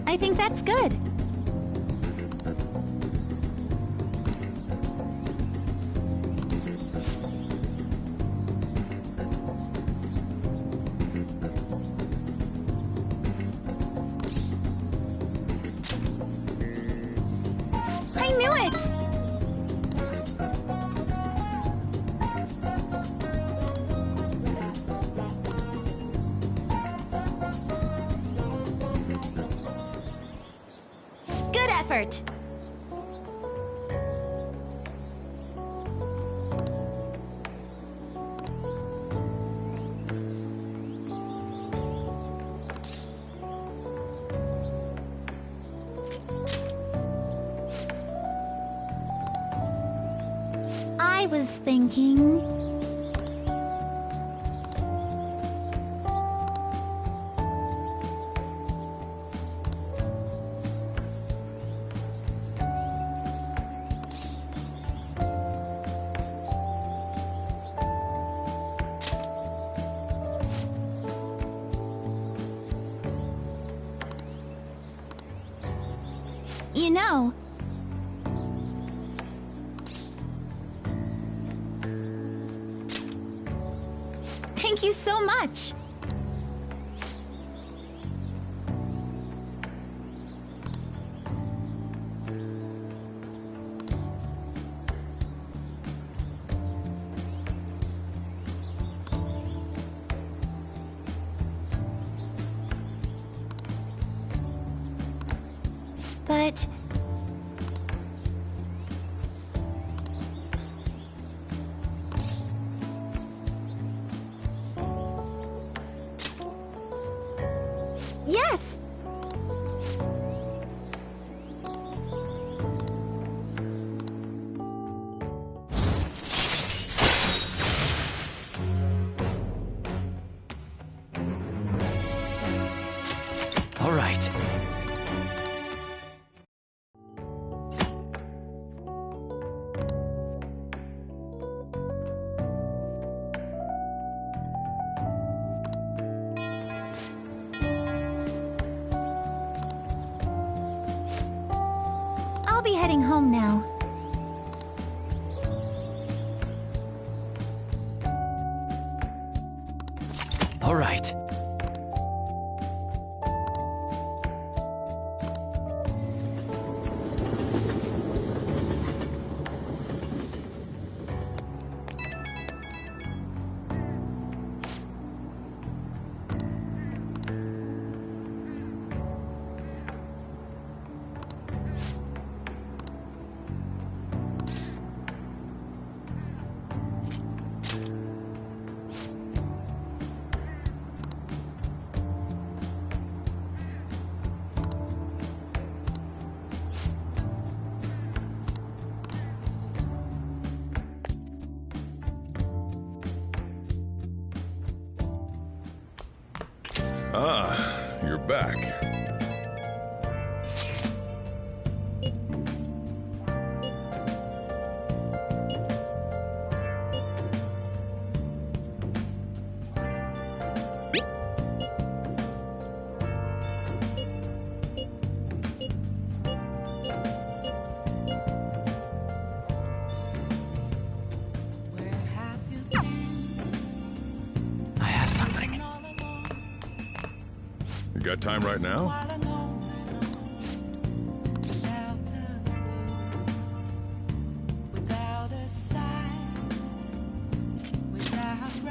I think that's good. I knew it! Good effort! I was thinking... You know... Thank you so much! But... Yes! All right. I'll be heading home now. All right. Ah, you're back. I have something. You got time right now?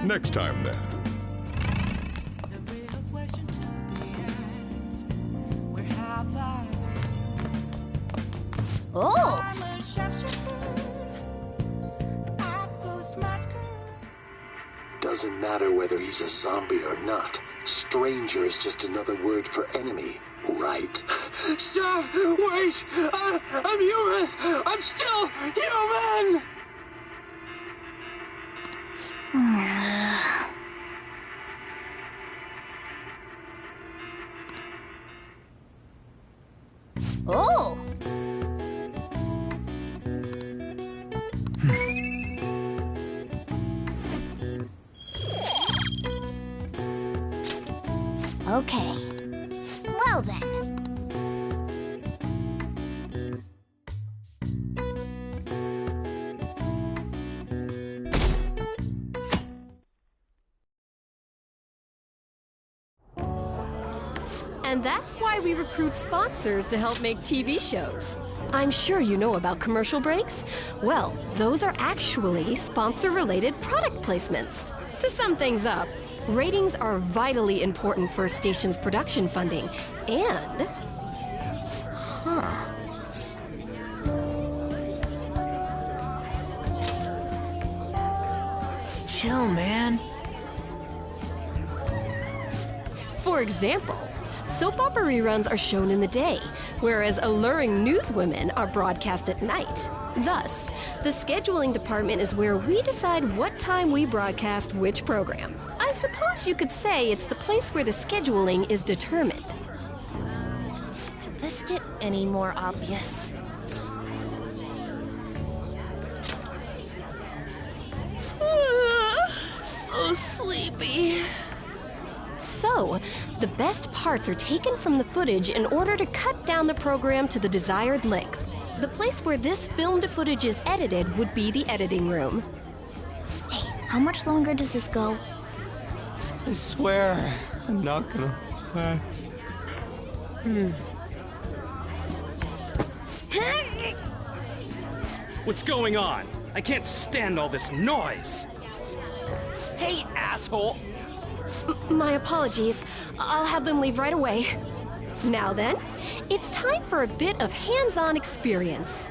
Next time, then. Oh! Doesn't matter whether he's a zombie or not. Stranger is just another word for enemy, right? Stop! Wait! I'm human! I'm still human! Oh! Okay. Well then. And that's why we recruit sponsors to help make TV shows. I'm sure you know about commercial breaks. Well, those are actually sponsor-related product placements. To sum things up, ratings are vitally important for a station's production funding, and... Chill, man. For example, soap opera reruns are shown in the day, whereas alluring newswomen are broadcast at night. Thus, the scheduling department is where we decide what time we broadcast which program. I suppose you could say it's the place where the scheduling is determined. Could this get any more obvious? So sleepy. So, the best parts are taken from the footage in order to cut down the program to the desired length. The place where this filmed footage is edited would be the editing room. Hey, how much longer does this go? I swear, I'm not gonna last. What's going on? I can't stand all this noise. Hey, asshole! My apologies. I'll have them leave right away. Now then, it's time for a bit of hands-on experience.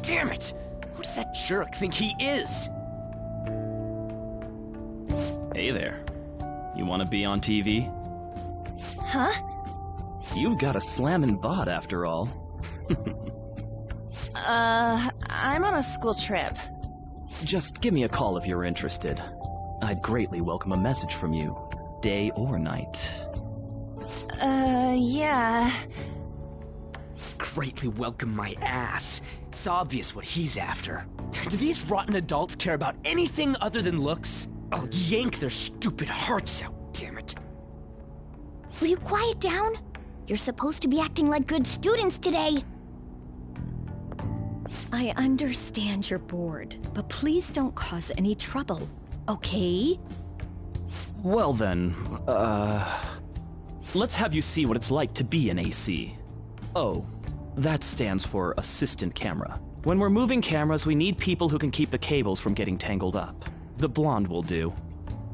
Damn it! Who does that jerk think he is? Hey there. You want to be on TV? Huh? You've got a slammin' bod after all. I'm on a school trip. Just give me a call if you're interested. I'd greatly welcome a message from you, day or night. Yeah. Greatly welcome my ass. It's obvious what he's after. Do these rotten adults care about anything other than looks? I'll yank their stupid hearts out, damn it. Will you quiet down? You're supposed to be acting like good students today. I understand you're bored, but please don't cause any trouble, okay? Well then, let's have you see what it's like to be an AC. Oh, that stands for assistant camera. When we're moving cameras, we need people who can keep the cables from getting tangled up. The blonde will do.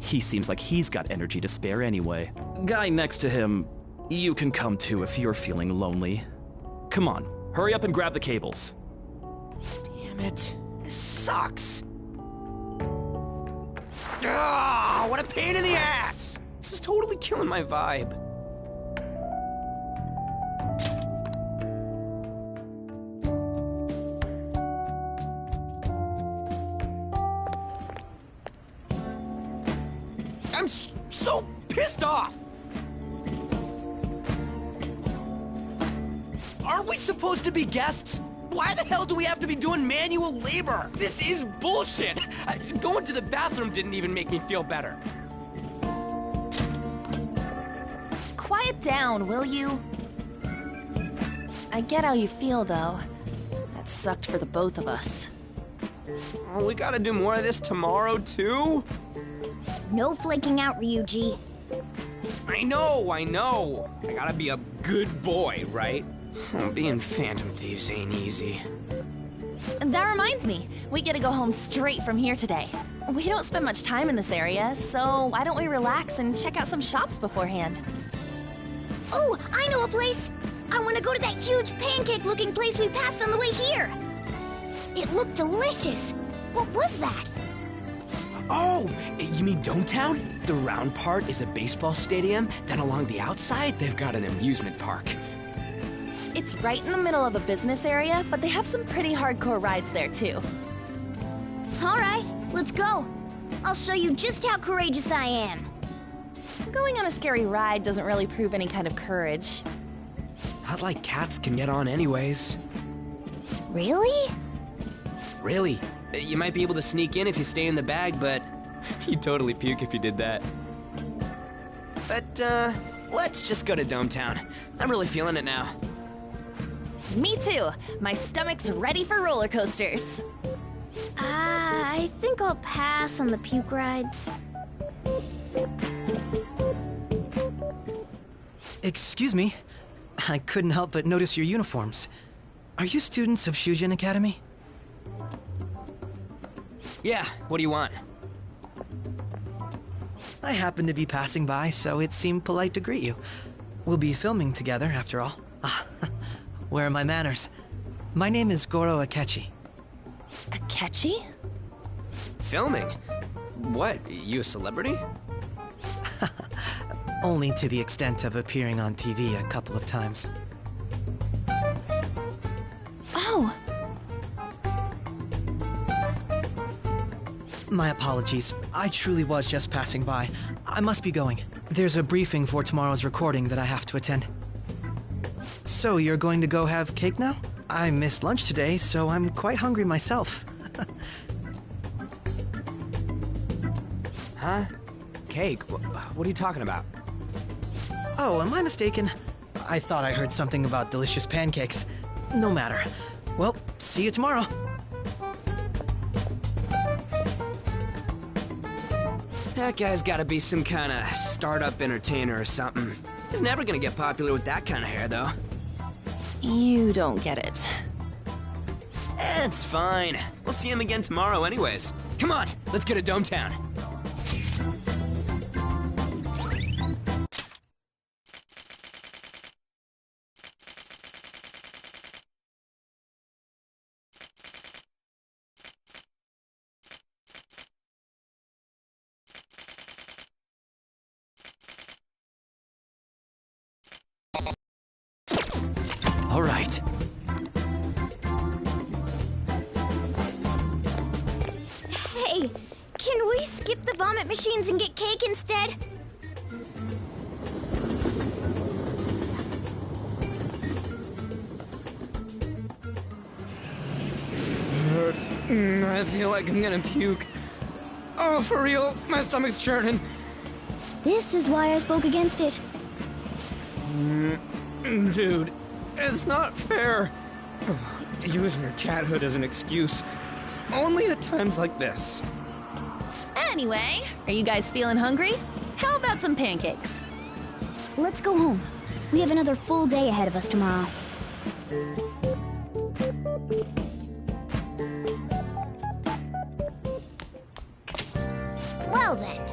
He seems like he's got energy to spare anyway. Guy next to him, you can come to if you're feeling lonely. Come on, hurry up and grab the cables. Damn it. This sucks. Ah, what a pain in the ass! This is totally killing my vibe. I'm so pissed off! Aren't we supposed to be guests? Why the hell do we have to be doing manual labor? This is bullshit! Going to the bathroom didn't even make me feel better. Quiet down, will you? I get how you feel, though. That sucked for the both of us. Oh, we gotta do more of this tomorrow, too? No flaking out, Ryuji. I know. I gotta be a good boy, right? Oh, being Phantom Thieves ain't easy. That reminds me, we get to go home straight from here today. We don't spend much time in this area, so why don't we relax and check out some shops beforehand? Oh, I know a place! I want to go to that huge pancake-looking place we passed on the way here! It looked delicious! What was that? Oh, you mean Dometown? The round part is a baseball stadium, then along the outside, they've got an amusement park. It's right in the middle of a business area, but they have some pretty hardcore rides there too. Alright, let's go. I'll show you just how courageous I am. Going on a scary ride doesn't really prove any kind of courage. Not like cats can get on anyways. Really? Really? You might be able to sneak in if you stay in the bag, but you'd totally puke if you did that. But, let's just go to Dometown. I'm really feeling it now. Me too. My stomach's ready for roller coasters. I think I'll pass on the puke rides. Excuse me. I couldn't help but notice your uniforms. Are you students of Shujin Academy? Yeah, what do you want? I happened to be passing by, so it seemed polite to greet you. We'll be filming together, after all. Where are my manners? My name is Goro Akechi. Akechi? Filming? What, you a celebrity? Only to the extent of appearing on TV a couple of times. Oh! My apologies. I truly was just passing by. I must be going. There's a briefing for tomorrow's recording that I have to attend. So you're going to go have cake now? I missed lunch today, so I'm quite hungry myself. Huh? Cake? What are you talking about? Oh, am I mistaken? I thought I heard something about delicious pancakes. No matter. Well, see you tomorrow. That guy's gotta be some kind of startup entertainer or something. He's never gonna get popular with that kind of hair, though. You don't get it. It's fine. We'll see him again tomorrow anyways. Come on, let's get to Dometown. All right. Hey, can we skip the vomit machines and get cake instead? I feel like I'm gonna puke. Oh, for real, my stomach's churning. This is why I spoke against it. Dude, it's not fair. Using your cathood as an excuse. Only at times like this. Anyway, are you guys feeling hungry? How about some pancakes? Let's go home. We have another full day ahead of us tomorrow. Well then.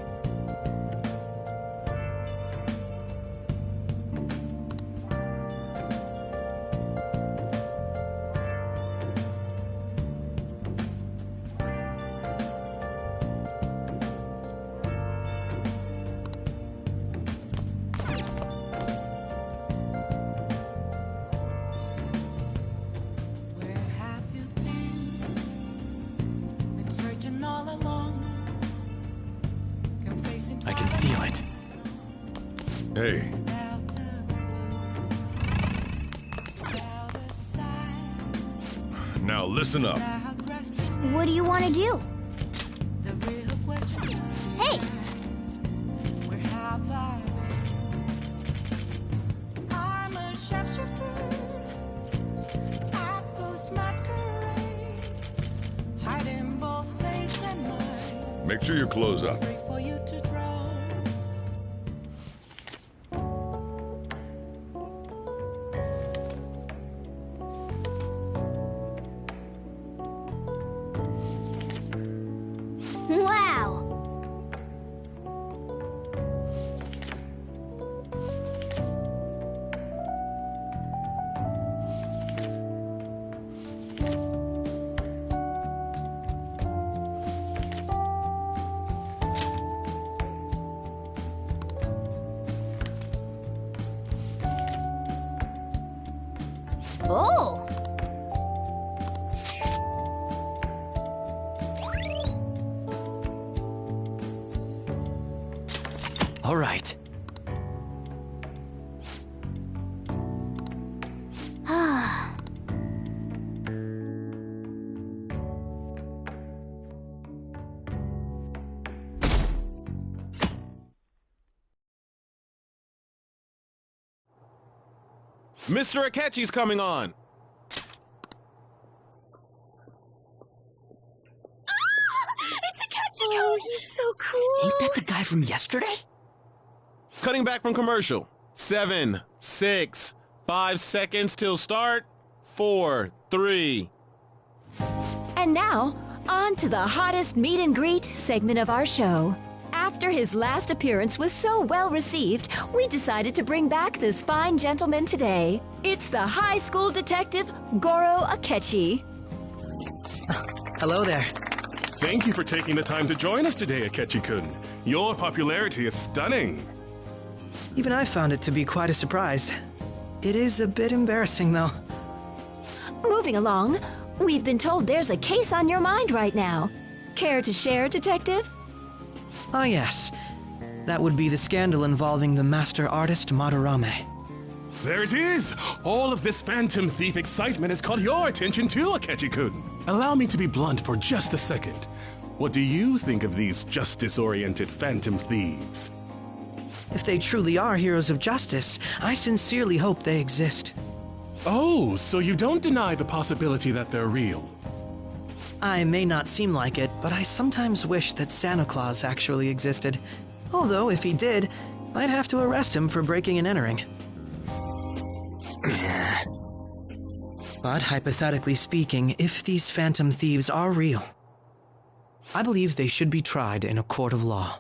I can feel it. Hey. Now listen up. What do you want to do? Hey! Make sure your clothes up. Oh! All right. Mr. Akechi's coming on! It's Akechi! Oh, he's so cool! Ain't that the guy from yesterday? Cutting back from commercial. 7, 6, 5 seconds till start. 4, 3. And now, on to the hottest meet and greet segment of our show. After his last appearance was so well received, we decided to bring back this fine gentleman today. It's the high school detective, Goro Akechi. Hello there. Thank you for taking the time to join us today, Akechi-kun. Your popularity is stunning. Even I found it to be quite a surprise. It is a bit embarrassing, though. Moving along, we've been told there's a case on your mind right now. Care to share, Detective? Ah, yes. That would be the scandal involving the master artist Madarame. There it is! All of this Phantom Thief excitement has caught your attention too, Akechi-kun. Allow me to be blunt for just a second. What do you think of these justice-oriented Phantom Thieves? If they truly are heroes of justice, I sincerely hope they exist. Oh, so you don't deny the possibility that they're real? I may not seem like it, but I sometimes wish that Santa Claus actually existed. Although, if he did, I'd have to arrest him for breaking and entering. But hypothetically speaking, if these Phantom Thieves are real, I believe they should be tried in a court of law.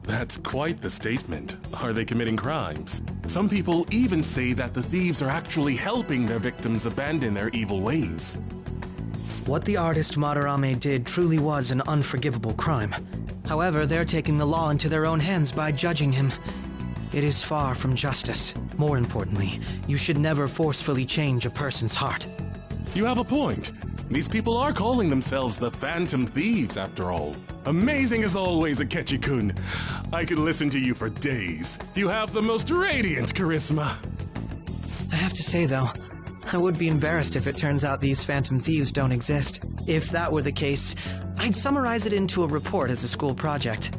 That's quite the statement. Are they committing crimes? Some people even say that the thieves are actually helping their victims abandon their evil ways. What the artist Madarame did truly was an unforgivable crime. However, they're taking the law into their own hands by judging him. It is far from justice. More importantly, you should never forcefully change a person's heart. You have a point. These people are calling themselves the Phantom Thieves, after all. Amazing as always, Akechi-kun. I could listen to you for days. You have the most radiant charisma. I have to say, though, I would be embarrassed if it turns out these Phantom Thieves don't exist. If that were the case, I'd summarize it into a report as a school project.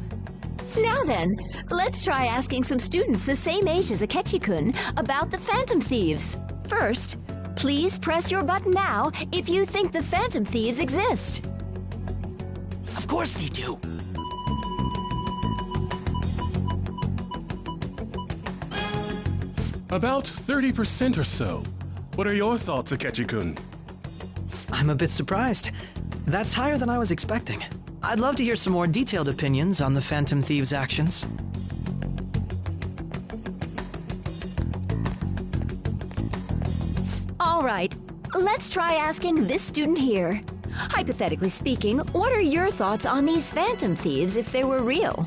Now then, let's try asking some students the same age as Akechi-kun about the Phantom Thieves. First, please press your button now if you think the Phantom Thieves exist. Of course they do. About 30% or so. What are your thoughts, Akechi-kun? I'm a bit surprised. That's higher than I was expecting. I'd love to hear some more detailed opinions on the Phantom Thieves' actions. All right, let's try asking this student here. Hypothetically speaking, what are your thoughts on these Phantom Thieves if they were real?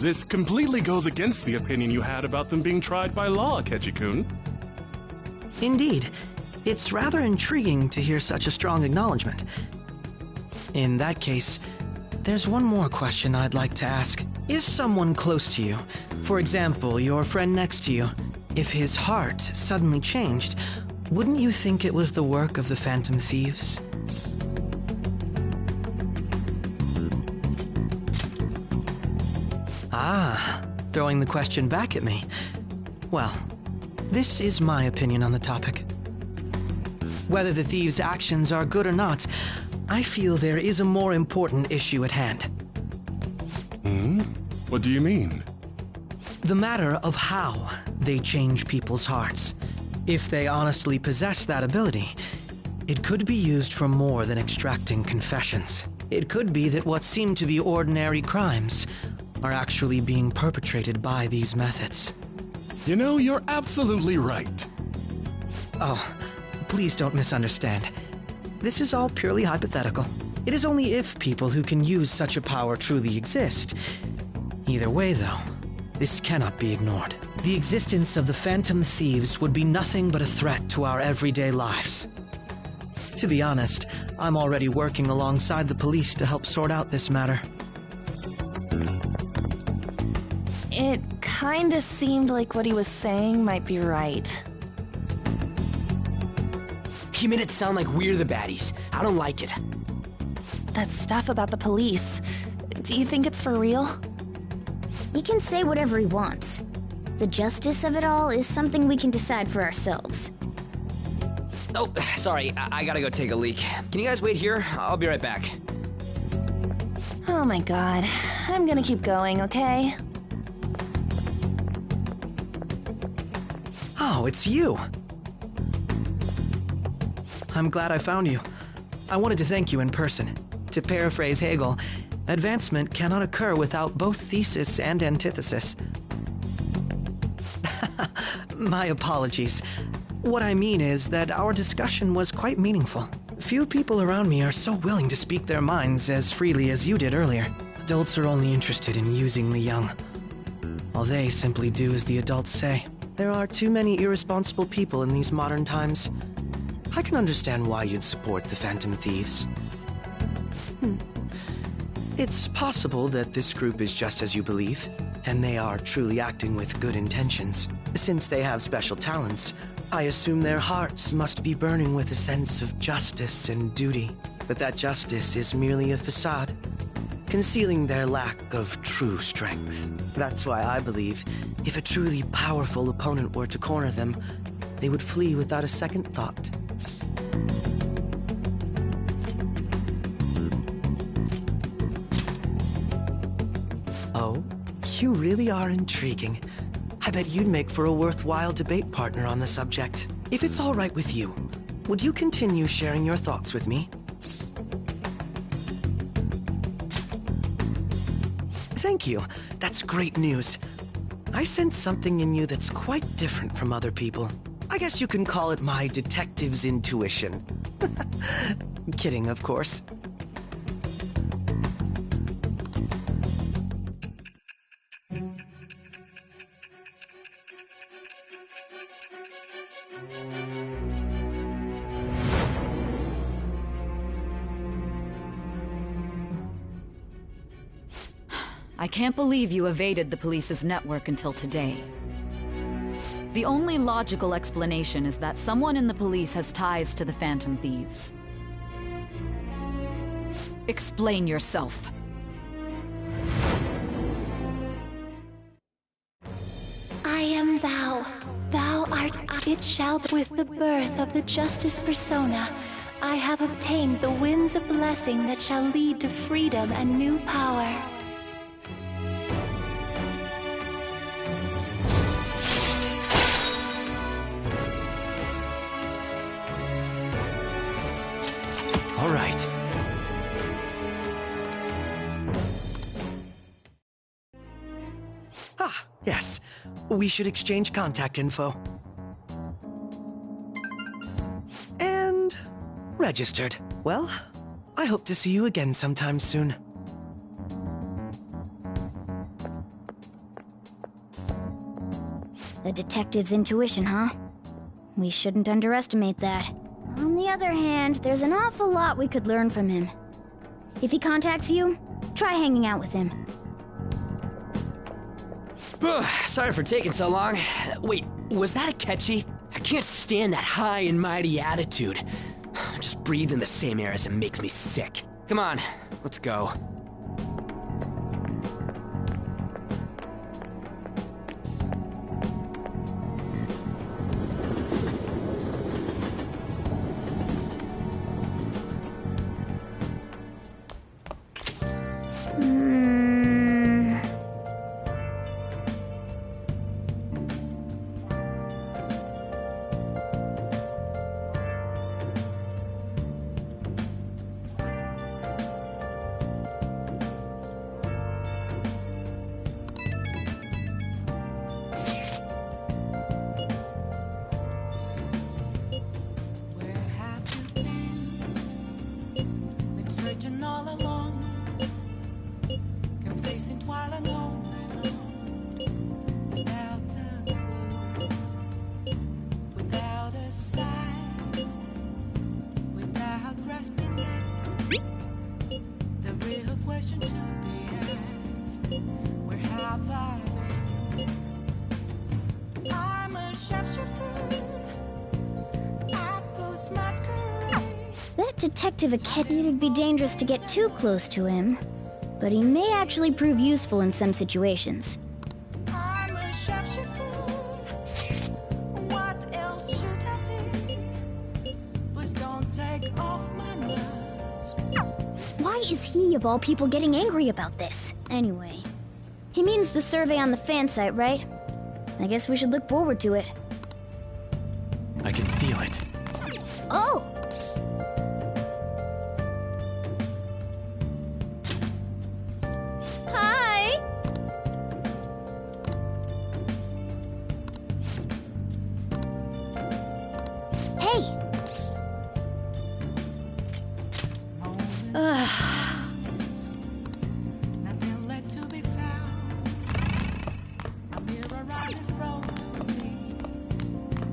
This completely goes against the opinion you had about them being tried by law, Akechi-kun. Indeed. It's rather intriguing to hear such a strong acknowledgement. In that case, there's one more question I'd like to ask. If someone close to you, for example, your friend next to you, if his heart suddenly changed, wouldn't you think it was the work of the Phantom Thieves? Ah, throwing the question back at me. Well, this is my opinion on the topic. Whether the thieves' actions are good or not, I feel there is a more important issue at hand. What do you mean? The matter of how they change people's hearts. If they honestly possess that ability, it could be used for more than extracting confessions. It could be that what seem to be ordinary crimes are actually being perpetrated by these methods. You know, you're absolutely right. Oh, please don't misunderstand. This is all purely hypothetical. It is only if people who can use such a power truly exist. Either way, though, this cannot be ignored. The existence of the Phantom Thieves would be nothing but a threat to our everyday lives. To be honest, I'm already working alongside the police to help sort out this matter. It kinda seemed like what he was saying might be right. He made it sound like we're the baddies. I don't like it. That stuff about the police, do you think it's for real? He can say whatever he wants. The justice of it all is something we can decide for ourselves. Oh, sorry, I gotta go take a leak. Can you guys wait here? I'll be right back. Oh my god. I'm gonna keep going, okay? Oh, it's you. I'm glad I found you. I wanted to thank you in person. To paraphrase Hegel, advancement cannot occur without both thesis and antithesis. My apologies. What I mean is that our discussion was quite meaningful. Few people around me are so willing to speak their minds as freely as you did earlier. Adults are only interested in using the young, while they simply do as the adults say. There are too many irresponsible people in these modern times. I can understand why you'd support the Phantom Thieves. It's possible that this group is just as you believe, and they are truly acting with good intentions. Since they have special talents, I assume their hearts must be burning with a sense of justice and duty. But that justice is merely a facade, concealing their lack of true strength. That's why I believe if a truly powerful opponent were to corner them, they would flee without a second thought. Oh, you really are intriguing. I bet you'd make for a worthwhile debate partner on the subject. If it's all right with you, would you continue sharing your thoughts with me? Thank you. That's great news. I sense something in you that's quite different from other people. I guess you can call it my detective's intuition. Kidding, of course. I can't believe you evaded the police's network until today. The only logical explanation is that someone in the police has ties to the Phantom Thieves. Explain yourself. I am thou. Thou art it shall be. With the birth of the Justice Persona, I have obtained the winds of blessing that shall lead to freedom and new power. All right. Ah, yes. We should exchange contact info. And registered. Well, I hope to see you again sometime soon. The detective's intuition, huh? We shouldn't underestimate that. On the other hand, there's an awful lot we could learn from him. If he contacts you, try hanging out with him. Sorry for taking so long. Wait, was that Akechi? I can't stand that high and mighty attitude. Just breathing the same air as him makes me sick. Come on, let's go. question to be asked. Where have I been? I'm a sharpshooter at Ghost Masquerade. That Detective Aket, it'd be dangerous to get too close to him, but he may actually prove useful in some situations. I'm a sharpshooter. What else should I be? Please don't take off my mask. Why is he, of all people, getting angry about this? Anyway, he means the survey on the fan site, right? I guess we should look forward to it. I can feel it. Oh! Hi! Hey! Nothing left to be found. I'm here around this road to me.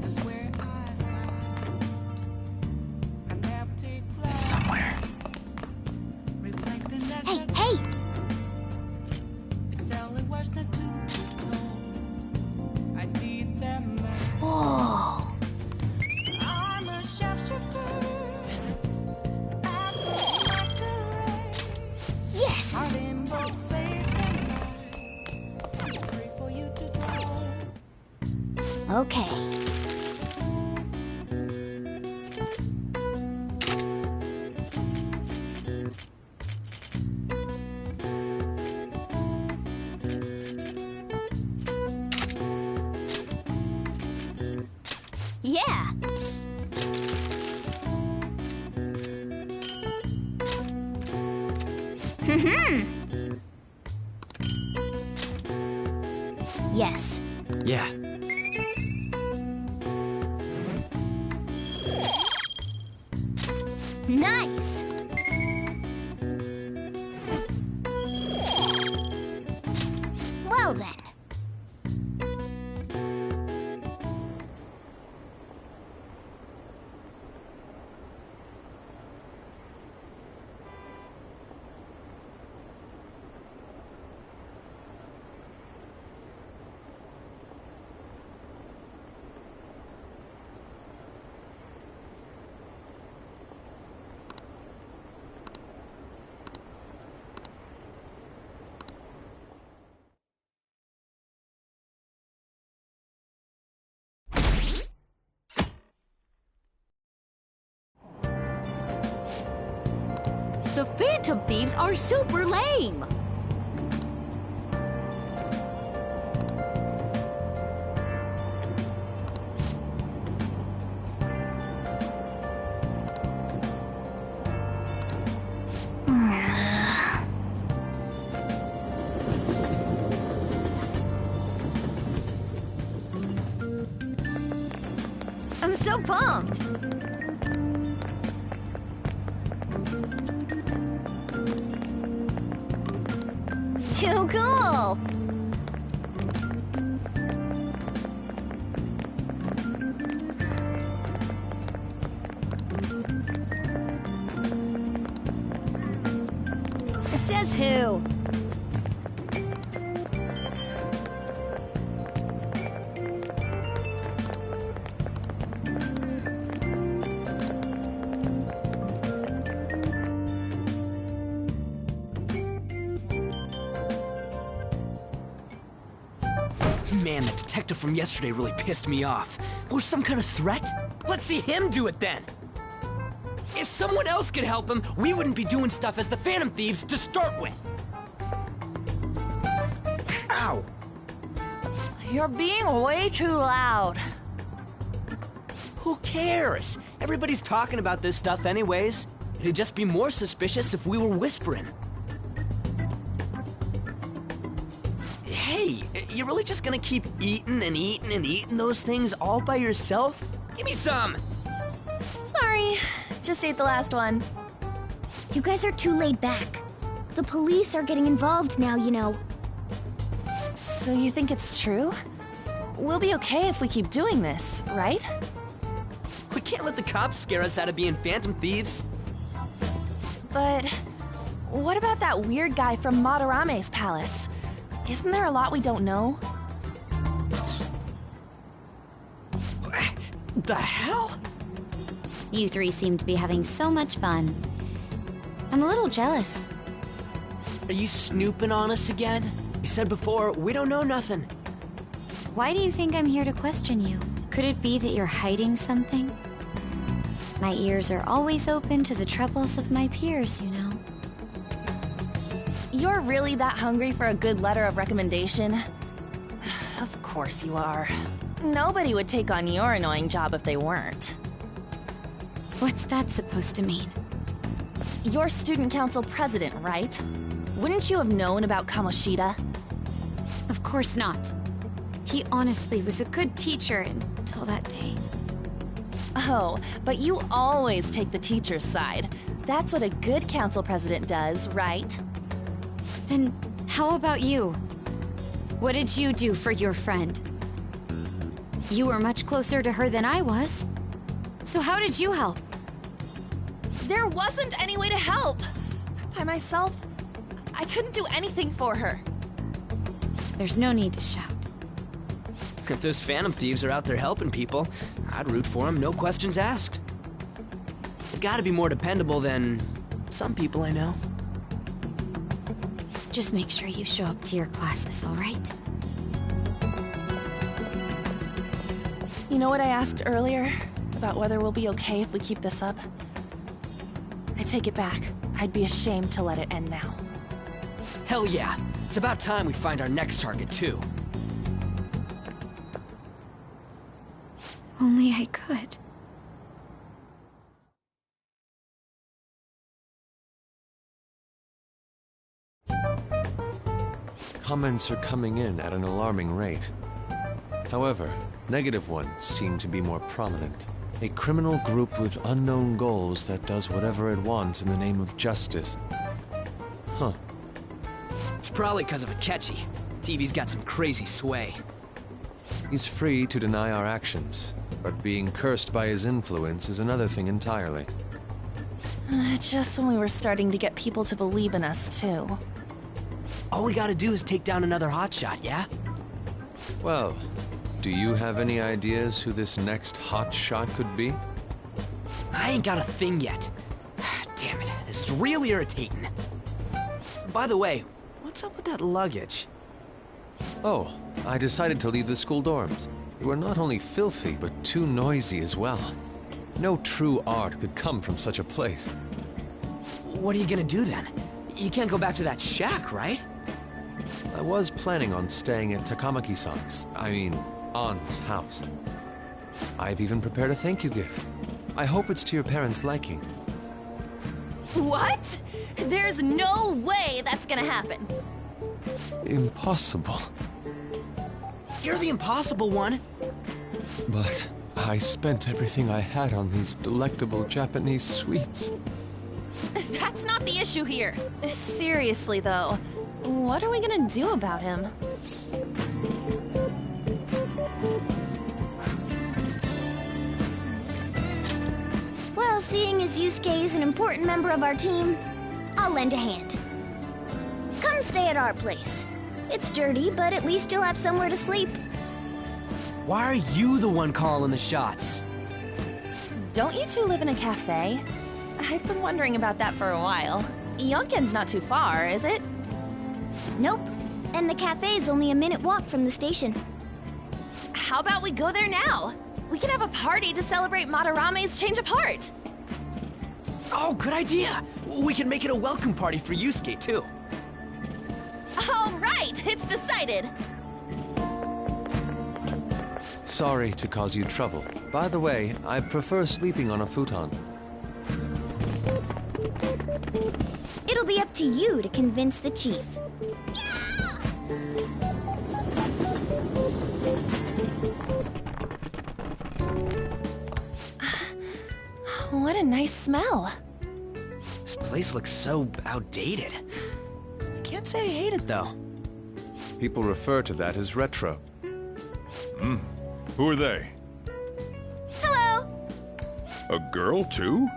That's where I found an empty glass. Somewhere. Reflecting that Hey, hey! it's telling words not to be told. I need them back. Whoa! I'm a sharpshooter. At the masquerade. Yes! Heart in both face and mind. Free for you to draw. Okay. Yeah! Yes. Yeah. Nice! Well then. The Phantom Thieves are super lame! I'm so pumped! Too cool! Says who? Man, the detective from yesterday really pissed me off. Was some kind of threat? Let's see him do it then! If someone else could help him, we wouldn't be doing stuff as the Phantom Thieves to start with! Ow! You're being way too loud. Who cares? Everybody's talking about this stuff anyways. It'd just be more suspicious if we were whispering. Hey, you really just gonna keep eating and eating and eating those things all by yourself? Give me some! Sorry, just ate the last one. You guys are too laid back. The police are getting involved now, you know. So you think it's true? We'll be okay if we keep doing this, right? We can't let the cops scare us out of being Phantom Thieves. But what about that weird guy from Madarame's palace? Isn't there a lot we don't know? The hell? You three seem to be having so much fun. I'm a little jealous. Are you snooping on us again? You said before, we don't know nothing. Why do you think I'm here to question you? Could it be that you're hiding something? My ears are always open to the troubles of my peers, you know. You're really that hungry for a good letter of recommendation? Of course you are. Nobody would take on your annoying job if they weren't. What's that supposed to mean? You're student council president, right? Wouldn't you have known about Kamoshida? Of course not. He honestly was a good teacher until that day. Oh, but you always take the teacher's side. That's what a good council president does, right? Then how about you? What did you do for your friend? You were much closer to her than I was. So how did you help? There wasn't any way to help. By myself, I couldn't do anything for her. There's no need to shout. If those Phantom Thieves are out there helping people, I'd root for them, no questions asked. They've got to be more dependable than some people I know. Just make sure you show up to your classes, all right? You know what I asked earlier? About whether we'll be okay if we keep this up? I take it back. I'd be ashamed to let it end now. Hell yeah. It's about time we find our next target, too. Only I could. Comments are coming in at an alarming rate. However, negative ones seem to be more prominent. A criminal group with unknown goals that does whatever it wants in the name of justice. Huh. It's probably because of Akechi. TV's got some crazy sway. He's free to deny our actions, but being cursed by his influence is another thing entirely. Just when we were starting to get people to believe in us, too. All we gotta do is take down another hotshot, yeah? Well, do you have any ideas who this next hotshot could be? I ain't got a thing yet. Damn it, this is real irritating. By the way, what's up with that luggage? Oh, I decided to leave the school dorms. They were not only filthy, but too noisy as well. No true art could come from such a place. What are you gonna do then? You can't go back to that shack, right? I was planning on staying at Takamaki-san's, Ann's house. I've even prepared a thank you gift. I hope it's to your parents' liking. What? There's no way that's gonna happen. Impossible. You're the impossible one. But I spent everything I had on these delectable Japanese sweets. That's not the issue here. Seriously, though, what are we gonna do about him? Well, seeing as Yusuke is an important member of our team, I'll lend a hand. Come stay at our place. It's dirty, but at least you'll have somewhere to sleep. Why are you the one calling the shots? Don't you two live in a cafe? I've been wondering about that for a while. Yonken's not too far, is it? Nope. And the cafe's only a minute walk from the station. How about we go there now? We can have a party to celebrate Madarame's change of heart. Oh, good idea. We can make it a welcome party for Yusuke, too. All right, it's decided. Sorry to cause you trouble. By the way, I prefer sleeping on a futon. It'll be up to you to convince the chief. What a nice smell. This place looks so outdated. Can't say I hate it, though. People refer to that as retro. Who are they? Hello. A girl, too?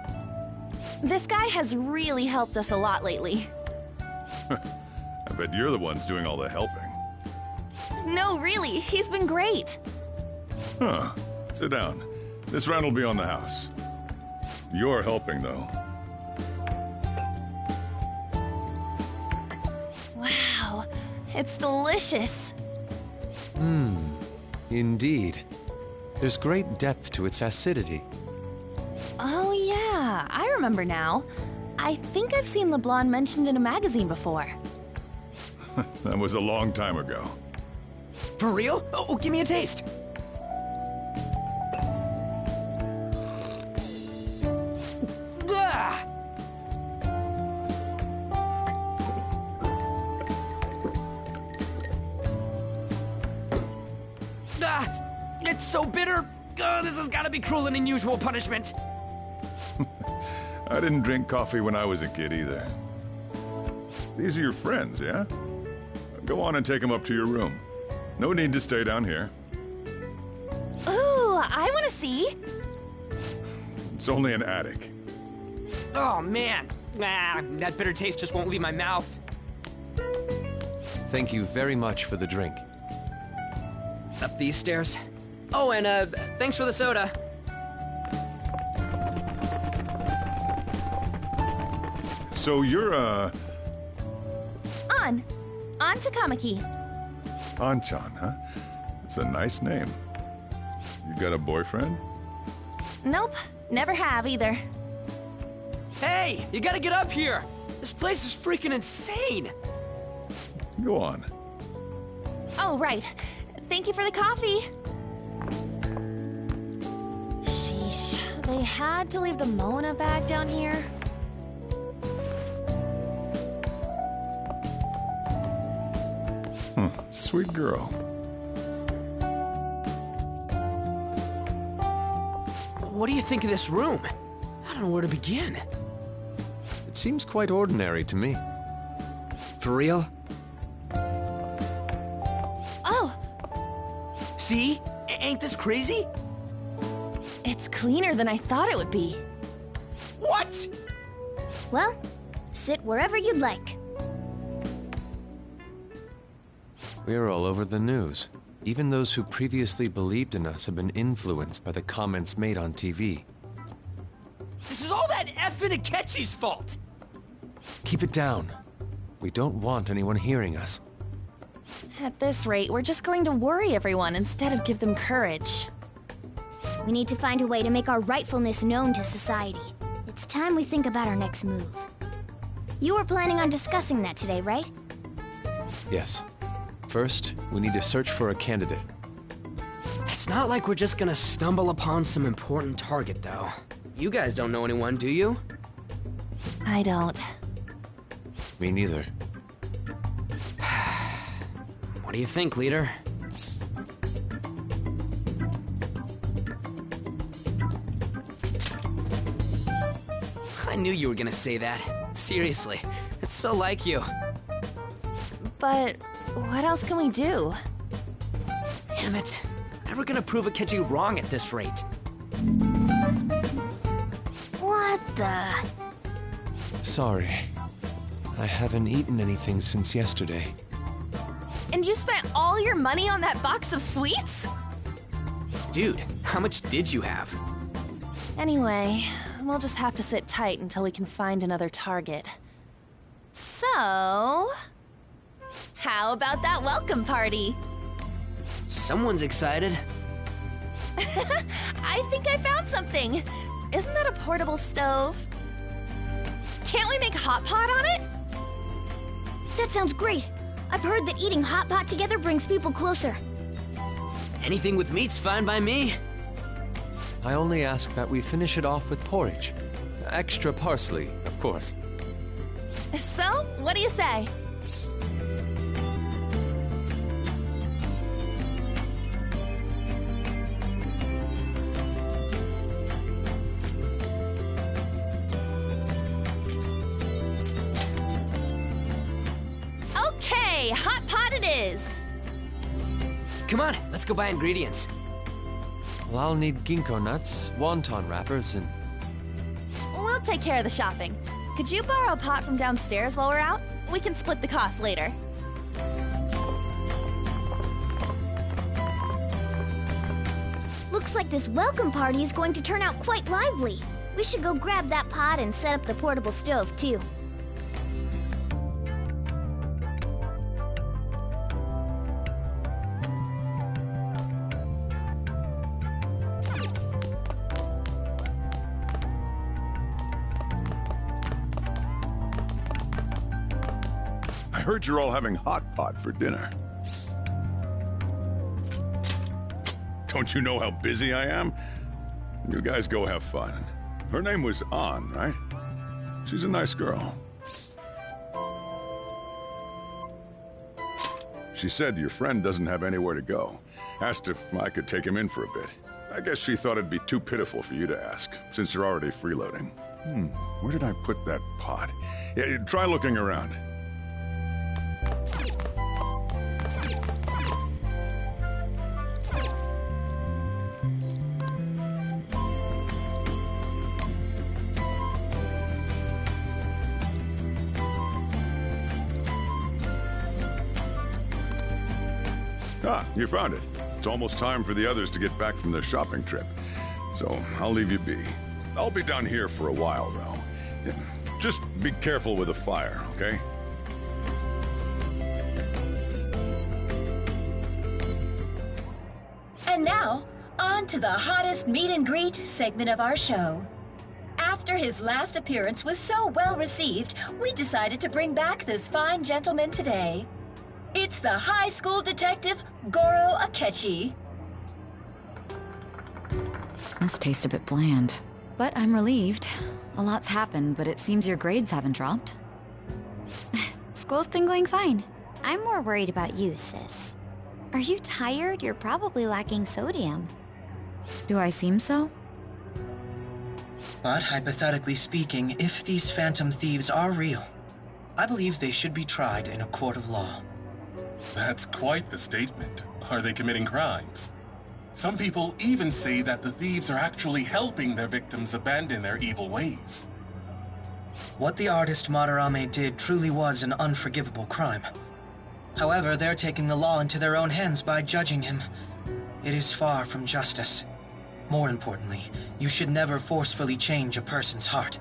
This guy has really helped us a lot lately. I bet you're the ones doing all the helping. No, really, he's been great. Huh. Sit down. This round will be on the house. You're helping, though. Wow, it's delicious. Indeed. There's great depth to its acidity. Oh yeah, I remember now. I think I've seen LeBlanc mentioned in a magazine before. That was a long time ago. For real? Oh, give me a taste. Ah! It's so bitter. This has got to be cruel and unusual punishment. I didn't drink coffee when I was a kid either. These are your friends, yeah? Go on and take them up to your room. No need to stay down here. Ooh, I want to see. It's only an attic. Oh, man. That bitter taste just won't leave my mouth. Thank you very much for the drink. Up these stairs. Oh, and thanks for the soda. So you're, On Takamaki. Anchan, huh? It's a nice name. You got a boyfriend? Nope, never have either. Hey, you gotta get up here. This place is freaking insane. Go on. Oh, right. Thank you for the coffee. Sheesh, they had to leave the Mona bag down here. Sweet girl. What do you think of this room? I don't know where to begin. It seems quite ordinary to me. For real? Oh! See? Ain't this crazy? It's cleaner than I thought it would be. What? Well, sit wherever you'd like. We're all over the news. Even those who previously believed in us have been influenced by the comments made on TV. This is all that effing Akechi's fault! Keep it down. We don't want anyone hearing us. At this rate, we're just going to worry everyone instead of give them courage. We need to find a way to make our rightfulness known to society. It's time we think about our next move. You were planning on discussing that today, right? Yes. First, we need to search for a candidate. It's not like we're just gonna stumble upon some important target, though. You guys don't know anyone, do you? I don't. Me neither. What do you think, leader? I knew you were gonna say that. Seriously, it's so like you. But what else can we do? Damn it. Never gonna prove Akechi wrong at this rate. What the? Sorry. I haven't eaten anything since yesterday. And you spent all your money on that box of sweets? Dude, how much did you have? Anyway, we'll just have to sit tight until we can find another target. So... how about that welcome party? Someone's excited. I think I found something. Isn't that a portable stove? Can't we make hot pot on it? That sounds great. I've heard that eating hot pot together brings people closer. Anything with meat's fine by me. I only ask that we finish it off with porridge. Extra parsley, of course. So, what do you say? Okay, hot pot it is. Come on, let's go buy ingredients. Well, I'll need ginkgo nuts, wonton wrappers, and... We'll take care of the shopping. Could you borrow a pot from downstairs while we're out? We can split the cost later. Looks like this welcome party is going to turn out quite lively. We should go grab that pot and set up the portable stove, too. I heard you're all having hot pot for dinner. Don't you know how busy I am? You guys go have fun. Her name was An, right? She's a nice girl. She said your friend doesn't have anywhere to go. Asked if I could take him in for a bit. I guess she thought it'd be too pitiful for you to ask, since you're already freeloading. Where did I put that pot? Yeah, try looking around. Ah, you found it. It's almost time for the others to get back from their shopping trip. So, I'll leave you be. I'll be down here for a while, though. Just be careful with the fire, okay? And now, on to the hottest meet and greet segment of our show. After his last appearance was so well received, we decided to bring back this fine gentleman today. It's the high school detective, Goro Akechi. This tastes a bit bland. But I'm relieved. A lot's happened, but it seems your grades haven't dropped. School's been going fine. I'm more worried about you, sis. Are you tired? You're probably lacking sodium. Do I seem so? But hypothetically speaking, if these phantom thieves are real, I believe they should be tried in a court of law. That's quite the statement. Are they committing crimes? Some people even say that the thieves are actually helping their victims abandon their evil ways. What the artist Madarame did truly was an unforgivable crime. However, they're taking the law into their own hands by judging him. It is far from justice. More importantly, you should never forcefully change a person's heart.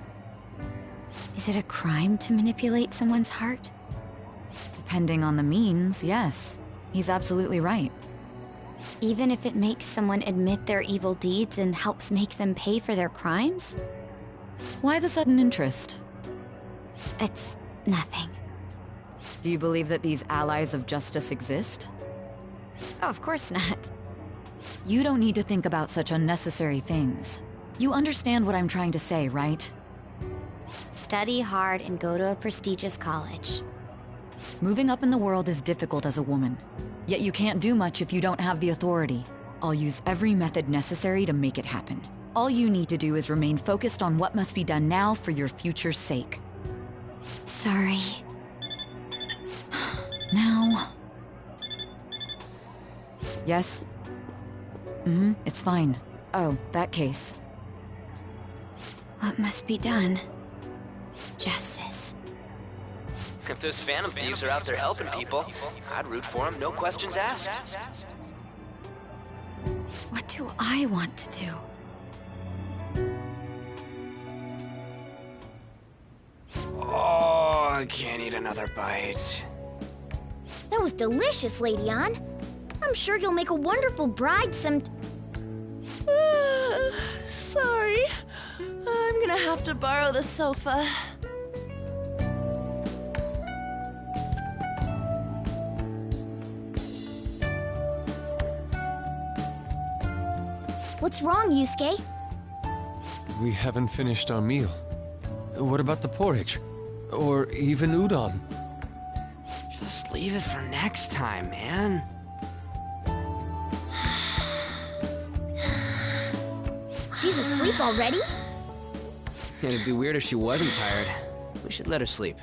Is it a crime to manipulate someone's heart? Depending on the means, yes. He's absolutely right. Even if it makes someone admit their evil deeds and helps make them pay for their crimes? Why the sudden interest? It's nothing. Do you believe that these allies of justice exist? Oh, of course not. You don't need to think about such unnecessary things. You understand what I'm trying to say, right? Study hard and go to a prestigious college. Moving up in the world is difficult as a woman. Yet you can't do much if you don't have the authority. I'll use every method necessary to make it happen. All you need to do is remain focused on what must be done now for your future's sake. Sorry. Now... Yes? It's fine. Oh, that case. What must be done? Justice. If those phantom thieves are out there helping people, I'd root for them, no questions asked. What do I want to do? Oh, I can't eat another bite. That was delicious, Lady Ann. I'm sure you'll make a wonderful bride some... Sorry. I'm gonna have to borrow the sofa. What's wrong, Yusuke? We haven't finished our meal. What about the porridge? Or even udon? Just leave it for next time, man. She's asleep already? It'd be weird if she wasn't tired. We should let her sleep.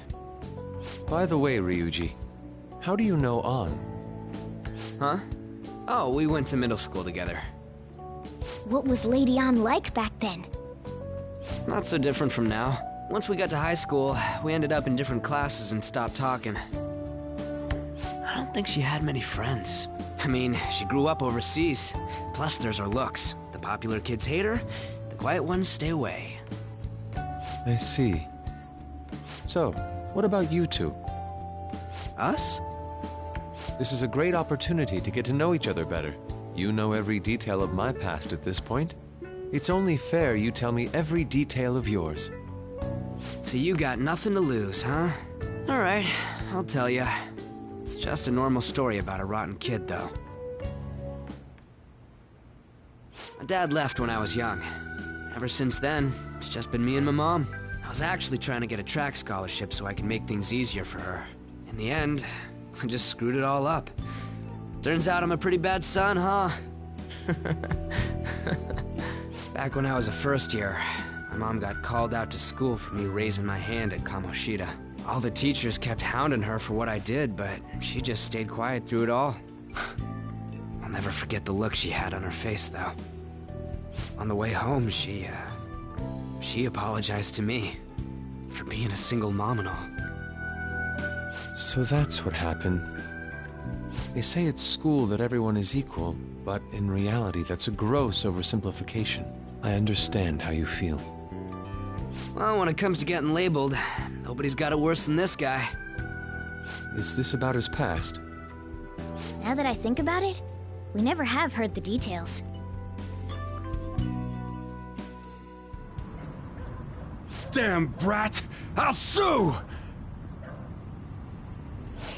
By the way, Ryuji, how do you know An? Huh? Oh, we went to middle school together. What was Lady Ann like back then? Not so different from now. Once we got to high school, we ended up in different classes and stopped talking. I don't think she had many friends. I mean, she grew up overseas. Plus, there's her looks. The popular kids hate her, the quiet ones stay away. I see. So, what about you two? Us? This is a great opportunity to get to know each other better. You know every detail of my past at this point. It's only fair you tell me every detail of yours. So you got nothing to lose, huh? All right, I'll tell you. It's just a normal story about a rotten kid, though. My dad left when I was young. Ever since then, it's just been me and my mom. I was actually trying to get a track scholarship so I could make things easier for her. In the end, I just screwed it all up. Turns out I'm a pretty bad son, huh? Back when I was a first year, my mom got called out to school for me raising my hand at Kamoshida. All the teachers kept hounding her for what I did, but she just stayed quiet through it all. I'll never forget the look she had on her face, though. On the way home, she apologized to me for being a single mom and all. So that's what happened. They say at school that everyone is equal, but in reality that's a gross oversimplification. I understand how you feel. Well, when it comes to getting labeled, nobody's got it worse than this guy. Is this about his past? Now that I think about it, we never have heard the details. Damn brat! I'll sue!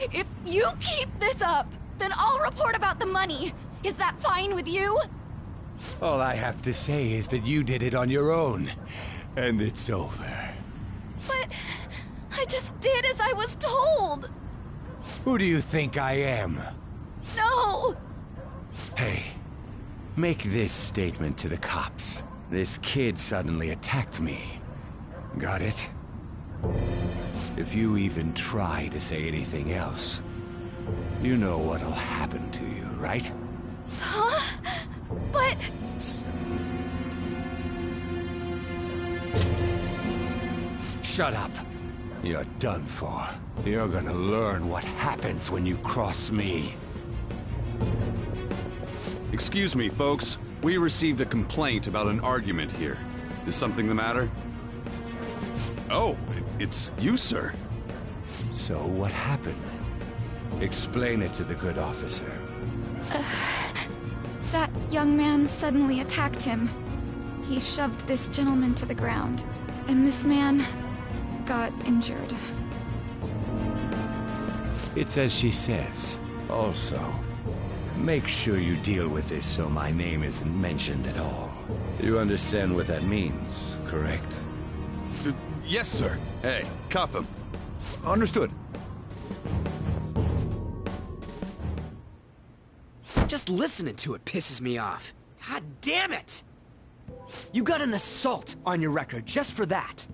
If you keep this up, then I'll report about the money. Is that fine with you? All I have to say is that you did it on your own, and it's over. But I just did as I was told. Who do you think I am? No! Hey, make this statement to the cops. This kid suddenly attacked me. Got it? If you even try to say anything else, you know what'll happen to you, right? Huh? But... Shut up. You're done for. You're gonna learn what happens when you cross me. Excuse me, folks. We received a complaint about an argument here. Is something the matter? Oh, it's you, sir. So what happened? Explain it to the good officer. That young man suddenly attacked him. He shoved this gentleman to the ground, and this man got injured. It's as she says. Also, make sure you deal with this so my name isn't mentioned at all. You understand what that means, correct? Yes, sir. Hey, cuff him. Understood. Just listening to it pisses me off. God damn it! You got an assault on your record just for that.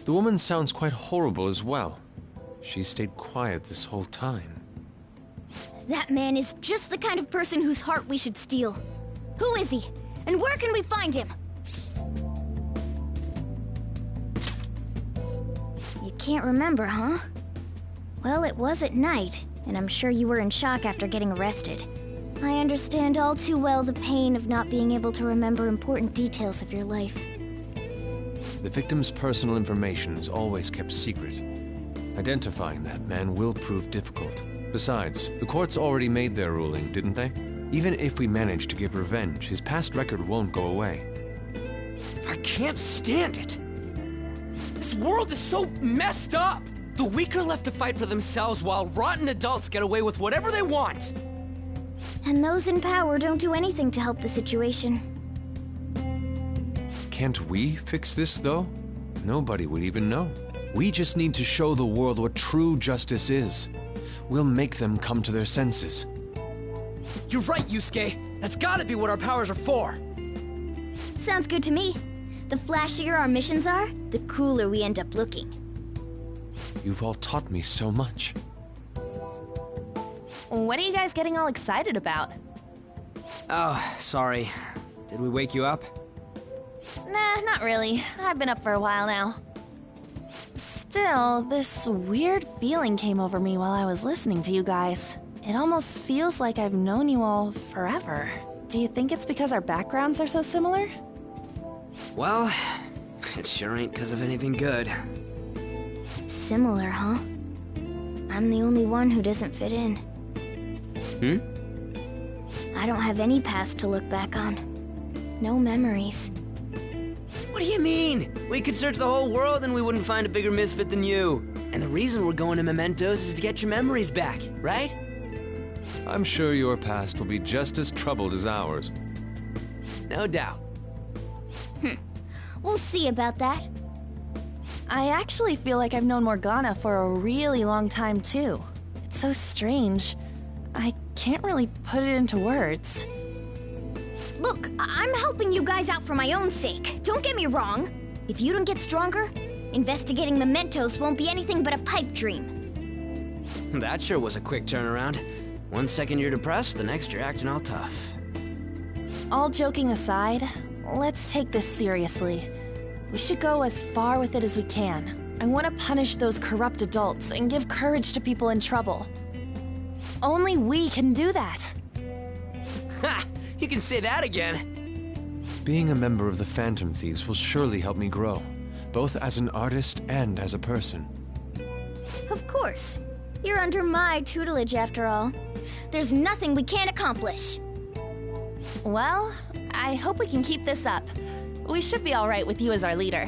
The woman sounds quite horrible as well. She stayed quiet this whole time. That man is just the kind of person whose heart we should steal. Who is he? And where can we find him? You can't remember, huh? Well, it was at night, and I'm sure you were in shock after getting arrested. I understand all too well the pain of not being able to remember important details of your life. The victim's personal information is always kept secret. Identifying that man will prove difficult. Besides, the courts already made their ruling, didn't they? Even if we manage to get revenge, his past record won't go away. I can't stand it! This world is so messed up! The weak are left to fight for themselves while rotten adults get away with whatever they want! And those in power don't do anything to help the situation. Can't we fix this, though? Nobody would even know. We just need to show the world what true justice is. We'll make them come to their senses. You're right, Yusuke! That's gotta be what our powers are for! Sounds good to me. The flashier our missions are, the cooler we end up looking. You've all taught me so much. What are you guys getting all excited about? Oh, sorry. Did we wake you up? Nah, not really. I've been up for a while now. Still, this weird feeling came over me while I was listening to you guys. It almost feels like I've known you all forever. Do you think it's because our backgrounds are so similar? Well, it sure ain't because of anything good. Similar, huh? I'm the only one who doesn't fit in. I don't have any past to look back on. No memories. What do you mean? We could search the whole world and we wouldn't find a bigger misfit than you. And the reason we're going to Mementos is to get your memories back, right? I'm sure your past will be just as troubled as ours. No doubt. We'll see about that. I actually feel like I've known Morgana for a really long time, too. It's so strange. I can't really put it into words. Look, I'm helping you guys out for my own sake. Don't get me wrong. If you don't get stronger, investigating Mementos won't be anything but a pipe dream. That sure was a quick turnaround. 1 second you're depressed, the next you're acting all tough. All joking aside, let's take this seriously. We should go as far with it as we can. I want to punish those corrupt adults and give courage to people in trouble. Only we can do that. Ha! You can say that again. Being a member of the Phantom Thieves will surely help me grow, both as an artist and as a person. Of course. You're under my tutelage after all. There's nothing we can't accomplish. Well, I hope we can keep this up. We should be all right with you as our leader.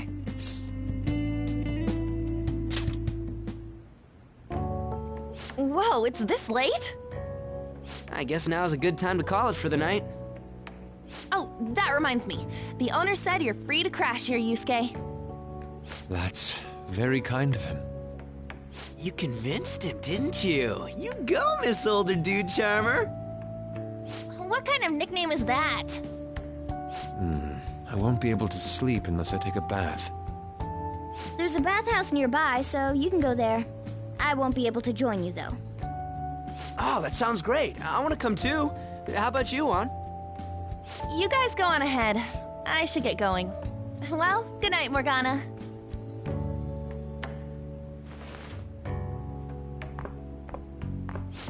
Whoa, it's this late? I guess now's a good time to call it for the night. Oh, that reminds me. The owner said you're free to crash here, Yusuke. That's very kind of him. You convinced him, didn't you? You go, Miss Older Dude Charmer. What kind of nickname is that? I won't be able to sleep unless I take a bath. There's a bathhouse nearby, so you can go there. I won't be able to join you, though. Oh, that sounds great. I want to come too. How about you, Juan? You guys go on ahead. I should get going. Well, good night, Morgana.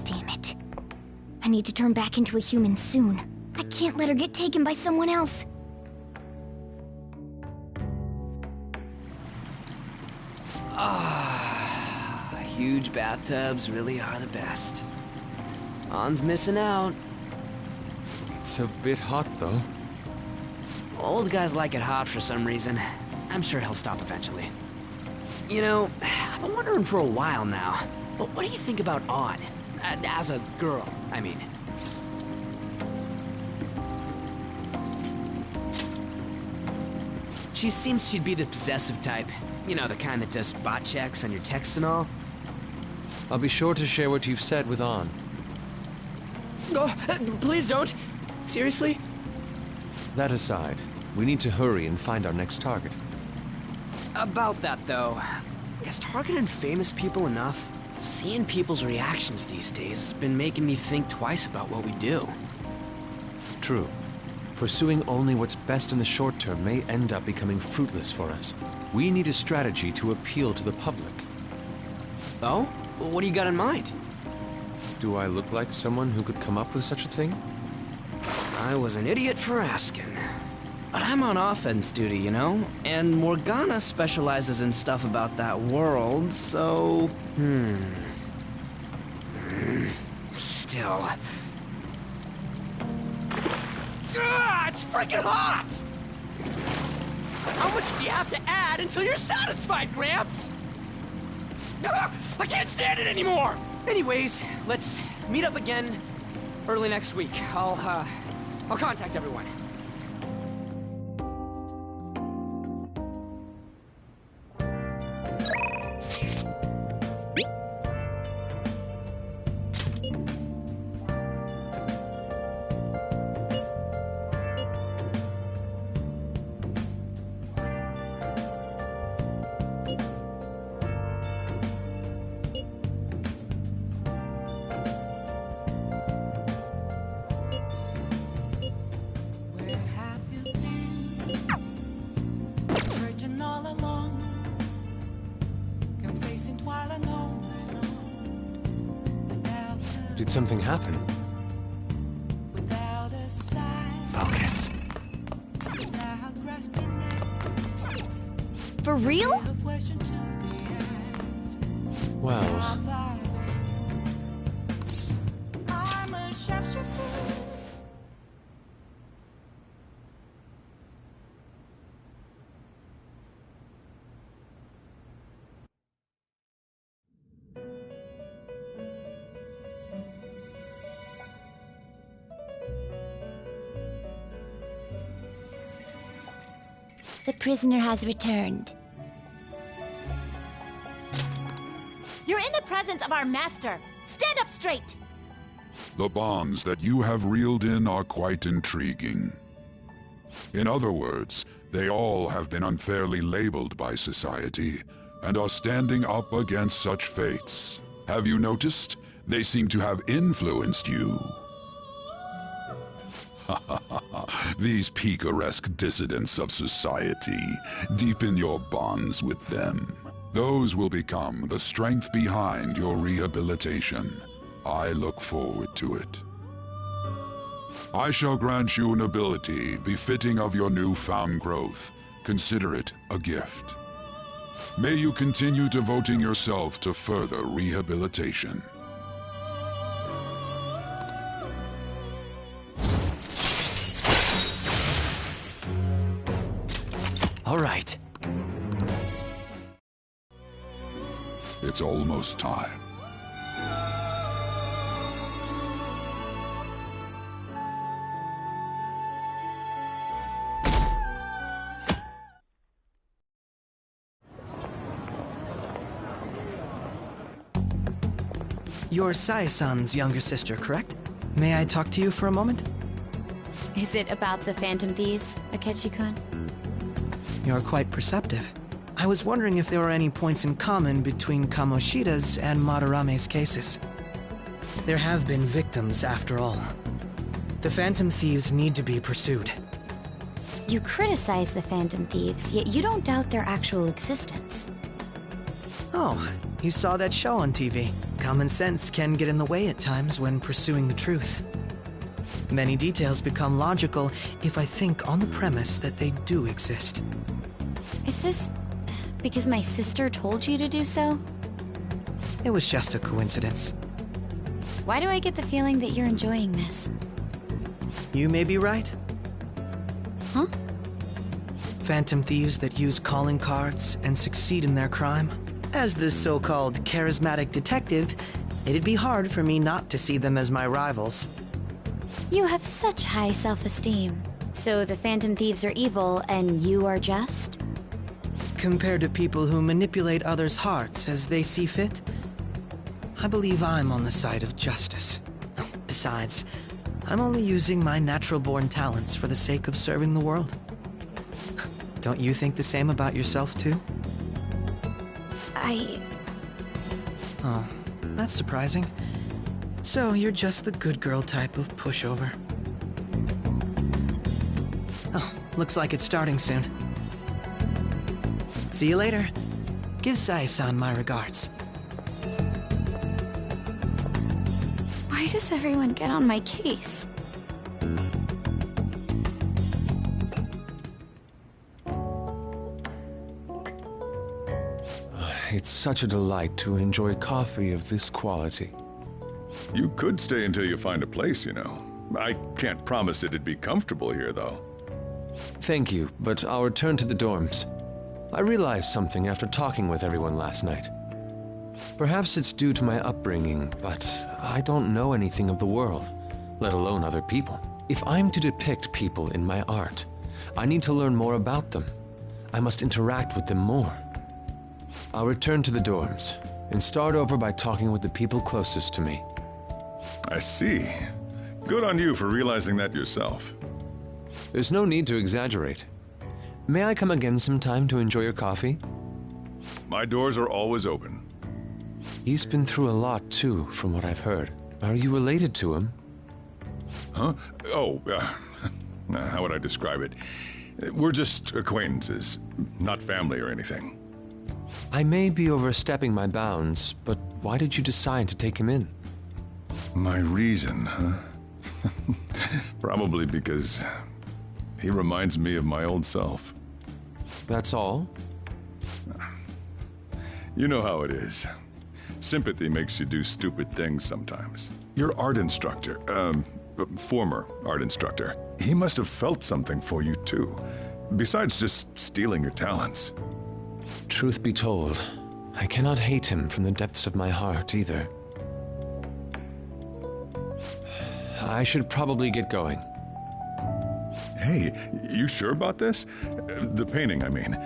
Damn it. I need to turn back into a human soon. I can't let her get taken by someone else. Huge bathtubs really are the best. Juan's missing out. It's a bit hot, though. Old guys like it hot for some reason. I'm sure he'll stop eventually. You know, I've been wondering for a while now, but what do you think about Ann? As a girl, I mean. She seems she'd be the possessive type. You know, the kind that does spot checks on your texts and all. I'll be sure to share what you've said with Ann. Oh, please don't. Seriously? That aside, we need to hurry and find our next target. About that, though, is targeting famous people enough? Seeing people's reactions these days has been making me think twice about what we do. True. Pursuing only what's best in the short term may end up becoming fruitless for us. We need a strategy to appeal to the public. Oh? What do you got in mind? Do I look like someone who could come up with such a thing? I was an idiot for asking. But I'm on offense duty, you know? And Morgana specializes in stuff about that world, so... Still... it's freaking hot! How much do you have to add until you're satisfied, Gramps? I can't stand it anymore! Anyways, let's meet up again early next week. I'll contact everyone. I'm facing twilight alone. Did something happen? Without a sign. Focus. Without grasping it. For real? The question to be asked. Well, I'm a sharpshooter. The prisoner has returned. You're in the presence of our master. Stand up straight! The bonds that you have reeled in are quite intriguing. In other words, they all have been unfairly labeled by society and are standing up against such fates. Have you noticed? They seem to have influenced you. These picaresque dissidents of society, deepen your bonds with them. Those will become the strength behind your rehabilitation. I look forward to it. I shall grant you an ability befitting of your newfound growth. Consider it a gift. May you continue devoting yourself to further rehabilitation. all right. It's almost time. You're Sai-san's younger sister, correct? May I talk to you for a moment? Is it about the Phantom Thieves, Akechi-kun? You're quite perceptive. I was wondering if there were any points in common between Kamoshida's and Madarame's cases. There have been victims, after all. The Phantom Thieves need to be pursued. You criticize the Phantom Thieves, yet you don't doubt their actual existence. Oh, you saw that show on TV. Common sense can get in the way at times when pursuing the truth. Many details become logical if I think on the premise that they do exist. Is this because my sister told you to do so? It was just a coincidence. Why do I get the feeling that you're enjoying this? You may be right. Huh? Phantom thieves that use calling cards and succeed in their crime. As the so-called charismatic detective, it'd be hard for me not to see them as my rivals. You have such high self-esteem. So the Phantom Thieves are evil and you are just? Compared to people who manipulate others' hearts as they see fit, I believe I'm on the side of justice. Besides, I'm only using my natural-born talents for the sake of serving the world. Don't you think the same about yourself, too? Oh, that's surprising. So you're just the good girl type of pushover. Oh, looks like it's starting soon. See you later. Give Sai-san my regards. Why does everyone get on my case? It's such a delight to enjoy coffee of this quality. You could stay until you find a place, you know. I can't promise it'd be comfortable here, though. Thank you, but I'll return to the dorms. I realized something after talking with everyone last night. Perhaps it's due to my upbringing, but I don't know anything of the world, let alone other people. If I'm to depict people in my art, I need to learn more about them. I must interact with them more. I'll return to the dorms and start over by talking with the people closest to me. I see. Good on you for realizing that yourself. There's no need to exaggerate. May I come again sometime to enjoy your coffee? My doors are always open. He's been through a lot, too, from what I've heard. Are you related to him? Huh? Oh, how would I describe it? We're just acquaintances, not family or anything. I may be overstepping my bounds, but why did you decide to take him in? My reason, huh? Probably because he reminds me of my old self. That's all? You know how it is. Sympathy makes you do stupid things sometimes. Your art instructor, former art instructor, he must have felt something for you too, besides just stealing your talents. Truth be told, I cannot hate him from the depths of my heart either. I should probably get going. Hey, you sure about this? The painting, I mean.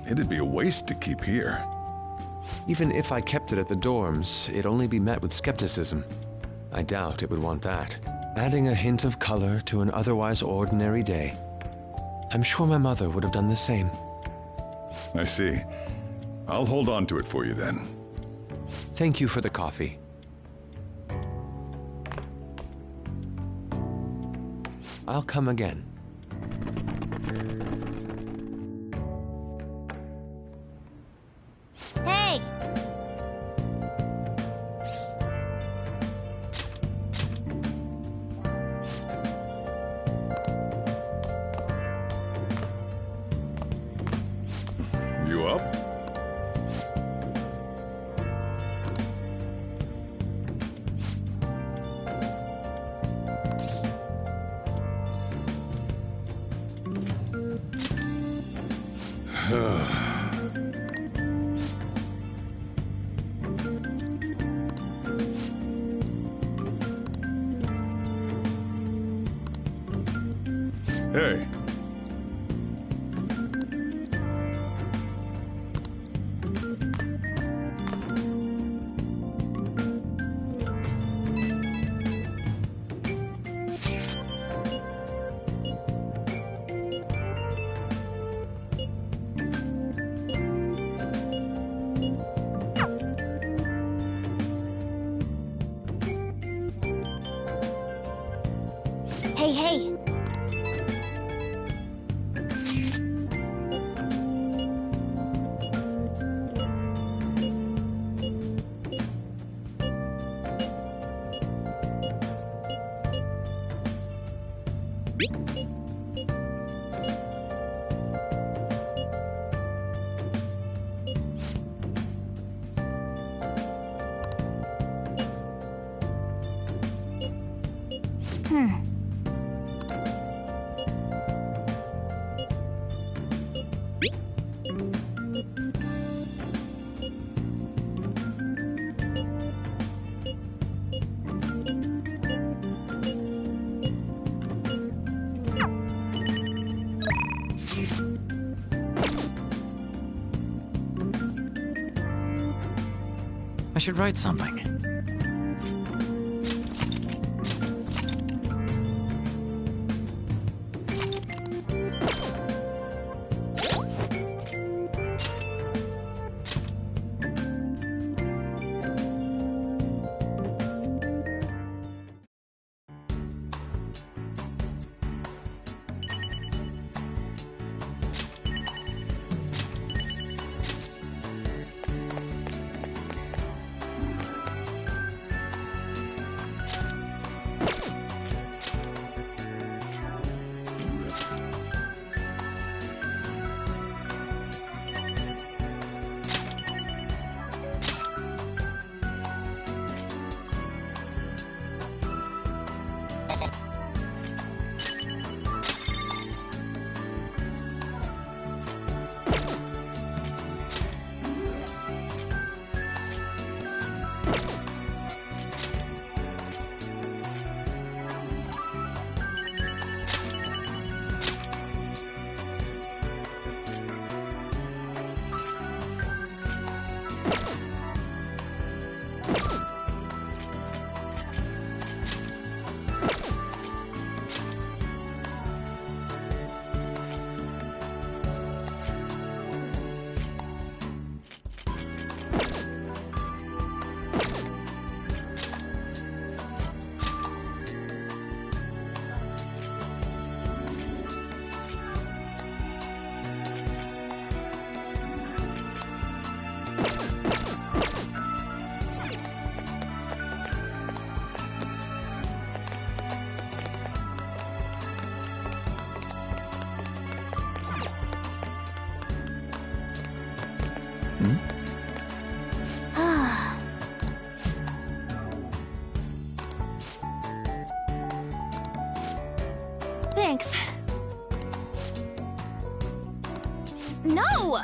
It'd be a waste to keep here. Even if I kept it at the dorms, it'd only be met with skepticism. I doubt it would want that. Adding a hint of color to an otherwise ordinary day. I'm sure my mother would have done the same. I see. I'll hold on to it for you then. Thank you for the coffee. I'll come again. Hey! You up? Hey. Hey, hey! I should write something. Ah. Thanks. No!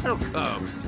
Welcome.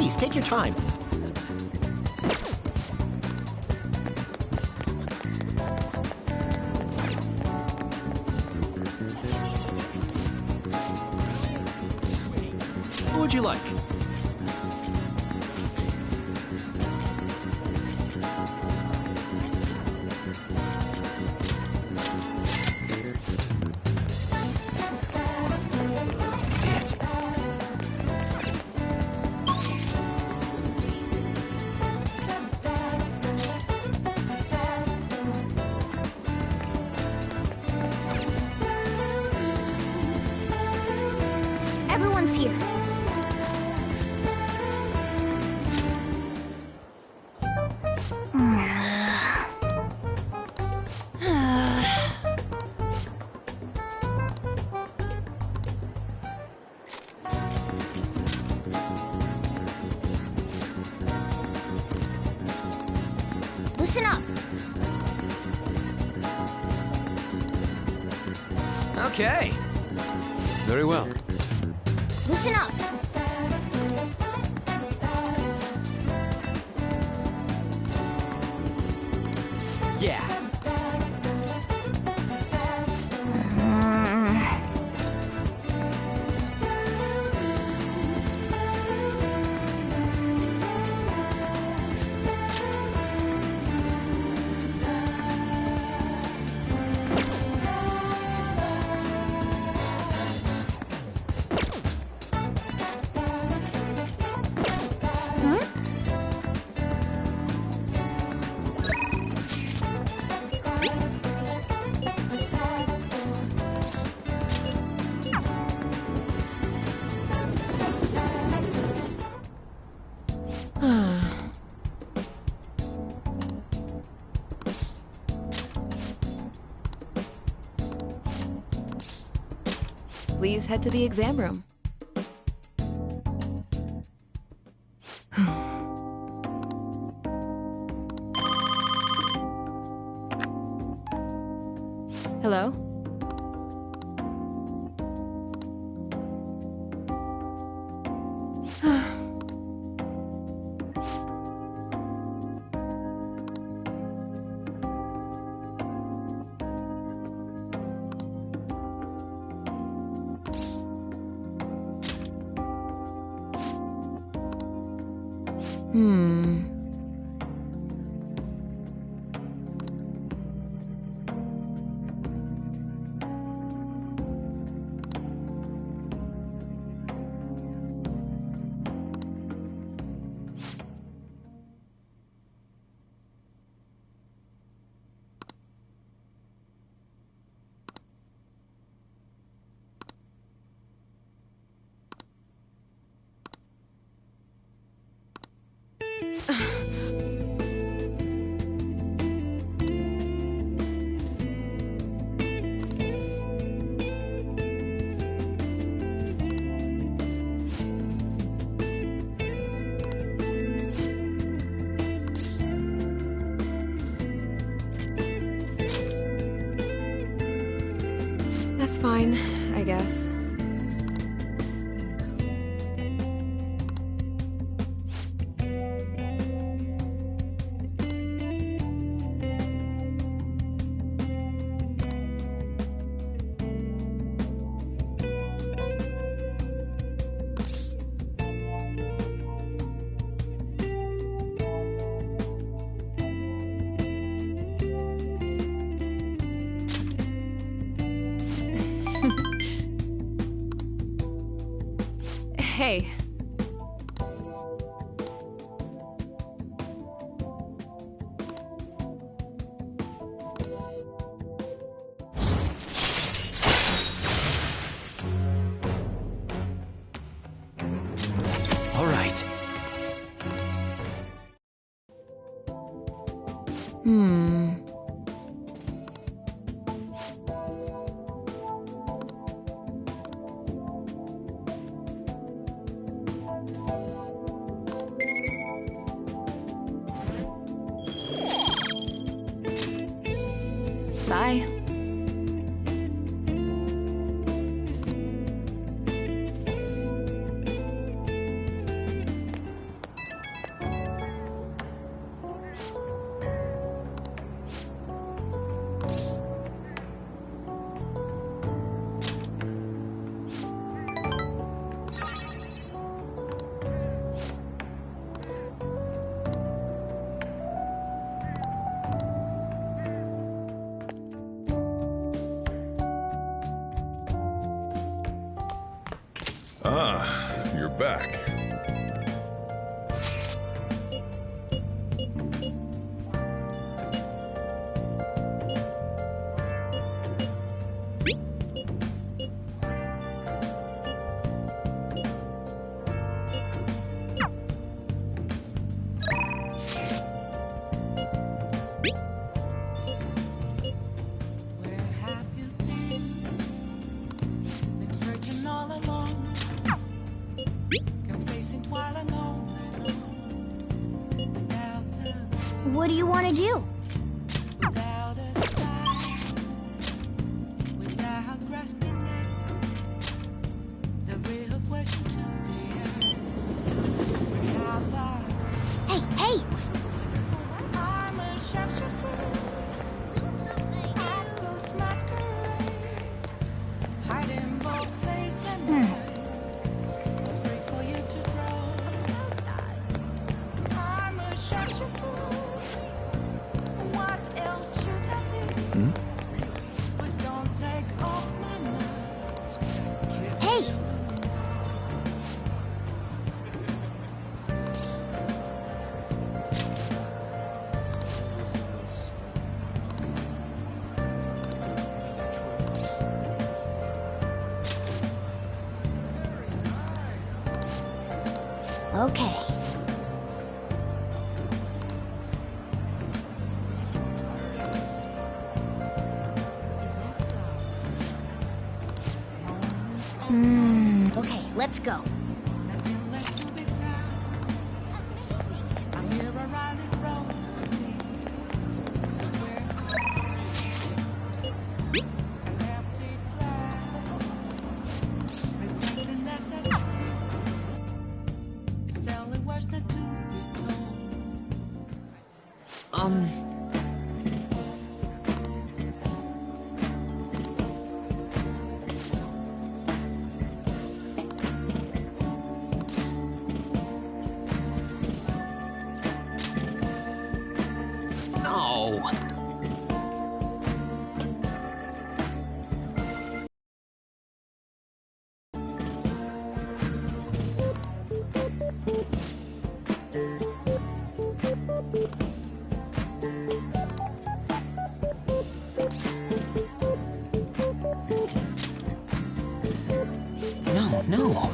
Please, take your time. What would you like? I can see it. Everyone's here. Listen up. Okay. Very well. Listen up. Yeah. Please head to the exam room. Hello? That's fine, I guess. Hey. All right. Bye. back. What do you want to do? Hey, hey! Hey! Okay. Okay, let's go. No. No, no.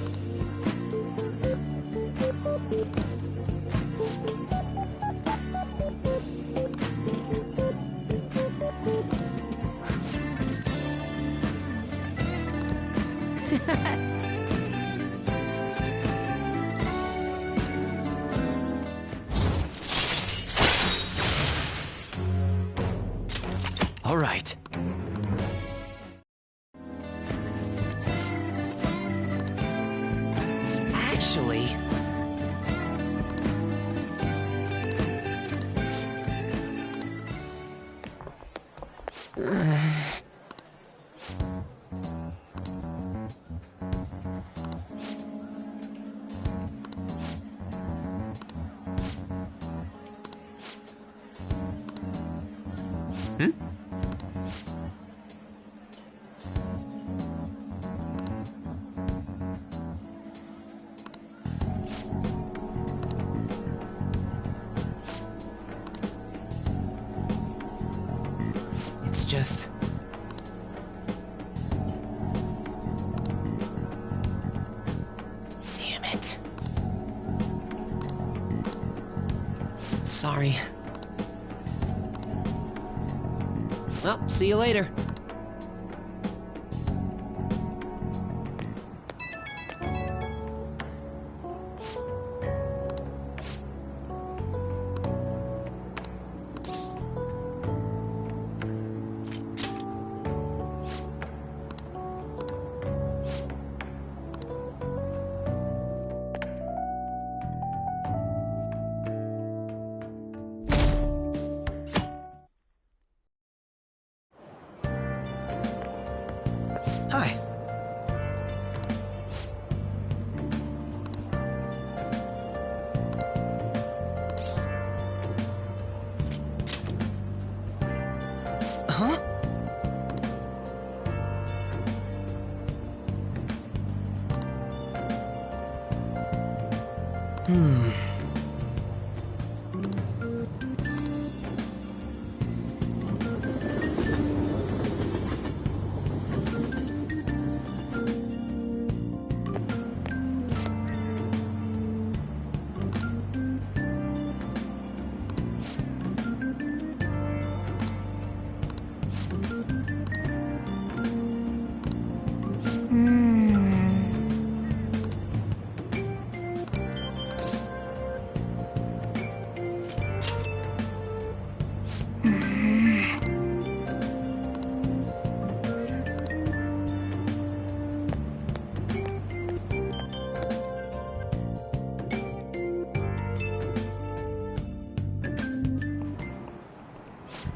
All right. Actually... Hmm? It's just... Damn it. Sorry. Well, see you later.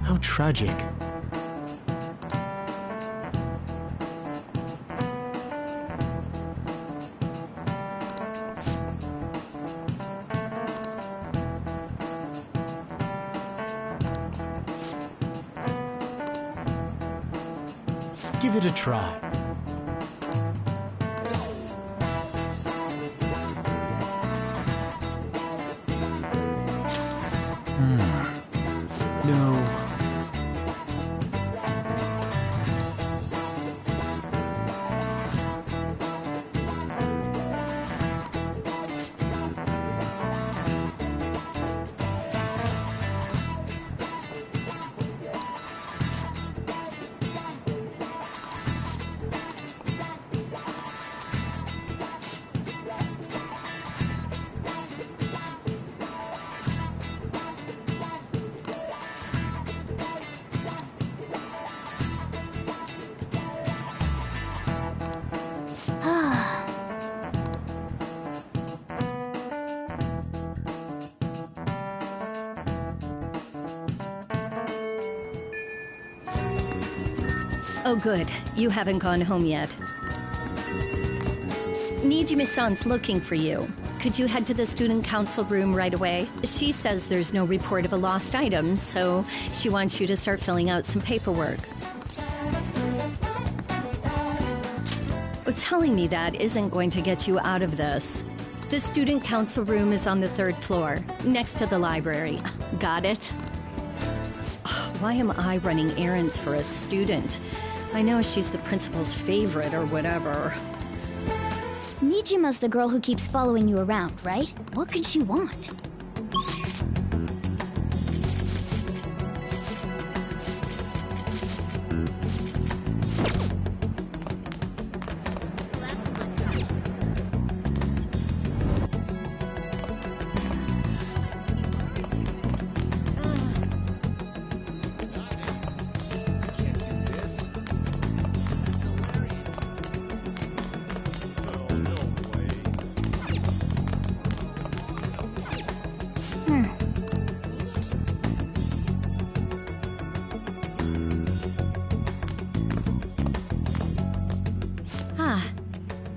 How tragic. Give it a try. No. Oh good, you haven't gone home yet. Nijime-san's looking for you. Could you head to the student council room right away? She says there's no report of a lost item, so she wants you to start filling out some paperwork. But telling me that isn't going to get you out of this. The student council room is on the 3rd floor, next to the library. Got it? Why am I running errands for a student? I know she's the principal's favorite or whatever. Nijima's the girl who keeps following you around, right? What could she want?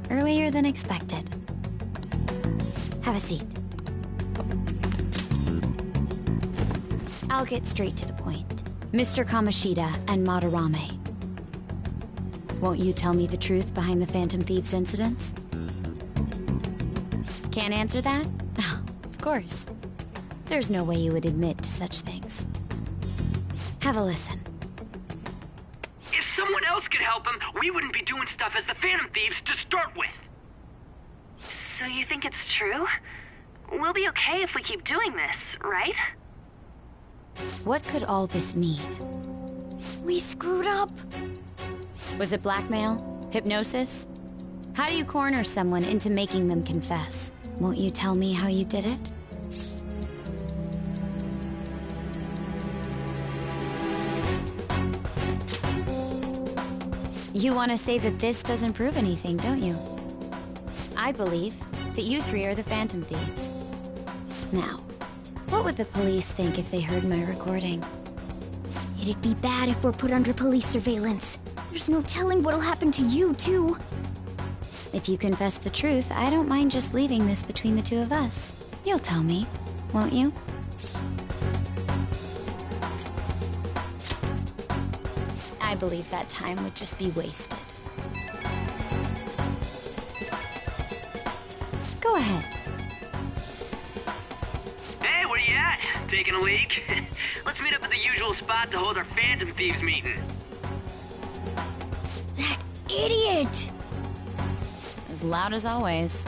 Earlier than expected. Have a seat. I'll get straight to the point. Mr. Kamoshida and Madarame. Won't you tell me the truth behind the Phantom Thieves incidents? Can't answer that? Oh, of course. There's no way you would admit to such things. Have a listen. If someone else could help him, we wouldn't be doing stuff as the Phantom Thieves to start with. So you think it's true? We'll be okay if we keep doing this, right? What could all this mean? We screwed up. Was it blackmail? Hypnosis? How do you corner someone into making them confess? Won't you tell me how you did it? You want to say that this doesn't prove anything, don't you? I believe that you three are the Phantom Thieves. Now, what would the police think if they heard my recording? It'd be bad if we're put under police surveillance. There's no telling what'll happen to you, too. If you confess the truth, I don't mind just leaving this between the two of us. You'll tell me, won't you? I believe that time would just be wasted. Go ahead. taking a leak? Let's meet up at the usual spot to hold our Phantom Thieves meeting. That idiot! As loud as always.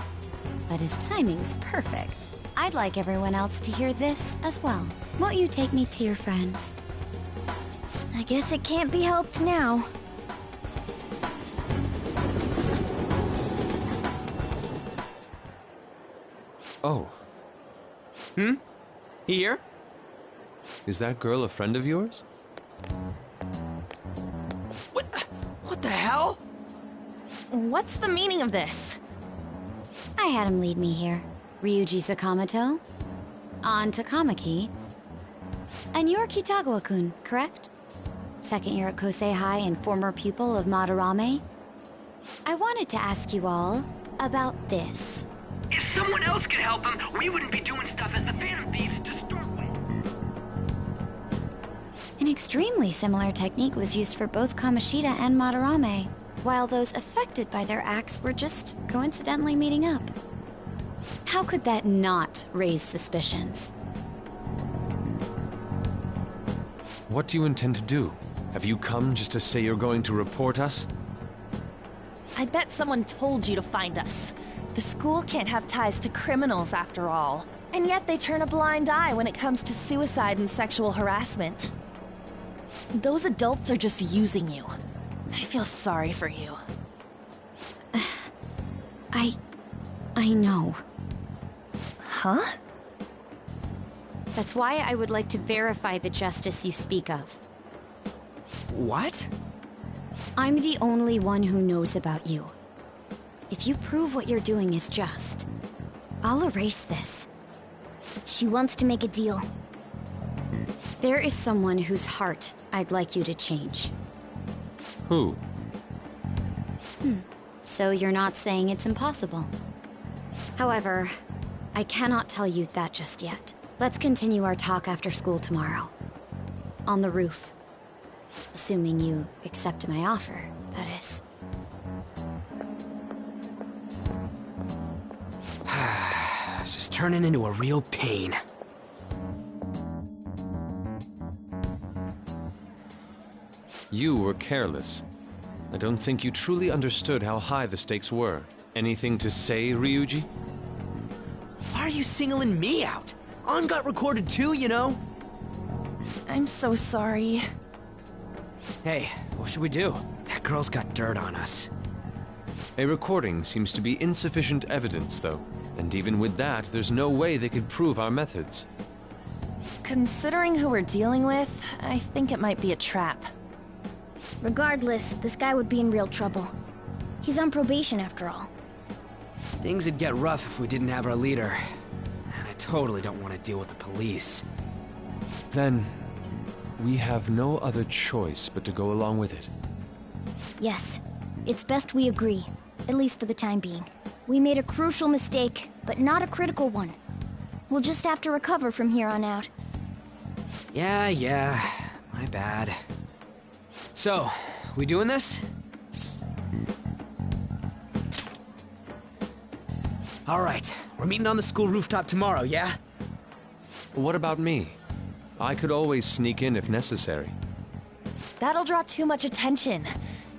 But his timing's perfect. I'd like everyone else to hear this as well. Won't you take me to your friends? I guess it can't be helped now. Oh. Here? Is that girl a friend of yours? What the hell? What's the meaning of this? I had him lead me here. Ryuji Sakamoto, on Takamaki, and you're Kitagawa-kun, correct? Second year at Kosei High and former pupil of Madarame. I wanted to ask you all about this. If someone else could help him, we wouldn't be doing stuff as the Phantom Thieves to start with. An extremely similar technique was used for both Kamoshida and Madarame, while those affected by their acts were just coincidentally meeting up. How could that not raise suspicions? What do you intend to do? Have you come just to say you're going to report us? I bet someone told you to find us. The school can't have ties to criminals after all. And yet they turn a blind eye when it comes to suicide and sexual harassment. Those adults are just using you. I feel sorry for you. I know. Huh? That's why I would like to verify the justice you speak of. What? I'm the only one who knows about you. If you prove what you're doing is just, I'll erase this. She wants to make a deal. There is someone whose heart I'd like you to change. Who? So you're not saying it's impossible. However, I cannot tell you that just yet. Let's continue our talk after school tomorrow. On the roof. Assuming you accept my offer, that is. This is turning into a real pain. You were careless. I don't think you truly understood how high the stakes were. Anything to say, Ryuji? Why are you singling me out? On got recorded too, you know? I'm so sorry. Hey, what should we do? That girl's got dirt on us. A recording seems to be insufficient evidence, though. And even with that, there's no way they could prove our methods. Considering who we're dealing with, I think it might be a trap. Regardless, this guy would be in real trouble. He's on probation after all. Things would get rough if we didn't have our leader. And I totally don't want to deal with the police. Then, we have no other choice but to go along with it. Yes, it's best we agree, at least for the time being. We made a crucial mistake, but not a critical one. We'll just have to recover from here on out. Yeah, my bad. So, we doing this? All right, we're meeting on the school rooftop tomorrow, yeah? What about me? I could always sneak in if necessary. That'll draw too much attention.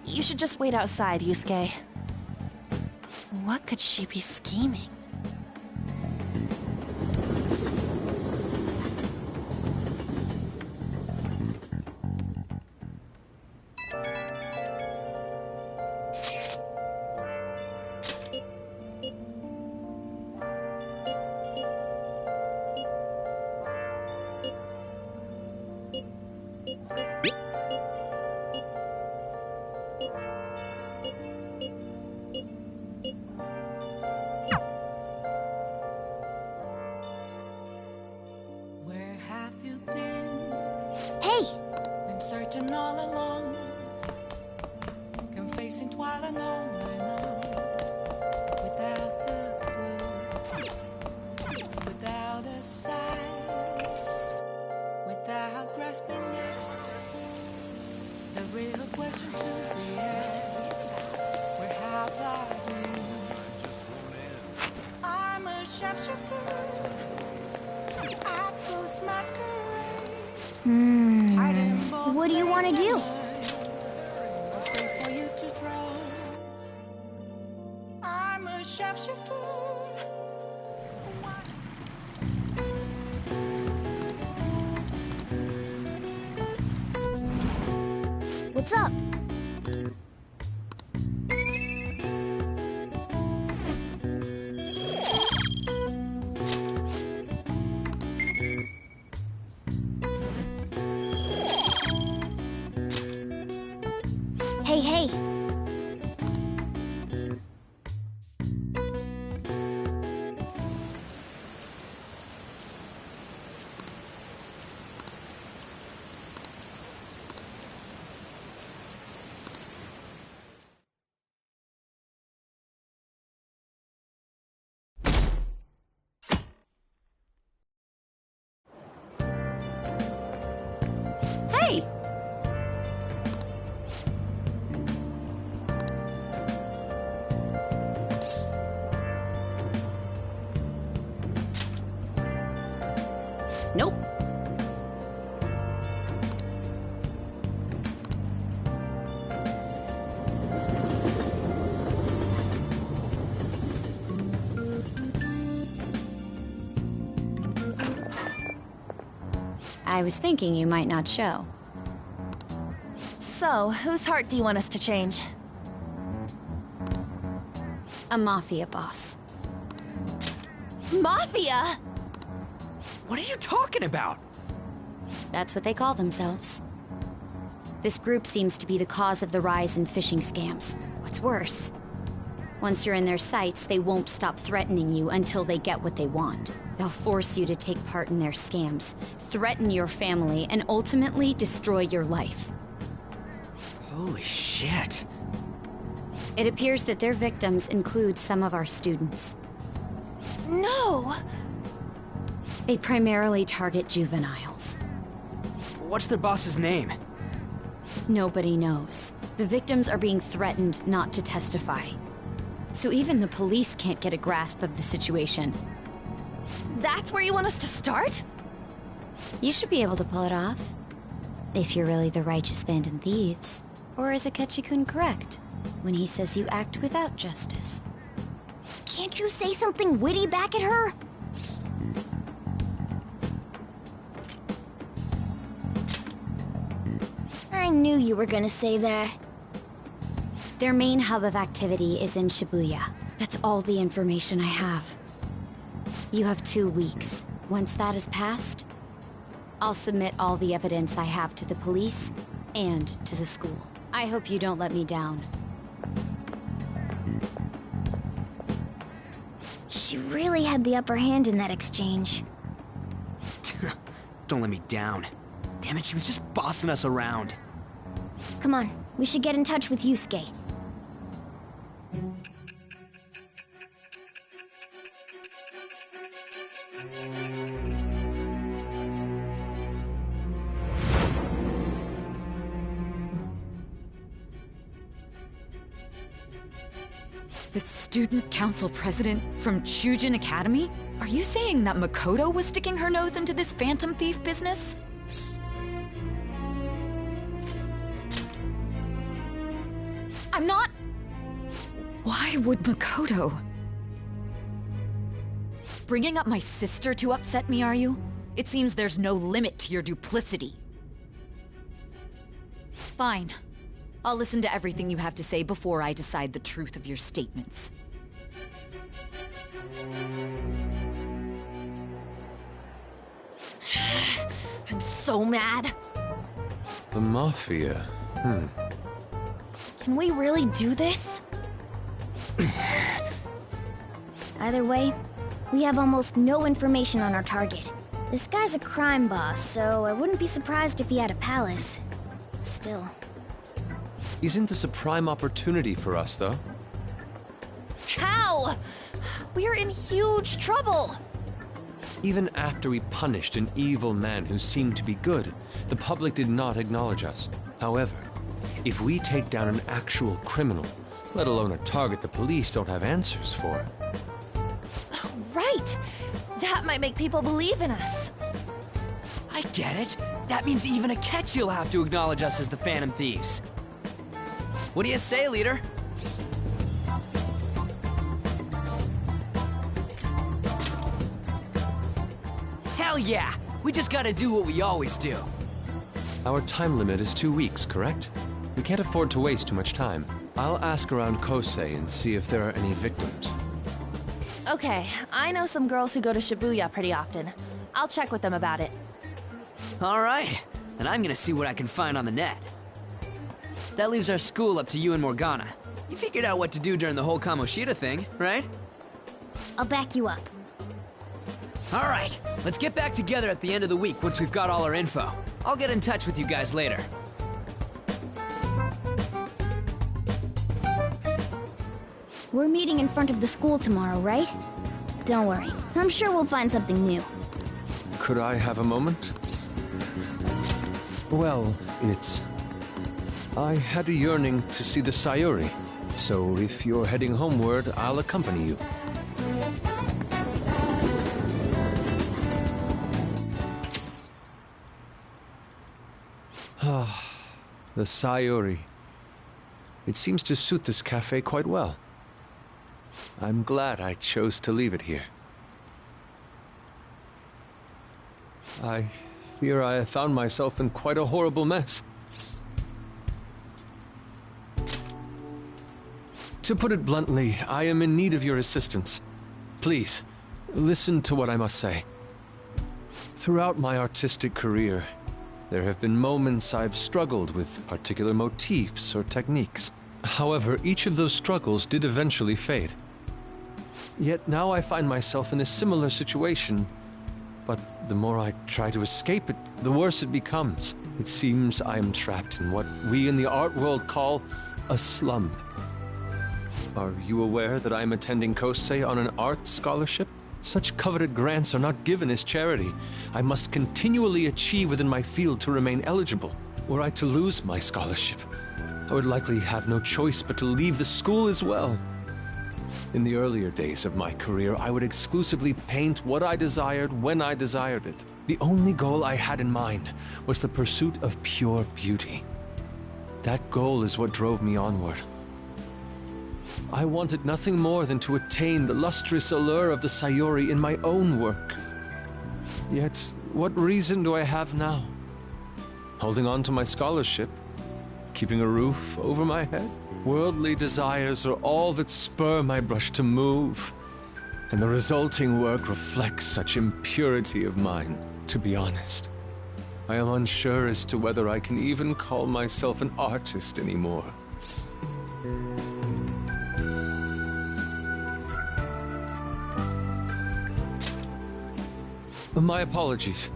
You should just wait outside, Yusuke. What could she be scheming? Where have you been? Hey! Been searching all along, confessing twilight alone, without a clue, without a sign, without grasping it. The real question to be asked: where have I been? I'm a sharpshooter. I close What do you want to do? I'm a sharpshooter. What's up? Hey, hey. Hey! Nope. I was thinking you might not show. So, whose heart do you want us to change? A mafia boss. Mafia? What are you talking about? That's what they call themselves. This group seems to be the cause of the rise in phishing scams. What's worse, once you're in their sights, they won't stop threatening you until they get what they want. They'll force you to take part in their scams, threaten your family, and ultimately destroy your life. Holy shit. It appears that their victims include some of our students. No! They primarily target juveniles. What's their boss's name? Nobody knows. The victims are being threatened not to testify. So even the police can't get a grasp of the situation. That's where you want us to start? You should be able to pull it off. If you're really the righteous Phantom Thieves. Or is Akechi-kun correct when he says you act without justice? Can't you say something witty back at her? I knew you were gonna say that. Their main hub of activity is in Shibuya. That's all the information I have. You have 2 weeks. Once that is passed, I'll submit all the evidence I have to the police and to the school. I hope you don't let me down. She really had the upper hand in that exchange. Don't let me down. Damn it, she was just bossing us around. Come on, we should get in touch with Yusuke. The student council president from Chujin Academy? Are you saying that Makoto was sticking her nose into this phantom thief business? I'm not... Why would Makoto? Bringing up my sister to upset me, are you? It seems there's no limit to your duplicity. Fine. I'll listen to everything you have to say before I decide the truth of your statements. I'm so mad. The Mafia. Can we really do this? Either way, we have almost no information on our target. This guy's a crime boss, so I wouldn't be surprised if he had a palace. Still. Isn't this a prime opportunity for us, though? How? We're in huge trouble. Even after we punished an evil man who seemed to be good, the public did not acknowledge us. However, if we take down an actual criminal, let alone a target the police don't have answers for. Right! That might make people believe in us. I get it. That means even Akechi'll have to acknowledge us as the Phantom Thieves. What do you say, leader? Hell yeah! We just gotta do what we always do. Our time limit is 2 weeks, correct? We can't afford to waste too much time. I'll ask around Kosei and see if there are any victims. Okay, I know some girls who go to Shibuya pretty often. I'll check with them about it. Alright, and I'm gonna see what I can find on the net. That leaves our school up to you and Morgana. You figured out what to do during the whole Kamoshida thing, right? I'll back you up. Alright, let's get back together at the end of the week once we've got all our info. I'll get in touch with you guys later. We're meeting in front of the school tomorrow, right? Don't worry, I'm sure we'll find something new. Could I have a moment? Well, I had a yearning to see the Sayuri, so if you're heading homeward, I'll accompany you. Ah, the Sayuri. It seems to suit this cafe quite well. I'm glad I chose to leave it here. I fear I have found myself in quite a horrible mess. To put it bluntly, I am in need of your assistance. Please, listen to what I must say. Throughout my artistic career, there have been moments I've struggled with particular motifs or techniques. However, each of those struggles did eventually fade. Yet now I find myself in a similar situation, but the more I try to escape it, the worse it becomes. It seems I am trapped in what we in the art world call a slump. Are you aware that I am attending Kosei on an art scholarship? Such coveted grants are not given as charity. I must continually achieve within my field to remain eligible. Were I to lose my scholarship, I would likely have no choice but to leave the school as well. In the earlier days of my career, I would exclusively paint what I desired when I desired it. The only goal I had in mind was the pursuit of pure beauty. That goal is what drove me onward. I wanted nothing more than to attain the lustrous allure of the Sayuri in my own work. Yet, what reason do I have now? Holding on to my scholarship? Keeping a roof over my head? Worldly desires are all that spur my brush to move, and the resulting work reflects such impurity of mind. To be honest, I am unsure as to whether I can even call myself an artist anymore. My apologies.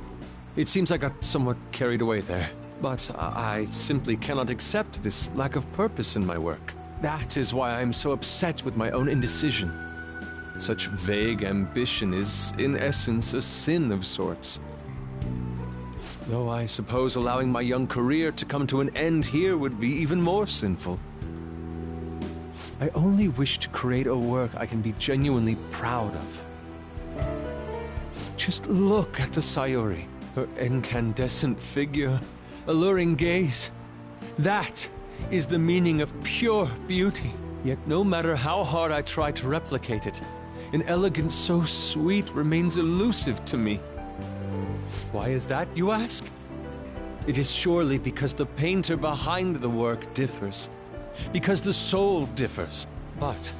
It seems I got somewhat carried away there. But I simply cannot accept this lack of purpose in my work. That is why I am so upset with my own indecision. Such vague ambition is, in essence, a sin of sorts. Though I suppose allowing my young career to come to an end here would be even more sinful. I only wish to create a work I can be genuinely proud of. Just look at the Sayuri, her incandescent figure, alluring gaze. That is the meaning of pure beauty. Yet no matter how hard I try to replicate it, an elegance so sweet remains elusive to me. Why is that, you ask? It is surely because the painter behind the work differs, because the soul differs. But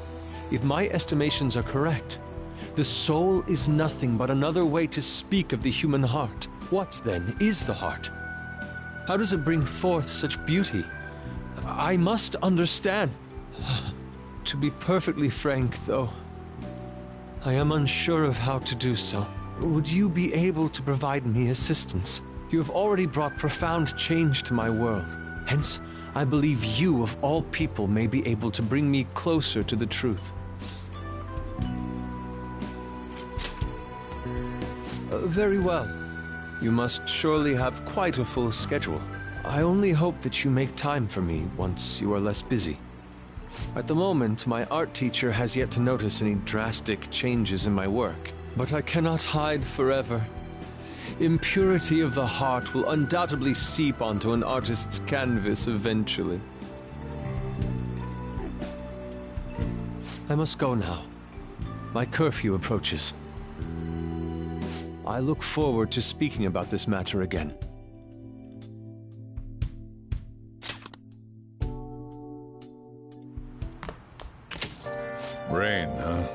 if my estimations are correct, the soul is nothing but another way to speak of the human heart. What, then, is the heart? How does it bring forth such beauty? I must understand. To be perfectly frank, though, I am unsure of how to do so. Would you be able to provide me assistance? You have already brought profound change to my world. Hence, I believe you, of all people, may be able to bring me closer to the truth. Very well. You must surely have quite a full schedule. I only hope that you make time for me once you are less busy. At the moment, my art teacher has yet to notice any drastic changes in my work, but I cannot hide forever. impurity of the heart will undoubtedly seep onto an artist's canvas eventually. I must go now. My curfew approaches. I look forward to speaking about this matter again. Rain, huh?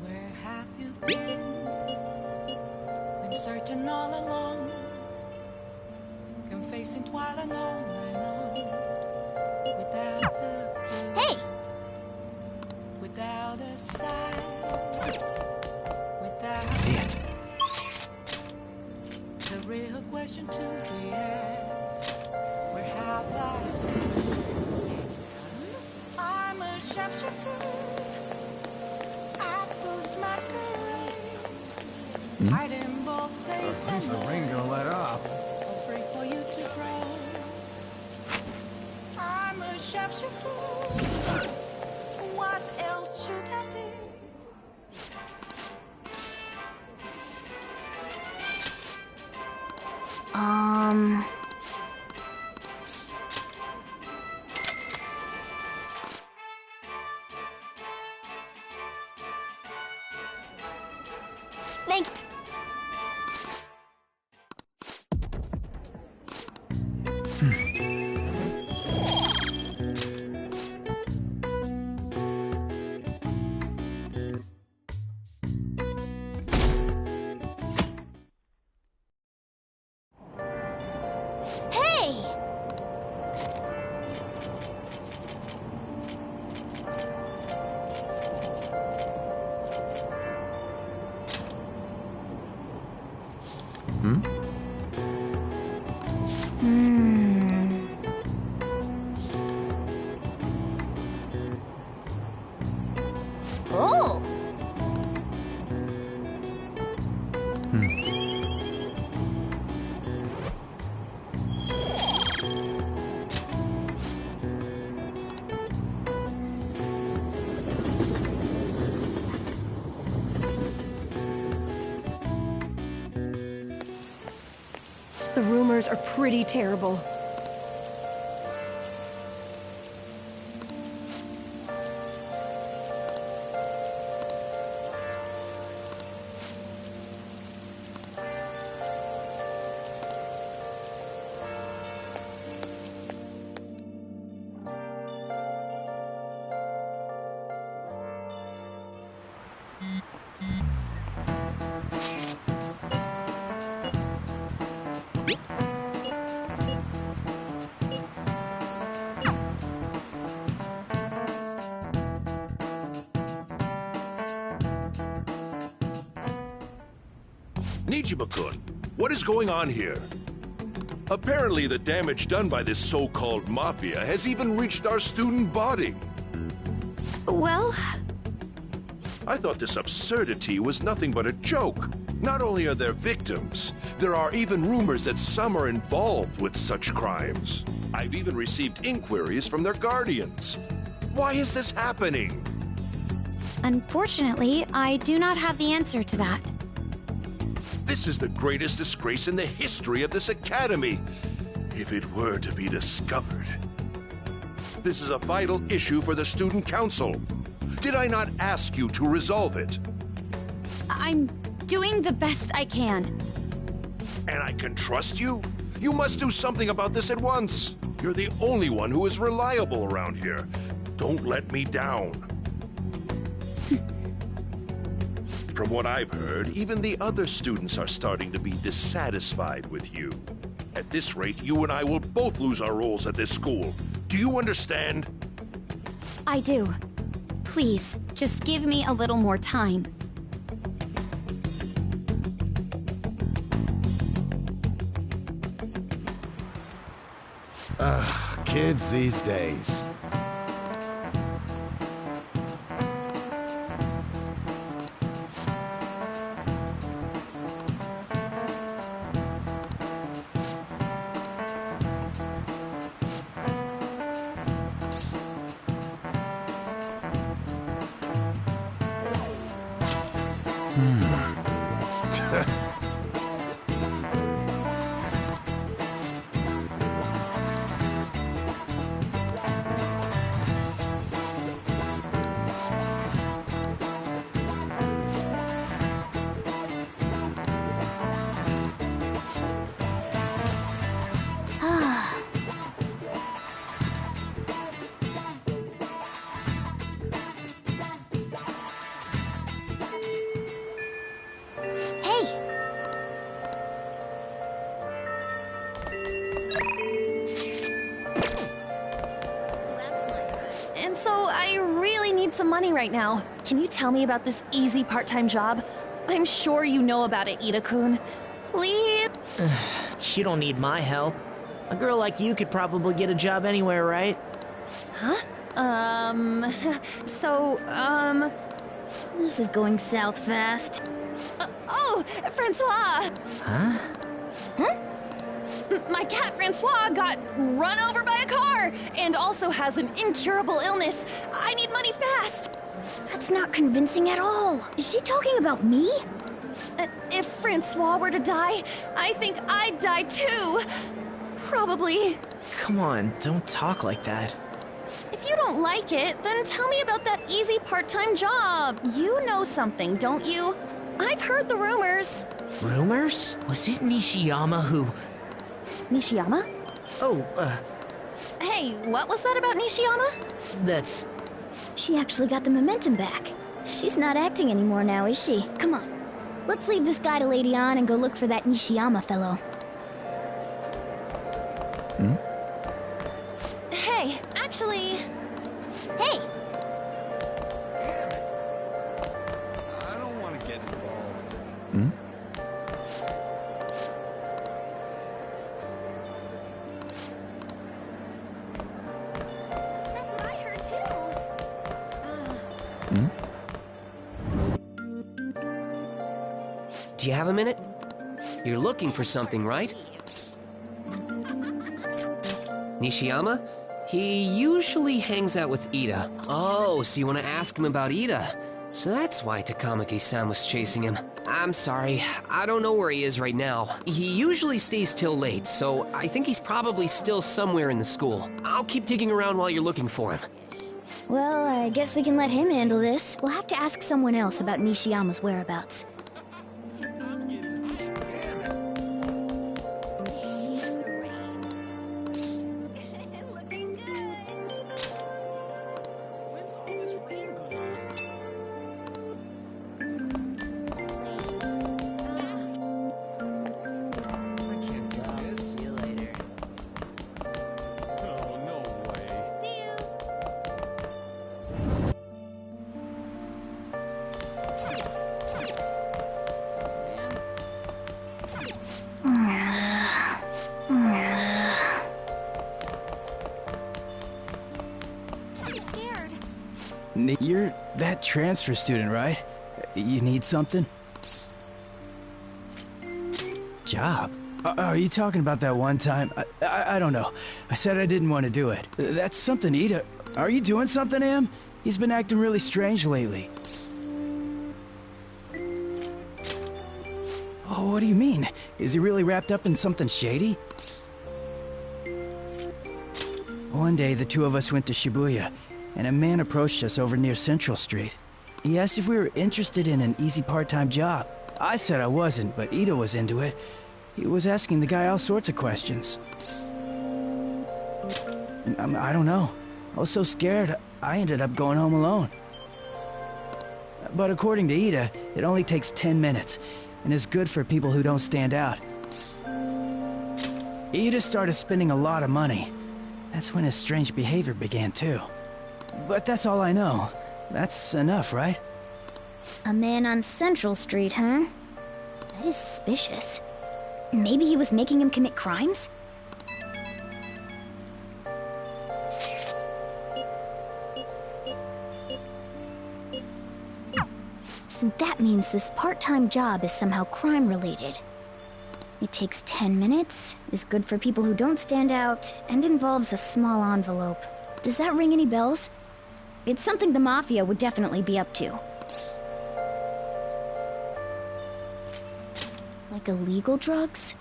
Where have you been? Been searching all along, confessing twilight on and on, without a clue, Hey! without a sign, without See it. the real question to be asked. Where have I been? I'm a sharpshooter. I post masquerade. Hiding both face When's the and rain gonna let up? afraid for you to drown. I'm a sharpshooter. What else should I be? Thank Hey! Hmm? Oh! The rumors are pretty terrible. Nijima-kun, what is going on here? Apparently the damage done by this so-called mafia has even reached our student body. Well, I thought this absurdity was nothing but a joke. Not only are there victims, there are even rumors that some are involved with such crimes. I've even received inquiries from their guardians. Why is this happening? Unfortunately, I do not have the answer to that. This is the greatest disgrace in the history of this academy, if it were to be discovered. This is a vital issue for the student council. Did I not ask you to resolve it? I'm doing the best I can. And I can trust you? You must do something about this at once. You're the only one who is reliable around here. Don't let me down. From what I've heard, even the other students are starting to be dissatisfied with you. At this rate, you and I will both lose our roles at this school. Do you understand? I do. Please, just give me a little more time. Kids these days. And so I really need some money right now. Can you tell me about this easy part-time job? I'm sure you know about it, Ida-kun. Please? You don't need my help. A girl like you could probably get a job anywhere, right? Huh? This is going south fast. Oh, Francois! Huh? My cat Francois got run over by a car and also has an incurable illness. I need money fast. That's not convincing at all. Is she talking about me? If Francois were to die, I think I'd die too. Probably. Come on, don't talk like that. If you don't like it, then tell me about that easy part-time job. You know something, don't you? I've heard the rumors. Rumors? Was it Nishiyama who... Nishiyama? Oh, Hey, what was that about Nishiyama? that's... She actually got the momentum back. She's not acting anymore now, is she? Come on. Let's leave this guy to Lady On and go look for that Nishiyama fellow. Hey, actually... Hey! Damn it! I don't want to get involved. That's what I heard too. Do you have a minute? You're looking for something, right? Nishiyama? He usually hangs out with Ida. Oh, so you want to ask him about Ida? So that's why Takamaki-san was chasing him. I'm sorry, I don't know where he is right now. He usually stays till late, so I think he's probably still somewhere in the school. I'll keep digging around while you're looking for him. Well, I guess we can let him handle this. We'll have to ask someone else about Nishiyama's whereabouts. You're that transfer student, right? You need something? Job? Are you talking about that one time? I don't know. I said I didn't want to do it. That's something Ida... Are you doing something, Em? He's been acting really strange lately. Oh, what do you mean? Is he really wrapped up in something shady? One day, the two of us went to Shibuya, and a man approached us over near Central Street. He asked if we were interested in an easy part-time job. I said I wasn't, but Ida was into it. He was asking the guy all sorts of questions. I don't know. I was so scared, I ended up going home alone. But according to Ida, it only takes 10 minutes, and is good for people who don't stand out. Ida started spending a lot of money. That's when his strange behavior began, too. But that's all I know. That's enough, right? A man on Central Street, huh? That is suspicious. Maybe he was making him commit crimes? So that means this part-time job is somehow crime-related. It takes 10 minutes, is good for people who don't stand out, and involves a small envelope. Does that ring any bells? It's something the Mafia would definitely be up to. Like illegal drugs?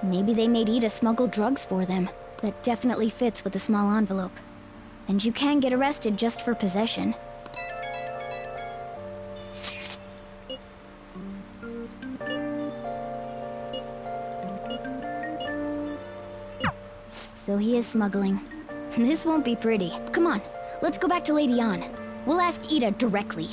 Maybe they made Ida smuggle drugs for them. That definitely fits with the small envelope. And you can get arrested just for possession. So he is smuggling. This won't be pretty. Come on, let's go back to Lady An. We'll ask Ida directly.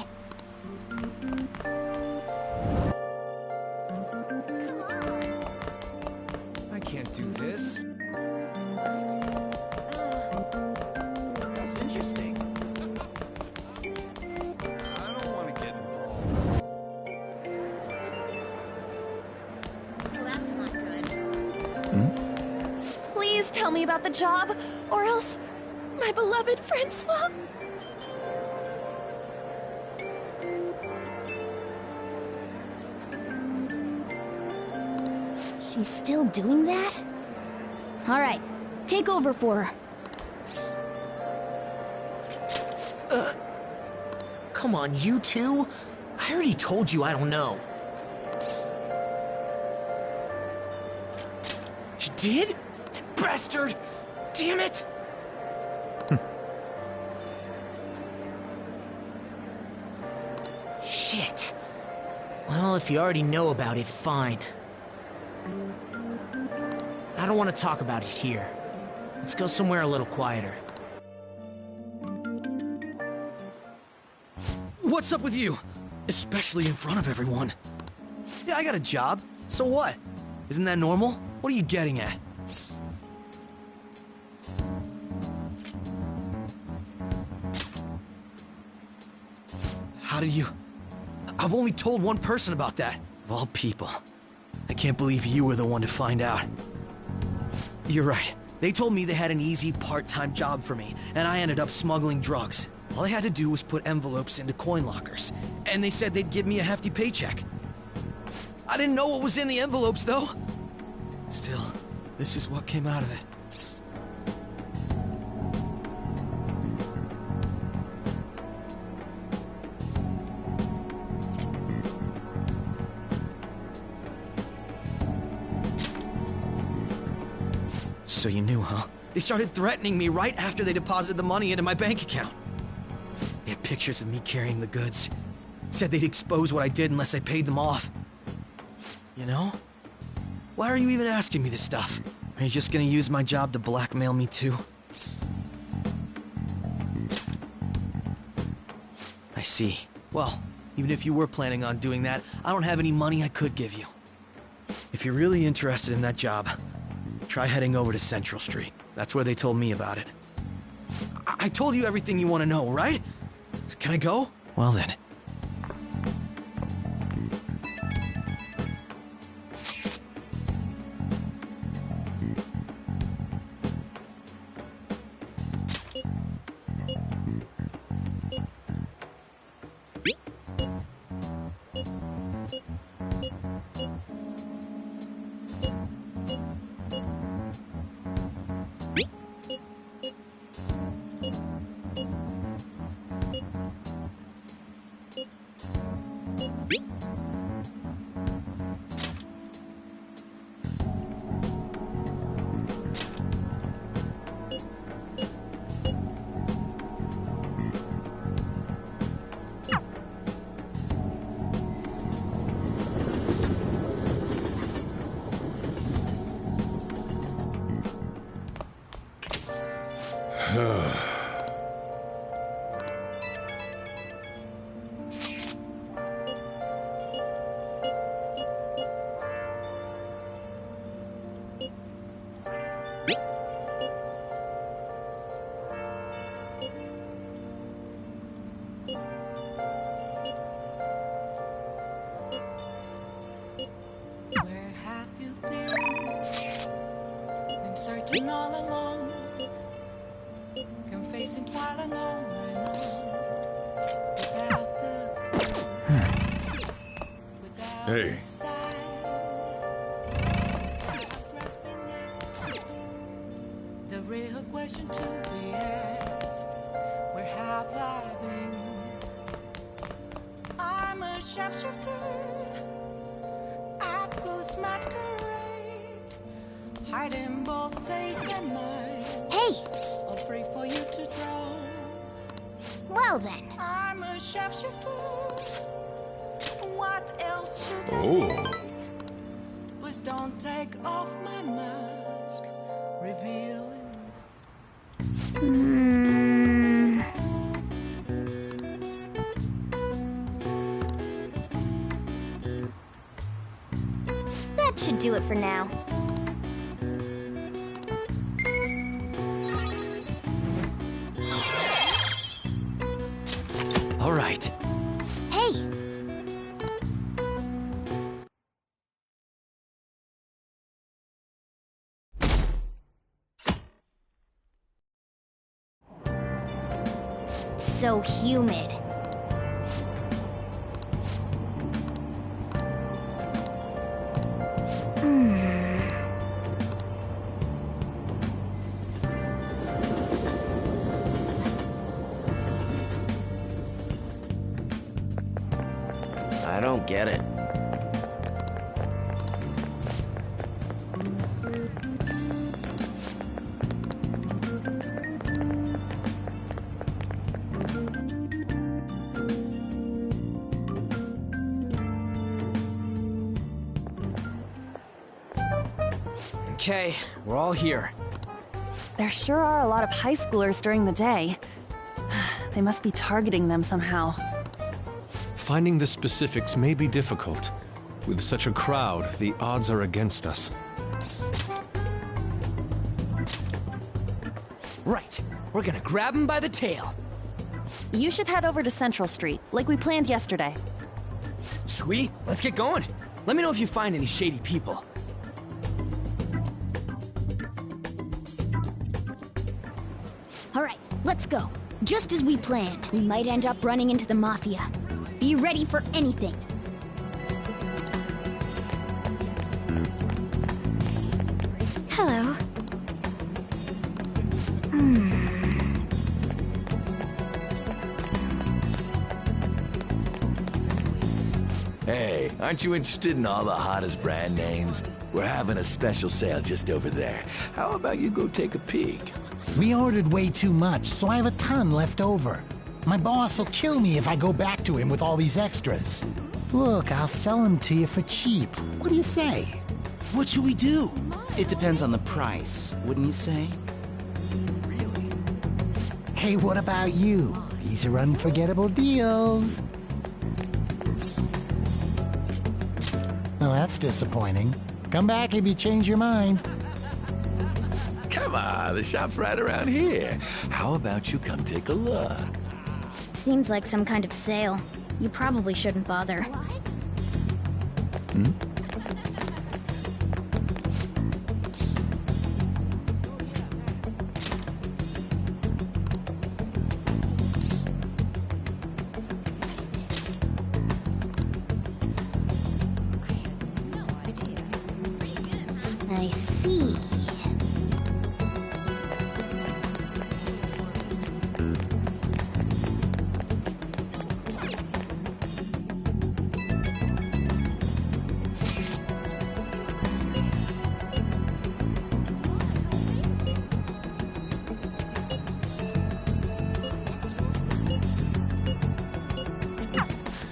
I can't do this. That's interesting. I don't want to get involved. That's not good. Please tell me about the job, or else my beloved Francois. She's still doing that? Alright, take over for her. Come on, you two? I already told you I don't know. You did? Bastard! Damn it! Shit. Well, if you already know about it, fine. I don't want to talk about it here. Let's go somewhere a little quieter. What's up with you? Especially in front of everyone. Yeah, I got a job. So what? Isn't that normal? What are you getting at? How did you... I've only told one person about that. Of all people. I can't believe you were the one to find out. You're right. They told me they had an easy part-time job for me, and I ended up smuggling drugs. All I had to do was put envelopes into coin lockers, and they said they'd give me a hefty paycheck. I didn't know what was in the envelopes, though. Still, this is what came out of it. So you knew, huh? They started threatening me right after they deposited the money into my bank account. They had pictures of me carrying the goods. Said they'd expose what I did unless I paid them off. You know? Why are you even asking me this stuff? Are you just gonna use my job to blackmail me too? I see. Well, even if you were planning on doing that, I don't have any money I could give you. If you're really interested in that job, try heading over to Central Street. That's where they told me about it. I told you everything you want to know, right? Can I go? Well then. Where have you been searching all alone, confessing while alone and without the without Hey. the sign, grasping it. The real question to be asked: where have I been? I'm a sharpshooter. I grow this masquerade, hiding both face and mind. Hey! All free for you to throw. Well then. I'm a sharpshooter. What else should I Oh. be? Please don't take off my mask, revealing. That should do it for now. All right. Hey! So humid. I don't get it. Okay, we're all here. There sure are a lot of high schoolers during the day. They must be targeting them somehow. Finding the specifics may be difficult. With such a crowd, the odds are against us. Right, we're gonna grab him by the tail. You should head over to Central Street, like we planned yesterday. Sweet, let's get going. Let me know if you find any shady people. Alright, let's go. Just as we planned, we might end up running into the Mafia. Be ready for anything. Hello. Hey, aren't you interested in all the hottest brand names? We're having a special sale just over there. How about you go take a peek? We ordered way too much, so I have a ton left over. My boss will kill me if I go back to him with all these extras. Look, I'll sell them to you for cheap. What do you say? What should we do? It depends on the price, wouldn't you say? Hey, what about you? These are unforgettable deals. Well, that's disappointing. Come back if you change your mind. Come on, the shop's right around here. How about you come take a look? Seems like some kind of sale. You probably shouldn't bother. Hmm? I see.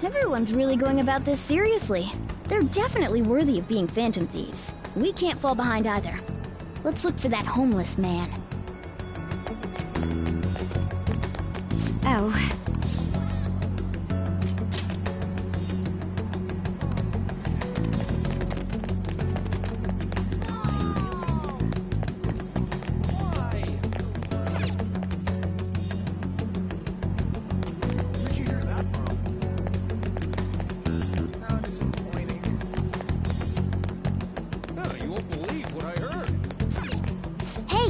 Everyone's really going about this seriously. They're definitely worthy of being phantom thieves. We can't fall behind either. Let's look for that homeless man. Oh. You won't believe what I heard. Hey!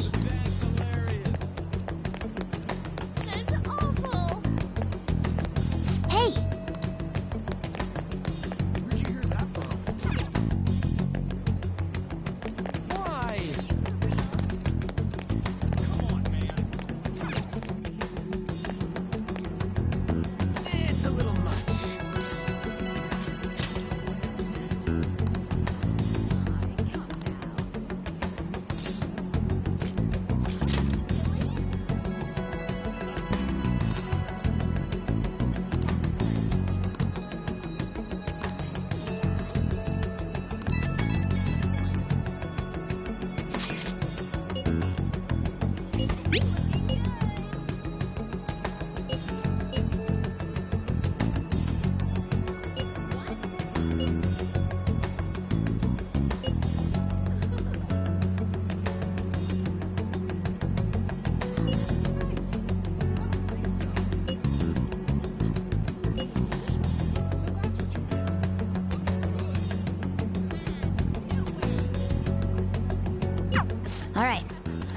Alright.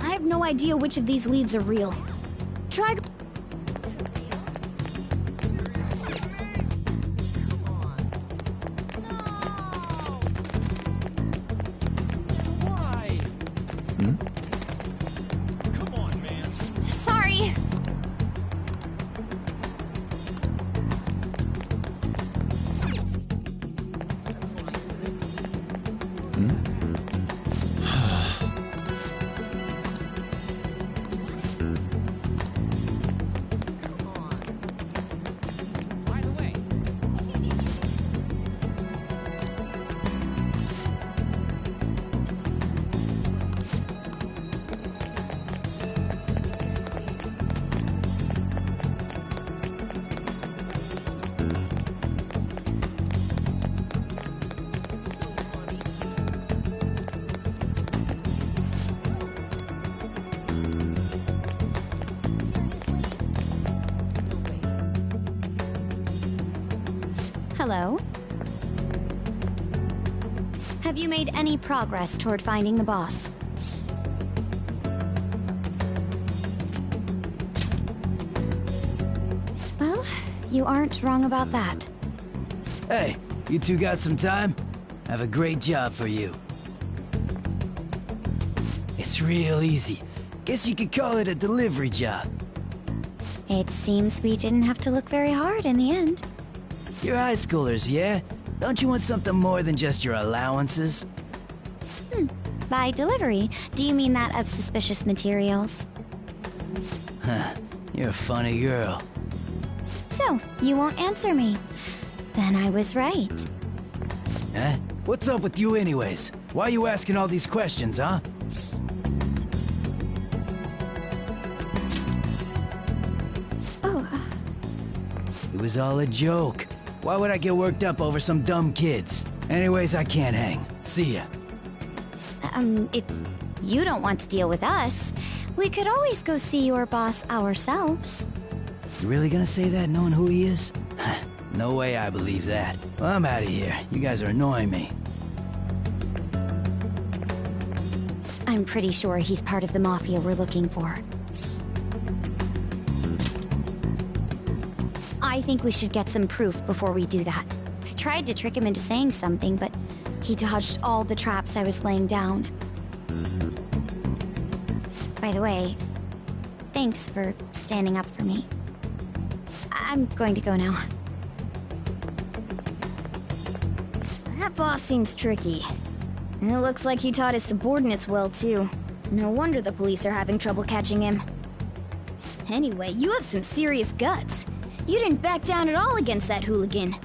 I have no idea which of these leads are real. Try... Sorry. Hello? Have you made any progress toward finding the boss? Well, you aren't wrong about that. Hey, you two got some time? I have a great job for you. It's real easy. Guess you could call it a delivery job. It seems we didn't have to look very hard in the end. You're high schoolers, yeah? Don't you want something more than just your allowances? By delivery, do you mean that of suspicious materials? Huh, you're a funny girl. So, you won't answer me. Then I was right. Huh? What's up with you anyways? Why are you asking all these questions, huh? It was all a joke. Why would I get worked up over some dumb kids? Anyways, I can't hang. See ya. If you don't want to deal with us, we could always go see your boss ourselves. You really gonna say that knowing who he is? No way I believe that. Well, I'm out of here. You guys are annoying me. I'm pretty sure he's part of the Mafia we're looking for. I think we should get some proof before we do that. I tried to trick him into saying something, but he dodged all the traps I was laying down. By the way, thanks for standing up for me. I'm going to go now. That boss seems tricky. And it looks like he taught his subordinates well, too. No wonder the police are having trouble catching him. Anyway, you have some serious guts. You didn't back down at all against that hooligan.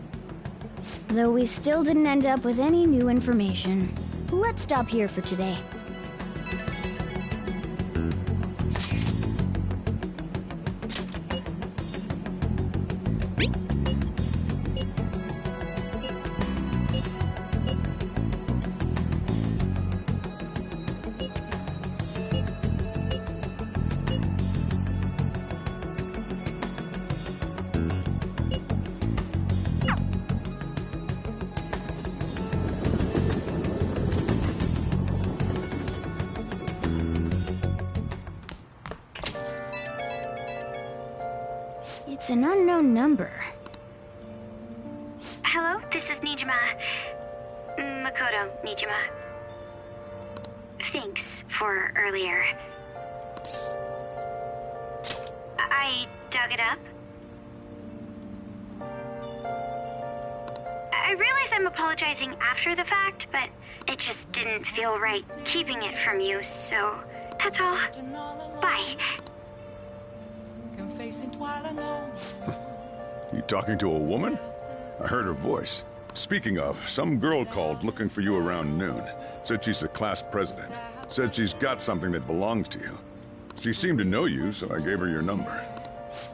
Though we still didn't end up with any new information. Let's stop here for today. It's an unknown number. Hello, this is Nijima. Makoto Nijima. Thanks for earlier. I dug it up. I realize I'm apologizing after the fact, but it just didn't feel right keeping it from you, so that's all. Bye. You talking to a woman? I heard her voice. Speaking of, some girl called looking for you around noon. Said she's the class president. Said she's got something that belongs to you. She seemed to know you, so I gave her your number.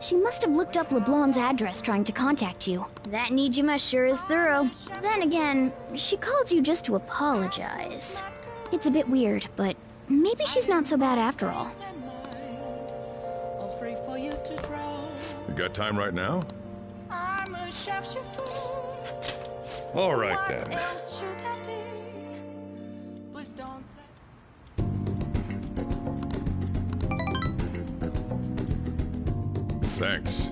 She must have looked up LeBlanc's address trying to contact you. That Nijima sure is thorough. Then again, she called you just to apologize. It's a bit weird, but maybe she's not so bad after all. You got time right now? I'm a sharpshooter. All right then. What else should I be? Please don't. Thanks.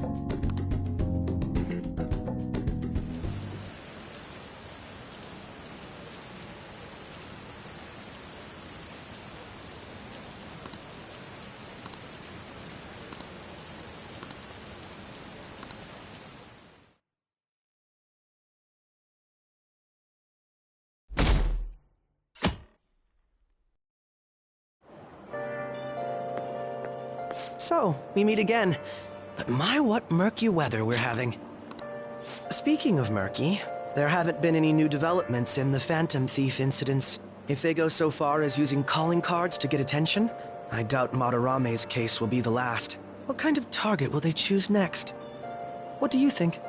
So, we meet again. But my, what murky weather we're having. Speaking of murky, there haven't been any new developments in the Phantom Thief incidents. If they go so far as using calling cards to get attention, I doubt Madarame's case will be the last. What kind of target will they choose next? What do you think?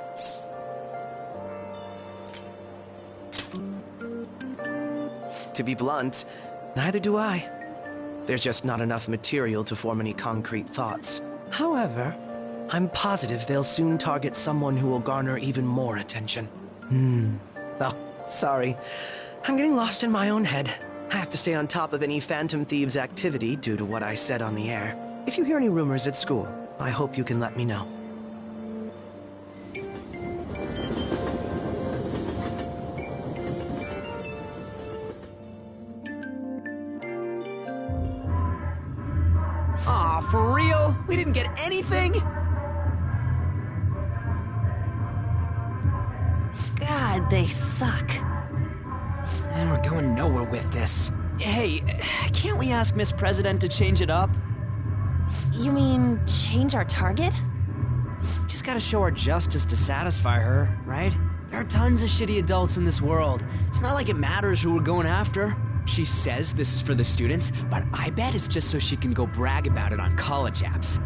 To be blunt, neither do I. There's just not enough material to form any concrete thoughts. However, I'm positive they'll soon target someone who will garner even more attention. Oh, sorry. I'm getting lost in my own head. I have to stay on top of any Phantom Thieves' activity due to what I said on the air. If you hear any rumors at school, I hope you can let me know. Aw, for real? We didn't get anything? God, they suck. And we're going nowhere with this. Hey, can't we ask Miss President to change it up? You mean, change our target? Just gotta show our justice to satisfy her, right? There are tons of shitty adults in this world. It's not like it matters who we're going after. She says this is for the students, but I bet it's just so she can go brag about it on college apps.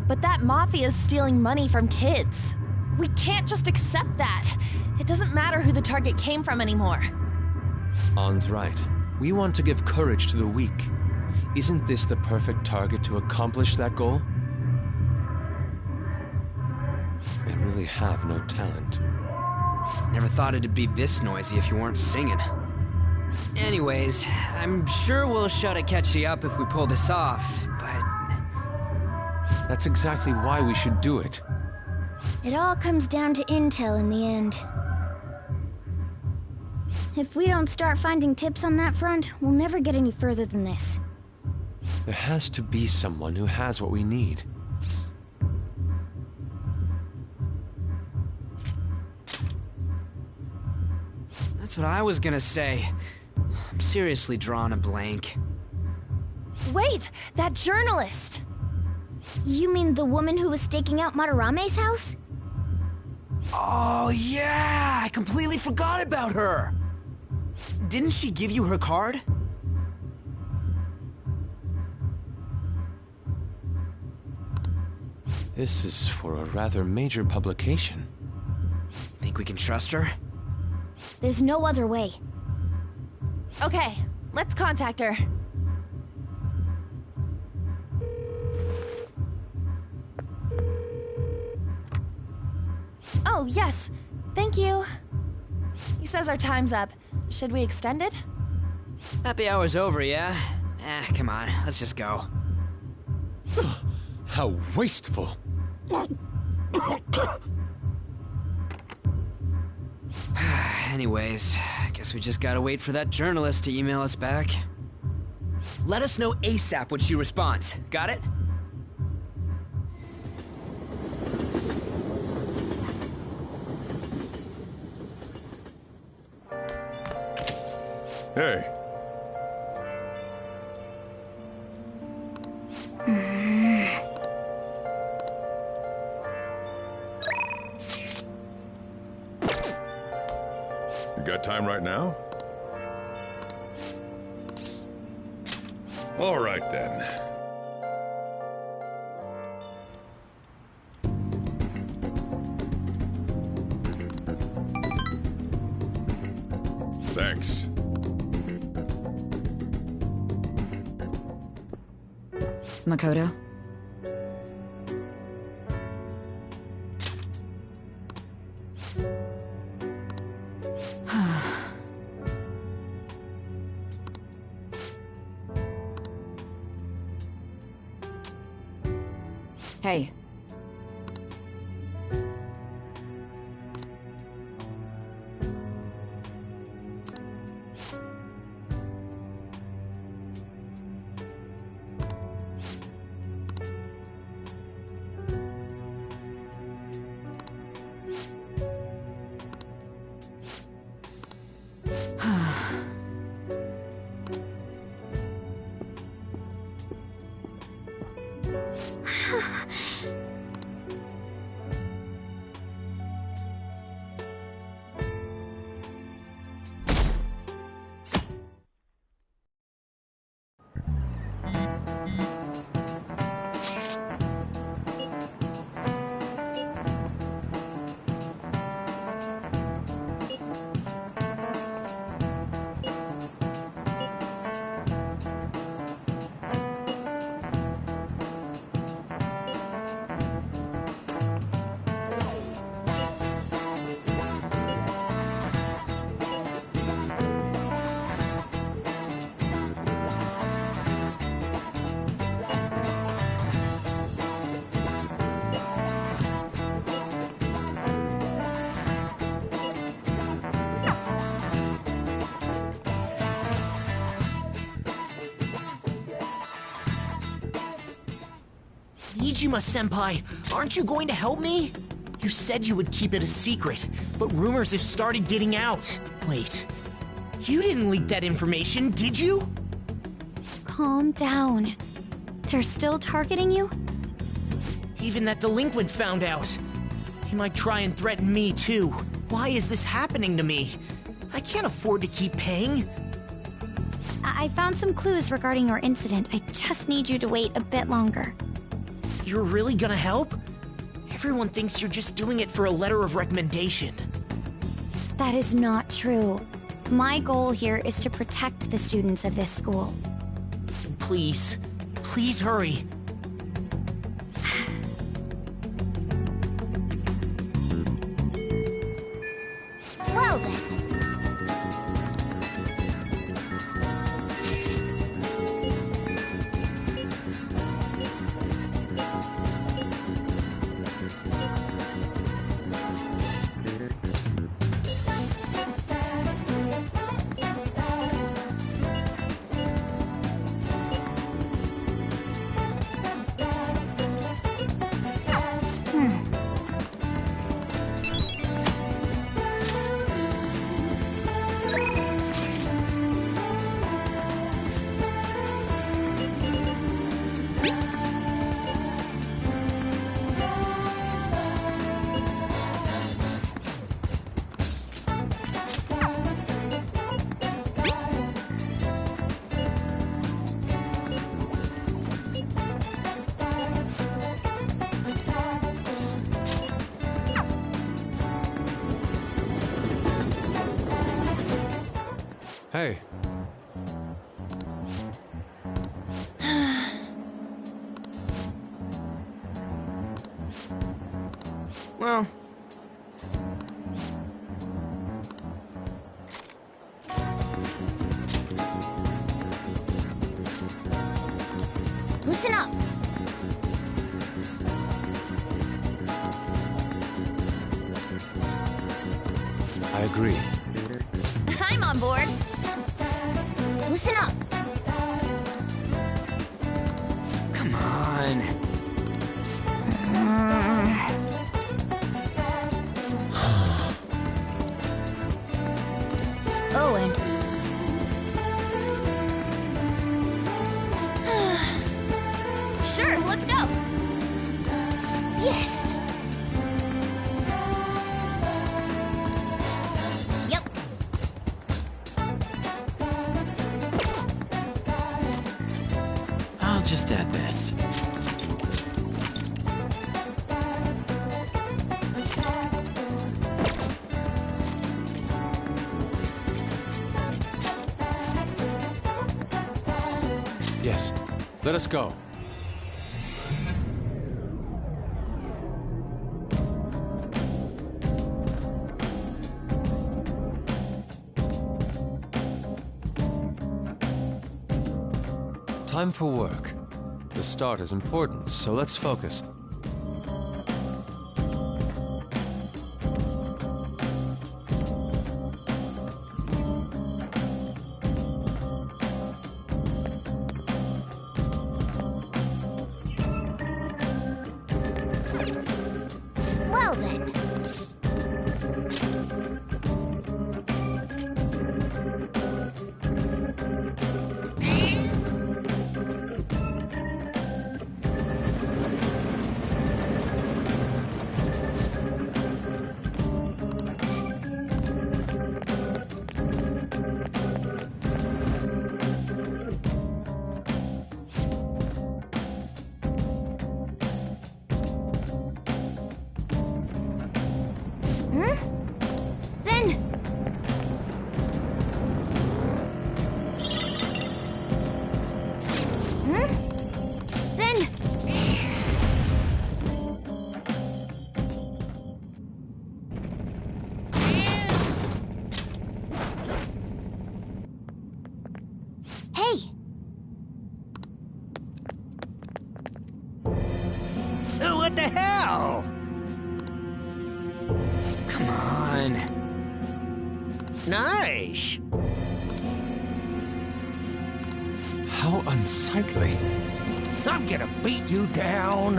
But that mafia's stealing money from kids. We can't just accept that. It doesn't matter who the target came from anymore. An's right. We want to give courage to the weak. Isn't this the perfect target to accomplish that goal? They really have no talent. Never thought it'd be this noisy if you weren't singing. Anyways, I'm sure we'll show Takechi up if we pull this off, but... That's exactly why we should do it. It all comes down to intel in the end. If we don't start finding tips on that front, we'll never get any further than this. There has to be someone who has what we need. That's what I was gonna say. I'm seriously drawing a blank. Wait! That journalist! You mean the woman who was staking out Madarame's house? Oh yeah! I completely forgot about her! Didn't she give you her card? This is for a rather major publication. Think we can trust her? There's no other way. Okay, let's contact her. Oh, yes. Thank you. He says our time's up. Should we extend it? Happy hour's over, yeah? Come on, let's just go. How wasteful. Anyways, I guess we just gotta wait for that journalist to email us back. Let us know ASAP when she responds. Got it? Hey. You got time right now? All right then. Thanks. Makoto? Hey. Nijima-senpai, aren't you going to help me? You said you would keep it a secret, but rumors have started getting out. Wait, you didn't leak that information, did you? Calm down. They're still targeting you? Even that delinquent found out. He might try and threaten me, too. Why is this happening to me? I can't afford to keep paying. I found some clues regarding your incident. I just need you to wait a bit longer. You're really gonna help? Everyone thinks you're just doing it for a letter of recommendation. That is not true. My goal here is to protect the students of this school. Please, please hurry. Well then. Hey. Well... Listen up. I agree. I'm on board. Listen up. Come on. Owen. Sure, let's go. Yes. Yep. I'll just add this. Let us go. Time for work. The start is important, so let's focus. Well then. What the hell? Come on. Nice. How unsightly. I'm gonna beat you down.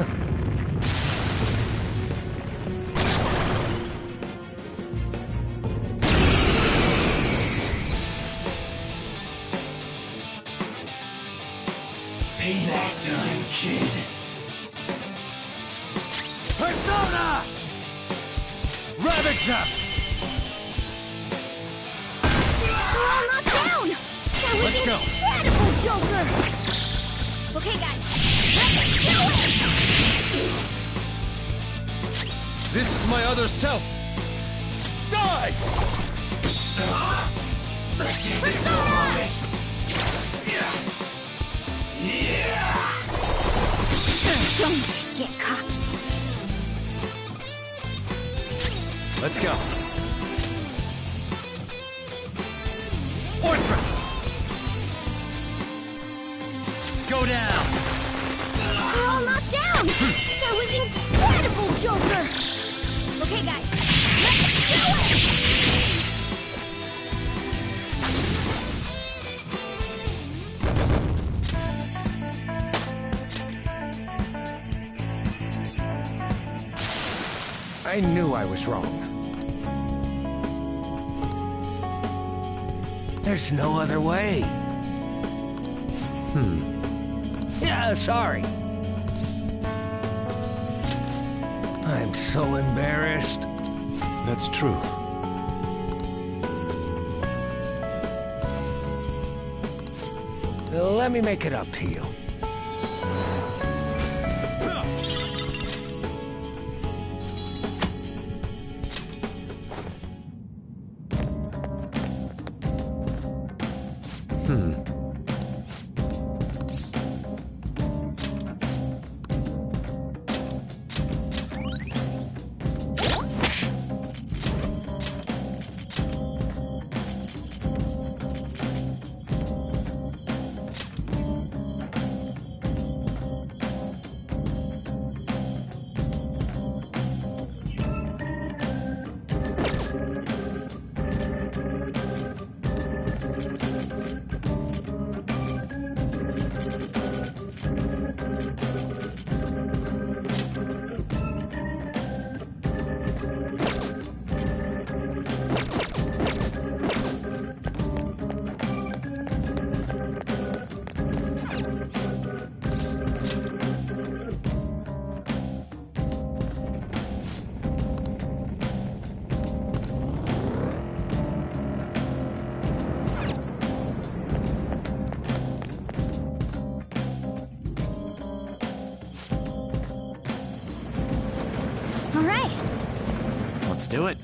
Payback time, kid. Persona! Ravage them! They're all knocked down! That was Let's go. incredible, Joker! Okay, guys, let's do it! This is my other self. Die! Persona! Don't get cocky. Let's go. Orthrus! Go down! They're all knocked down! That was incredible, Joker! Okay, guys, let's do it! I knew I was wrong. There's no other way. Yeah, sorry. I'm so embarrassed. That's true. Let me make it up to you. All right. Let's do it.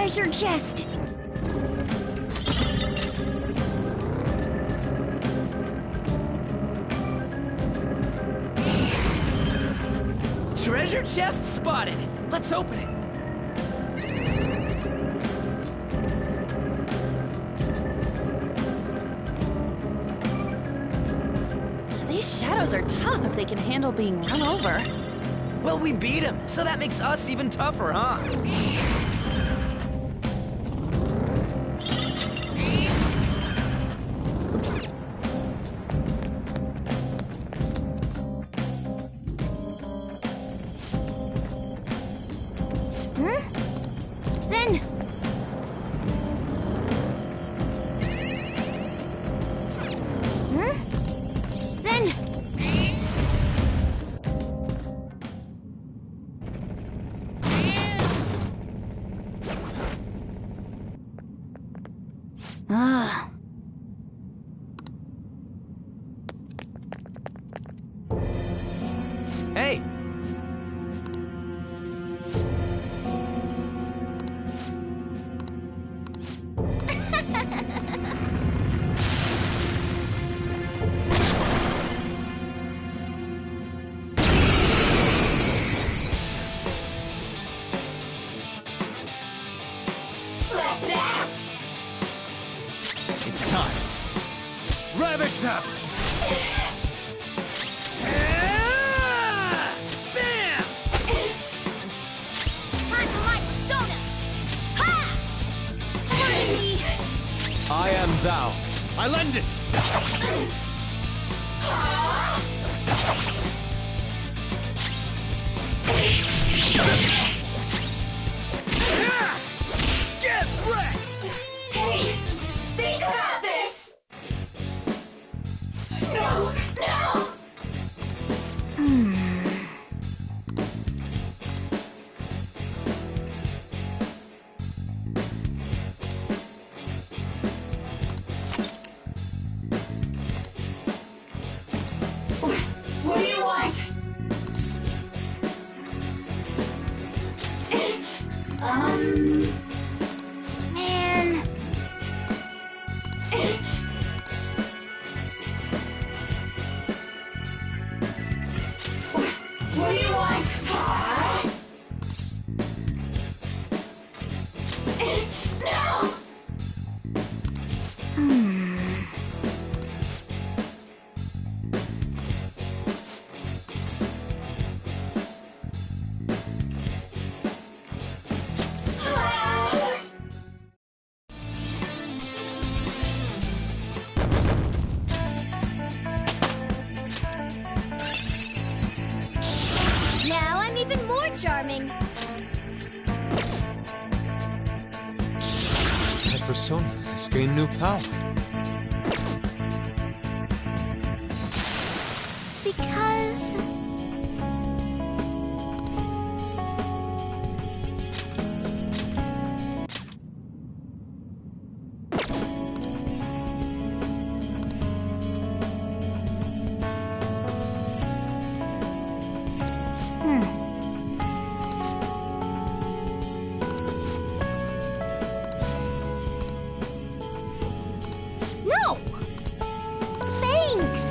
treasure chest! Treasure chest spotted! Let's open it! These shadows are tough if they can handle being run over. Well, we beat him, so that makes us even tougher, huh? Then... Then... Ah. Hey! It's time. Ravage them! Bam! Time for my persona! Ha! Finally! I am thou. I lend it! Get wrecked! Hey! Think about this! No! No! What do you want? Man... What do you want? No! Now I'm even more charming. My persona has gained new power. Because... No! Thanks!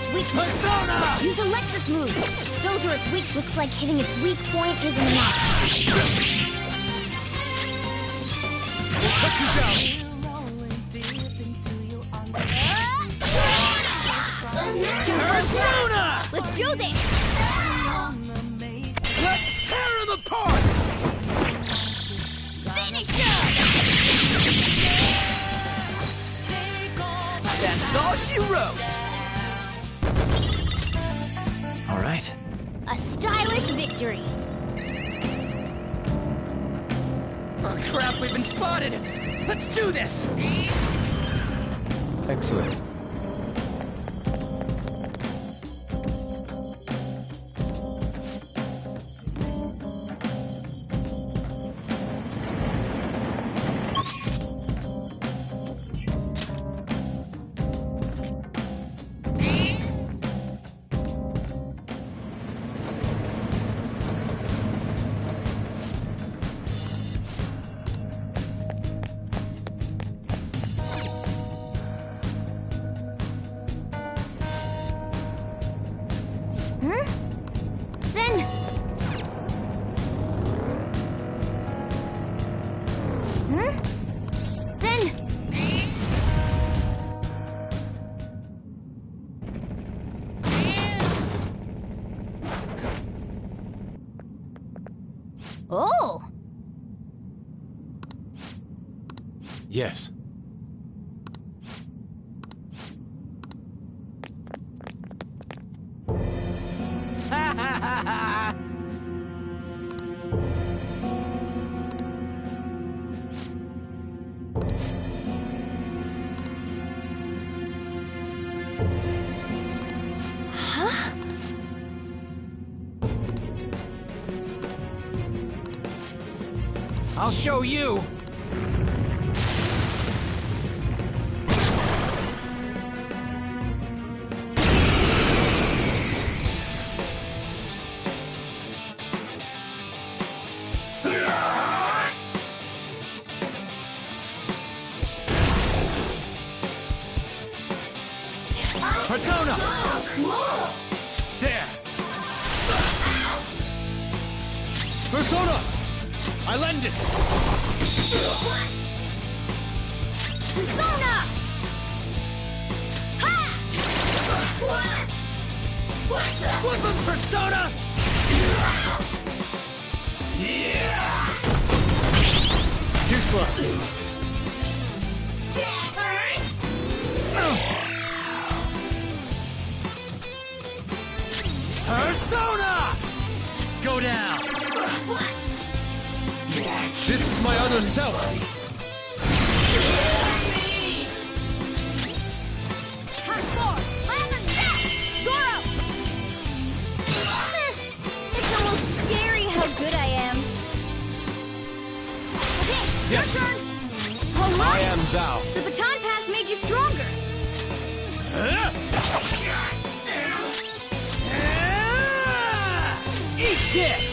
its weak point. Persona! Use electric moves. Those are its weak. Looks like hitting its weak point isn't enough. We'll cut you down. Persona! Let's do this! Let's tear him apart! Finish him! That's all she wrote! All right. A stylish victory. Oh crap, we've been spotted! Let's do this! Excellent. Oh! Yes. Huh? I'll show you! Persona! There! Persona! I lend it! Persona! Ha! Flip him, Persona! Too slow. Persona! Go down! This is my other self! It's almost scary how good I am. Okay, Yes. your turn. All I right. am thou. The baton pass made you stronger. Eat this!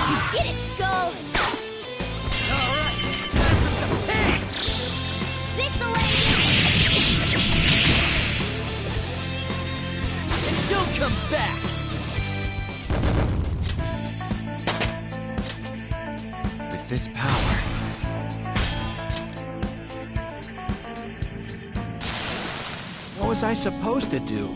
You did it, Skull. Alright, time for some pain! This'll end it. And don't come back! With this power... What was I supposed to do?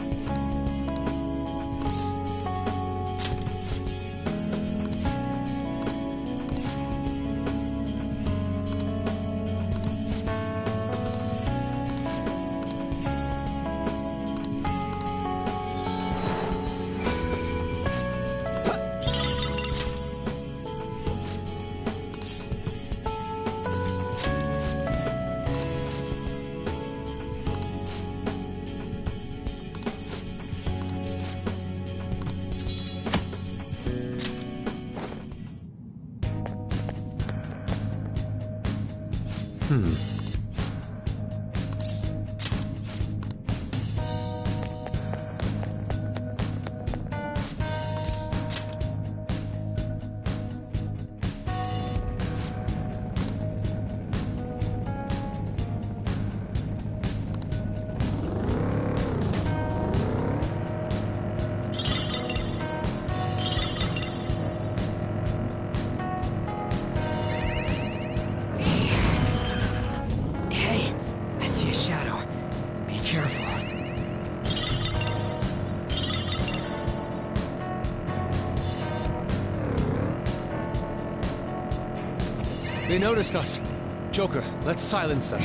They noticed us. Joker, let's silence them.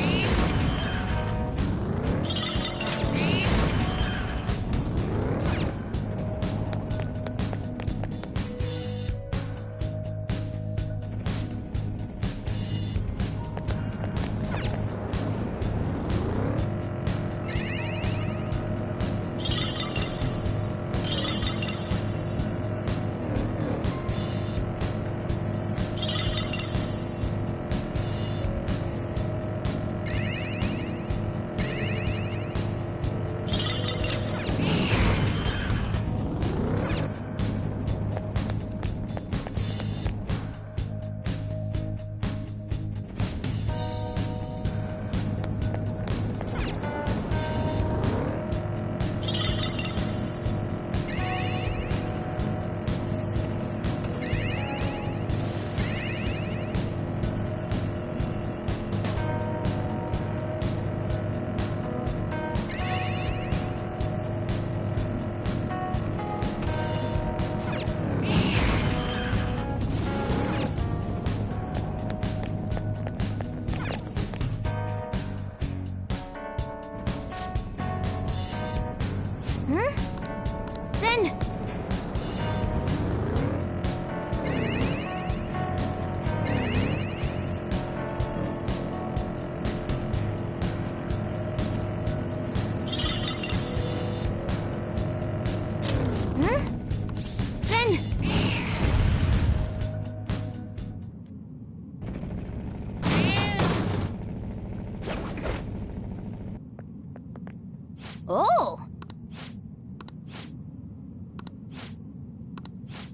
Oh!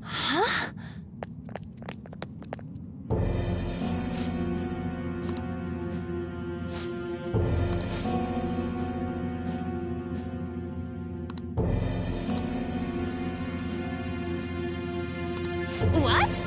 Huh? What?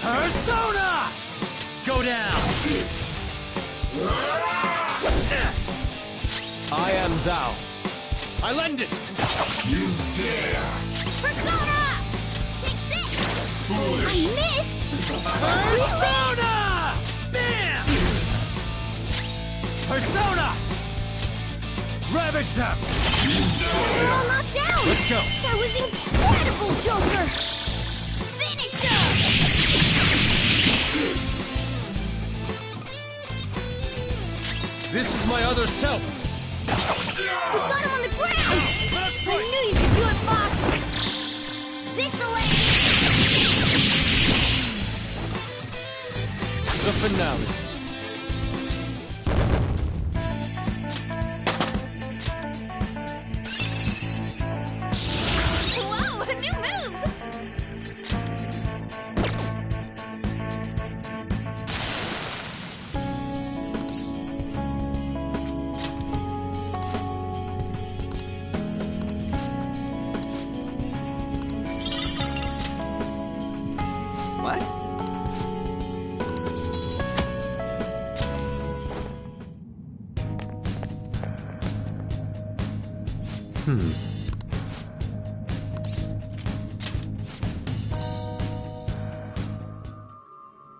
Persona! Go down! I am thou. I lend it! You dare! Persona! Take this! I missed! Persona! Bam! Persona! Ravage them! We're all knocked down! Let's go! That was incredible, Joker! Finish him! This is my other self! We got him on the ground! I knew you could do it, Fox! This'll end! The finale. Whoa, a new move! What?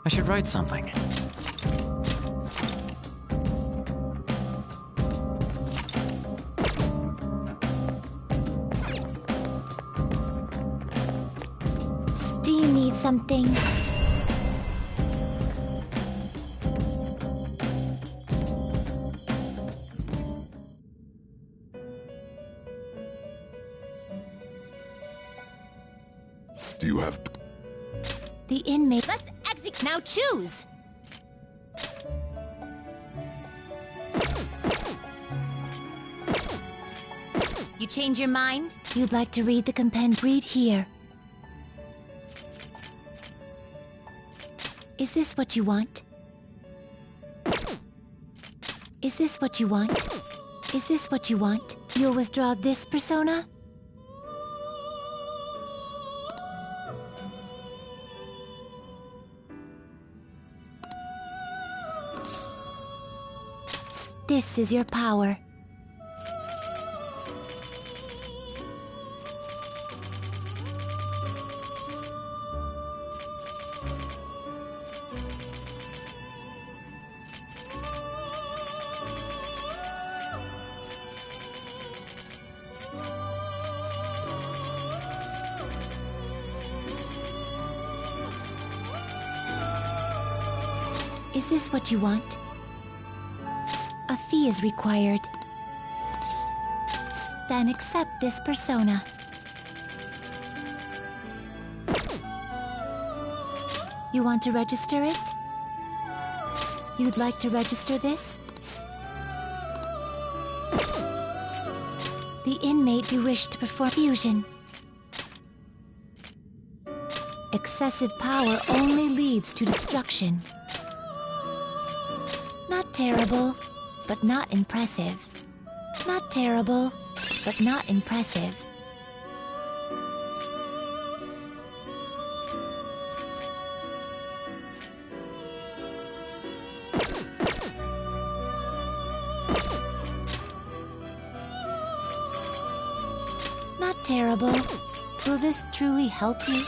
I should write something. Do you need something? Do you have... The inmate. Let's exit. Now choose. You change your mind? You'd like to read the compend? Read here. Is this what you want? Is this what you want? Is this what you want? You'll withdraw this persona? This is your power. Is this what you want? A fee is required. Then accept this persona. You want to register it? You'd like to register this? The inmate you wish to perform fusion. Excessive power only leads to destruction. Not terrible, but not impressive. Not terrible, but not impressive. Not terrible. Will this truly help you?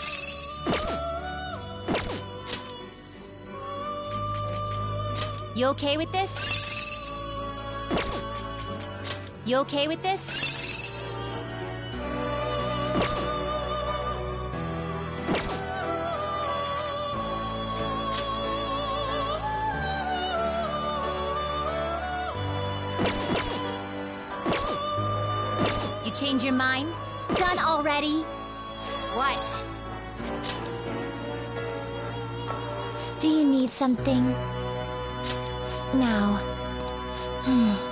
You okay with this? You okay with this? You change your mind? Done already? What? Do you need something? Now. Hmm?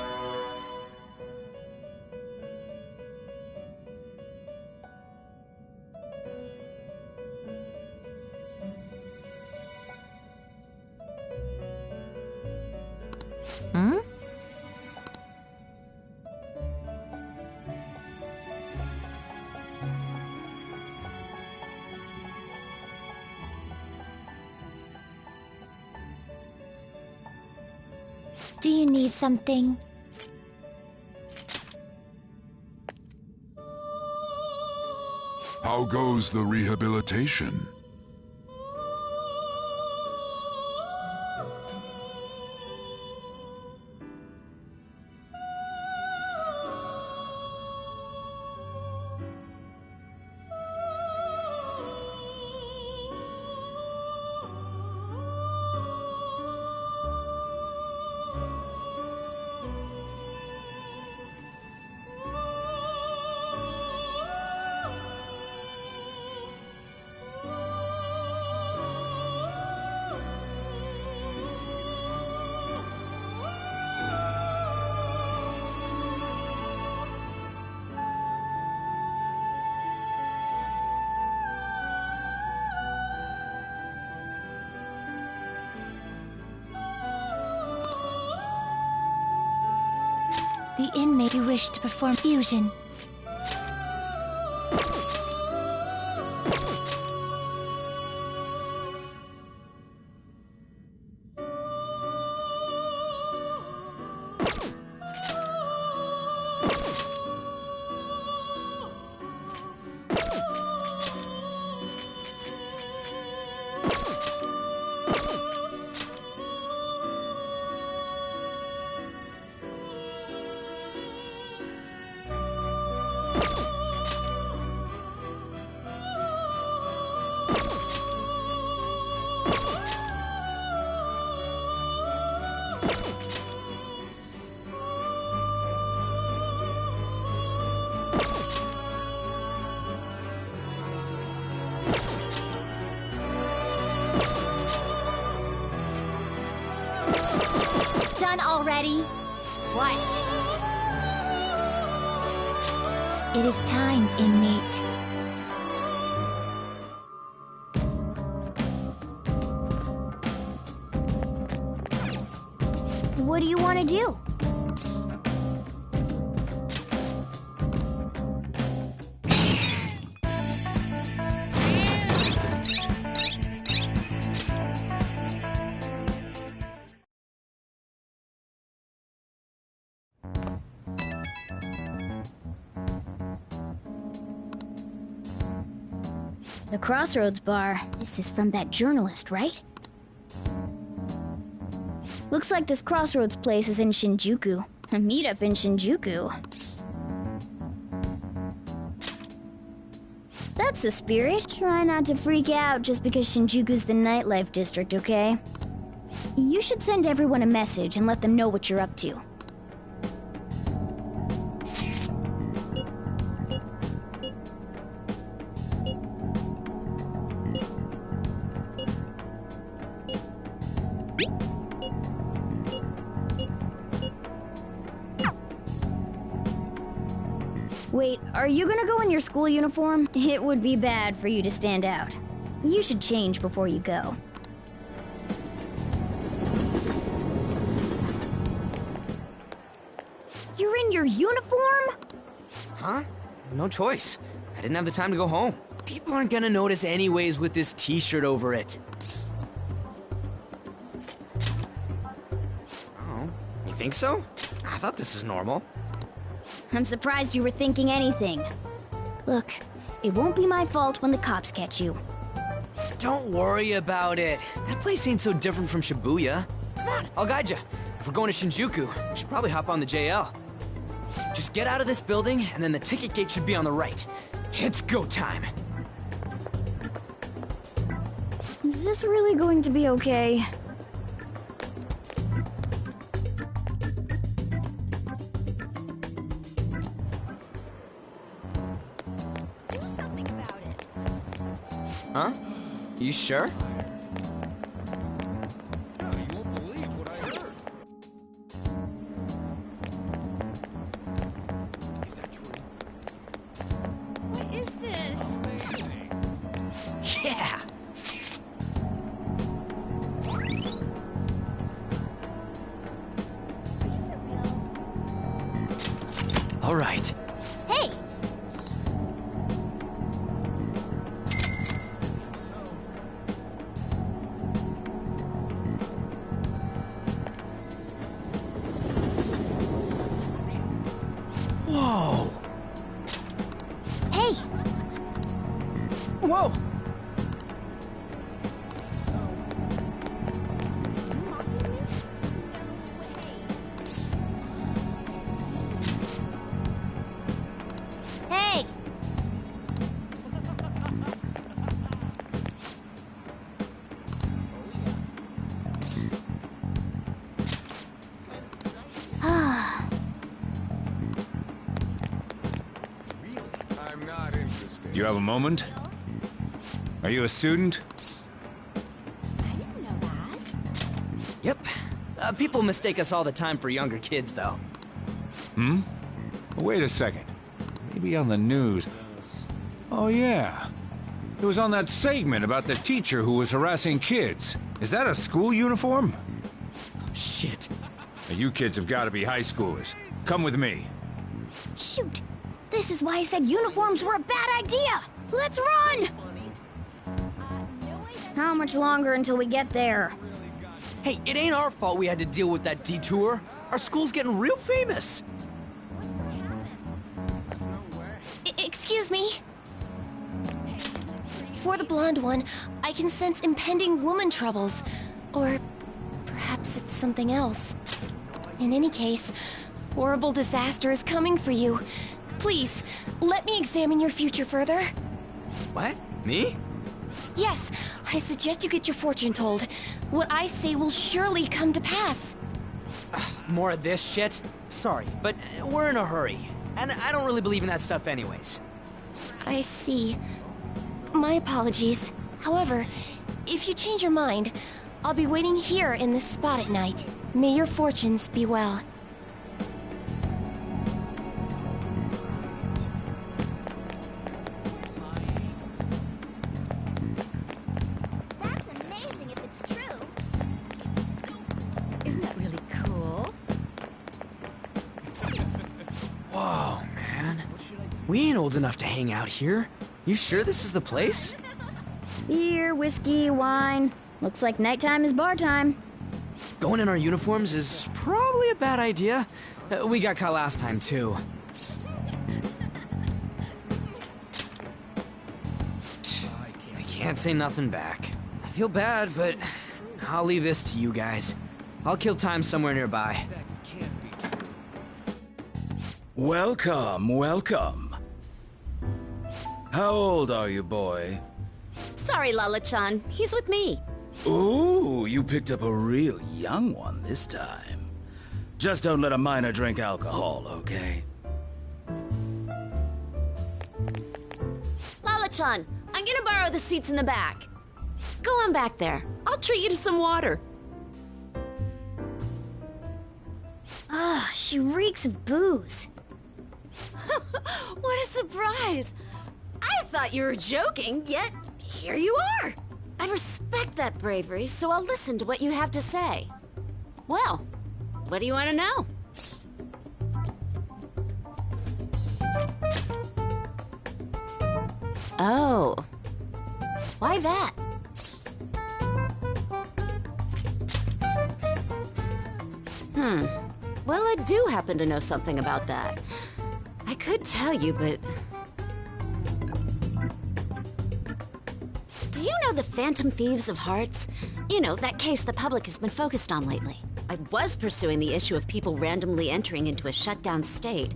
Do you need something? How goes the rehabilitation? The inmate you wish to perform fusion. Done already? What? It is time, inmate. What do you want to do? The Crossroads Bar. This is from that journalist, right? Looks like this Crossroads place is in Shinjuku. A meetup in Shinjuku. That's the spirit. Try not to freak out just because Shinjuku's the nightlife district, okay? You should send everyone a message and let them know what you're up to. Wait, are you gonna go in your school uniform? It would be bad for you to stand out. You should change before you go. You're in your uniform? Huh? No choice. I didn't have the time to go home. People aren't gonna notice anyways with this t-shirt over it. Oh, you think so? I thought this is normal. I'm surprised you were thinking anything. Look, it won't be my fault when the cops catch you. Don't worry about it. That place ain't so different from Shibuya. Come on, I'll guide you. If we're going to Shinjuku, we should probably hop on the JL. Just get out of this building, and then the ticket gate should be on the right. It's go time. Is this really going to be okay? Huh? You sure? What is this? Yeah! All right. Hey! Whoa! Hey! Whoa! Hey! Ah. I'm not interested. You have a moment? Are you a student? Yep. People mistake us all the time for younger kids, though. Hmm? Wait a second. Maybe on the news. Oh, yeah. It was on that segment about the teacher who was harassing kids. Is that a school uniform? Shit. Now, you kids have got to be high schoolers. Come with me. Shoot! This is why I said uniforms were a bad idea! Let's run! How much longer until we get there? Hey, it ain't our fault we had to deal with that detour. Our school's getting real famous. Excuse me? For the blonde one, I can sense impending woman troubles. Or perhaps it's something else. In any case, horrible disaster is coming for you. Please, let me examine your future further. What? Me? Yes, I suggest you get your fortune told. What I say will surely come to pass. More of this shit? Sorry, but we're in a hurry. And I don't really believe in that stuff anyways. I see. My apologies. However, if you change your mind, I'll be waiting here in this spot at night. May your fortunes be well. That's amazing if it's true. Isn't that really cool? Whoa, man. We ain't old enough to hang out here. You sure this is the place? Beer, whiskey, wine. Looks like nighttime is bar time. Going in our uniforms is probably a bad idea. We got caught last time, too. Can't say nothing back. I feel bad, but I'll leave this to you guys. I'll kill time somewhere nearby. Welcome, welcome. How old are you, boy? Sorry, Lala-chan. He's with me. Ooh, you picked up a real young one this time. Just don't let a minor drink alcohol, okay? Lala-chan, I'm gonna borrow the seats in the back. Go on back there. I'll treat you to some water. Ah, she reeks of booze. What a surprise! I thought you were joking, yet here you are! I respect that bravery, so I'll listen to what you have to say. Well, what do you want to know? Oh. Why that? Well, I do happen to know something about that. I could tell you, but... Do you know the Phantom Thieves of Hearts? You know, that case the public has been focused on lately. I was pursuing the issue of people randomly entering into a shutdown state,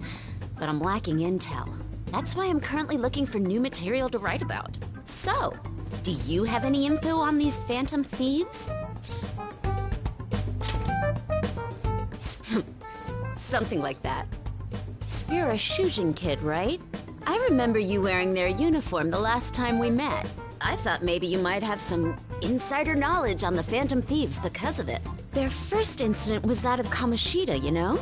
but I'm lacking intel. That's why I'm currently looking for new material to write about. So, do you have any info on these Phantom Thieves? Something like that. You're a Shujin kid, right? I remember you wearing their uniform the last time we met. I thought maybe you might have some insider knowledge on the Phantom Thieves because of it. Their first incident was that of Kamoshida, you know?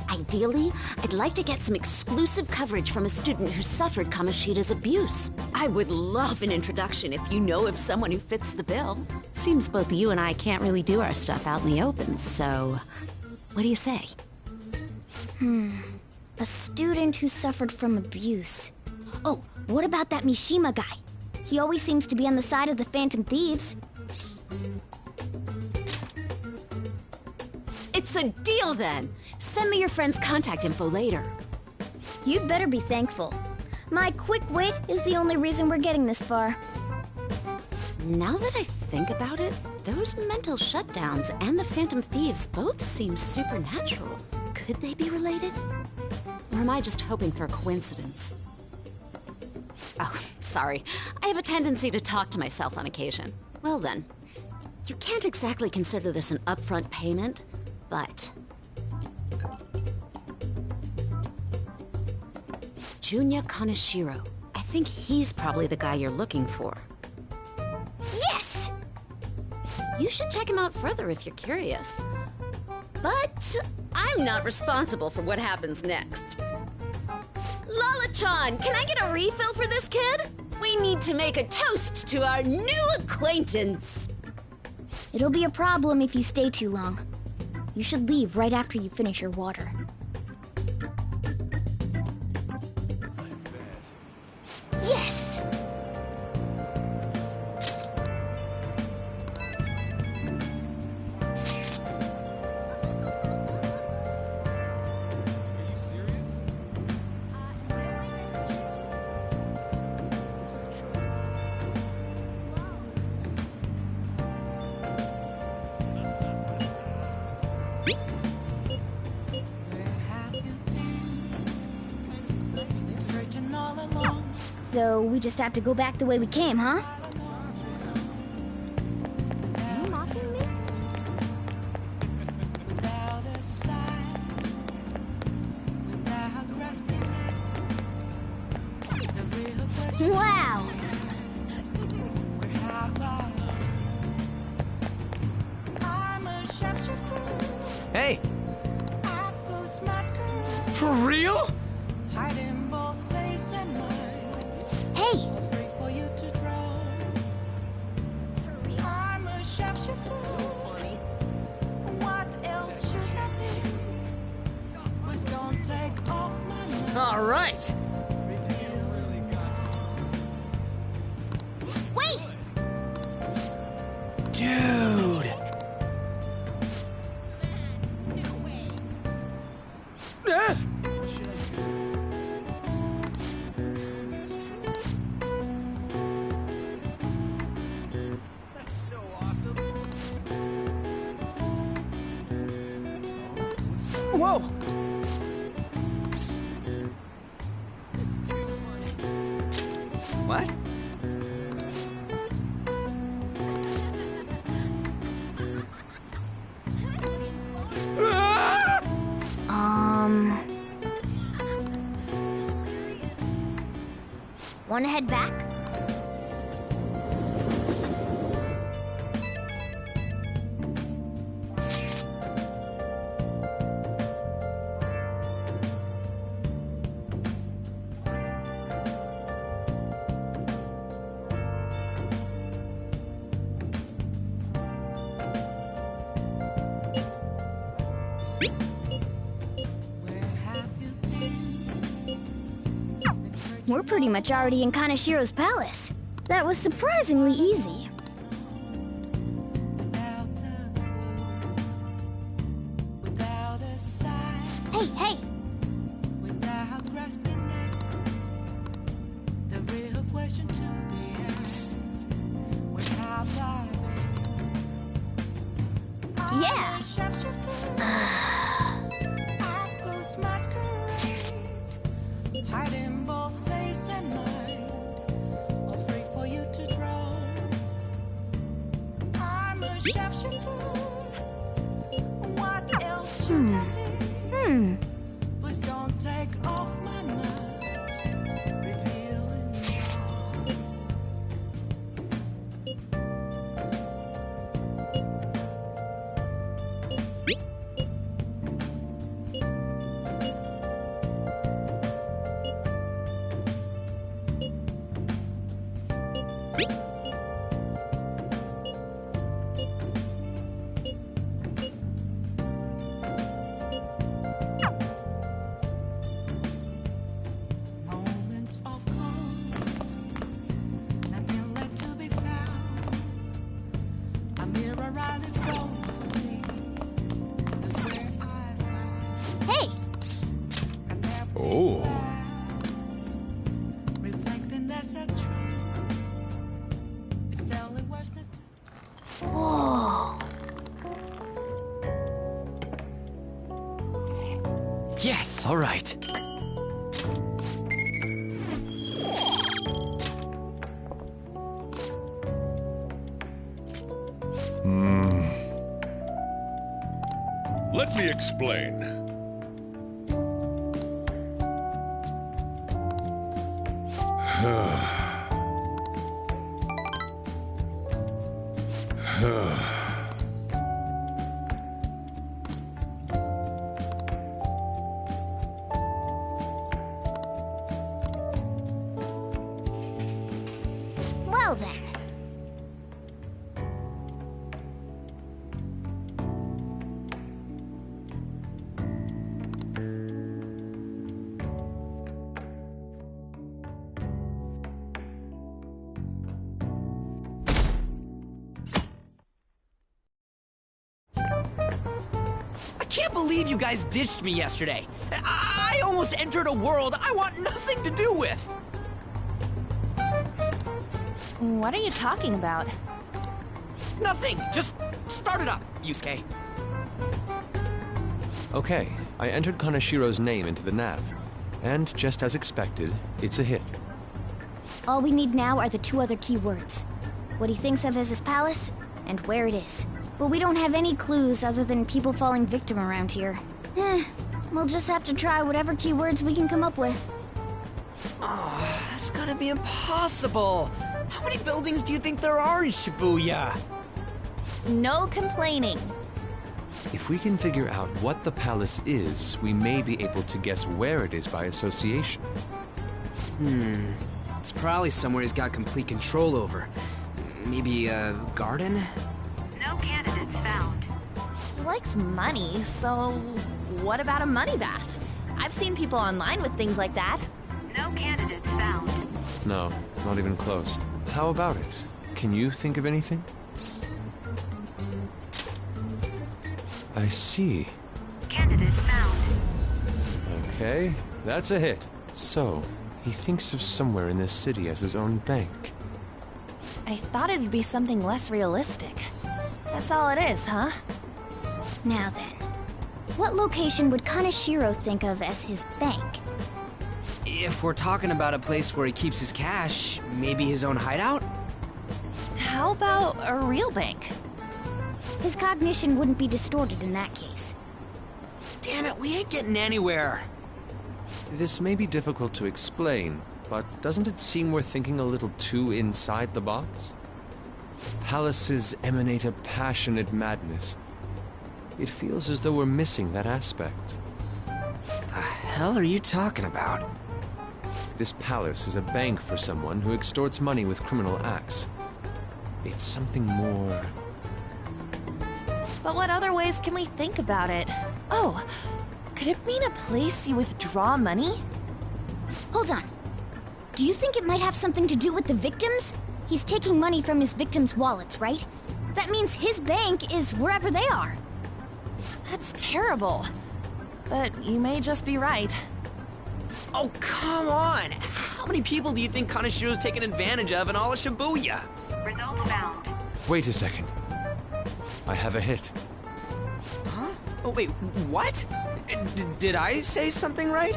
Ideally, I'd like to get some exclusive coverage from a student who suffered Kamoshida's abuse. I would love an introduction if you know of someone who fits the bill. Seems both you and I can't really do our stuff out in the open, so... what do you say? A student who suffered from abuse. Oh, what about that Mishima guy? He always seems to be on the side of the Phantom Thieves. It's a deal then! Send me your friend's contact info later. You'd better be thankful. My quick wit is the only reason we're getting this far. Now that I think about it, those mental shutdowns and the Phantom Thieves both seem supernatural. Could they be related? Or am I just hoping for a coincidence? Oh, sorry. I have a tendency to talk to myself on occasion. Well then, you can't exactly consider this an upfront payment, but... Junya Kaneshiro. I think he's probably the guy you're looking for. Yes! You should check him out further if you're curious. But I'm not responsible for what happens next. Lala-chan, can I get a refill for this kid? We need to make a toast to our new acquaintance. It'll be a problem if you stay too long. You should leave right after you finish your water. Yes! So we just have to go back the way we came, huh? Are you mocking me? Wow! Hey! For real? Hey! All right! Wait! Dude! Ah! whoa! What? Wanna head back? We're pretty much already in Kanashiro's palace. That was surprisingly easy. Hey, hey! Yeah! Hiding both face and mind, all free for you to draw. I'm a sharpshooter. What else should I be? Please don't take off my mask, revealing moments of calm, nothing left to be found. A mirror right in front of me. That's where I found. Hey! Oh. Reflecting that's a truth. It's only worse than Whoa! Yes, all right. Let me explain. Well then. I can't believe you guys ditched me yesterday. I almost entered a world I want nothing to do with. What are you talking about? Nothing. Just start it up, Yusuke. Okay, I entered Kanashiro's name into the nav. And just as expected, it's a hit. All we need now are the two other keywords. What he thinks of as his palace, and where it is. But we don't have any clues other than people falling victim around here. We'll just have to try whatever keywords we can come up with. Oh, that's gonna be impossible. How many buildings do you think there are in Shibuya? No complaining. If we can figure out what the palace is, we may be able to guess where it is by association. It's probably somewhere he's got complete control over. Maybe a garden? No candidates found. He likes money, so what about a money bath? I've seen people online with things like that. No candidates found. No, not even close. How about it? Can you think of anything? I see. Candidate found. Okay, that's a hit. So, he thinks of somewhere in this city as his own bank. I thought it'd be something less realistic. That's all it is, huh? Now then. What location would Kaneshiro think of as his bank? If we're talking about a place where he keeps his cash, maybe his own hideout? How about a real bank? His cognition wouldn't be distorted in that case. Damn it, we ain't getting anywhere. This may be difficult to explain, but doesn't it seem we're thinking a little too inside the box? Palaces emanate a passionate madness. It feels as though we're missing that aspect. The hell are you talking about? This palace is a bank for someone who extorts money with criminal acts. It's something more... But what other ways can we think about it? Oh, could it mean a place you withdraw money? Hold on. Do you think it might have something to do with the victims? He's taking money from his victims' wallets, right? That means his bank is wherever they are. That's terrible. But you may just be right. Oh, come on! How many people do you think Kaneshiro's taken advantage of in all of Shibuya? Results found. Wait a second. I have a hit. Huh? Oh, wait, what? Did I say something right?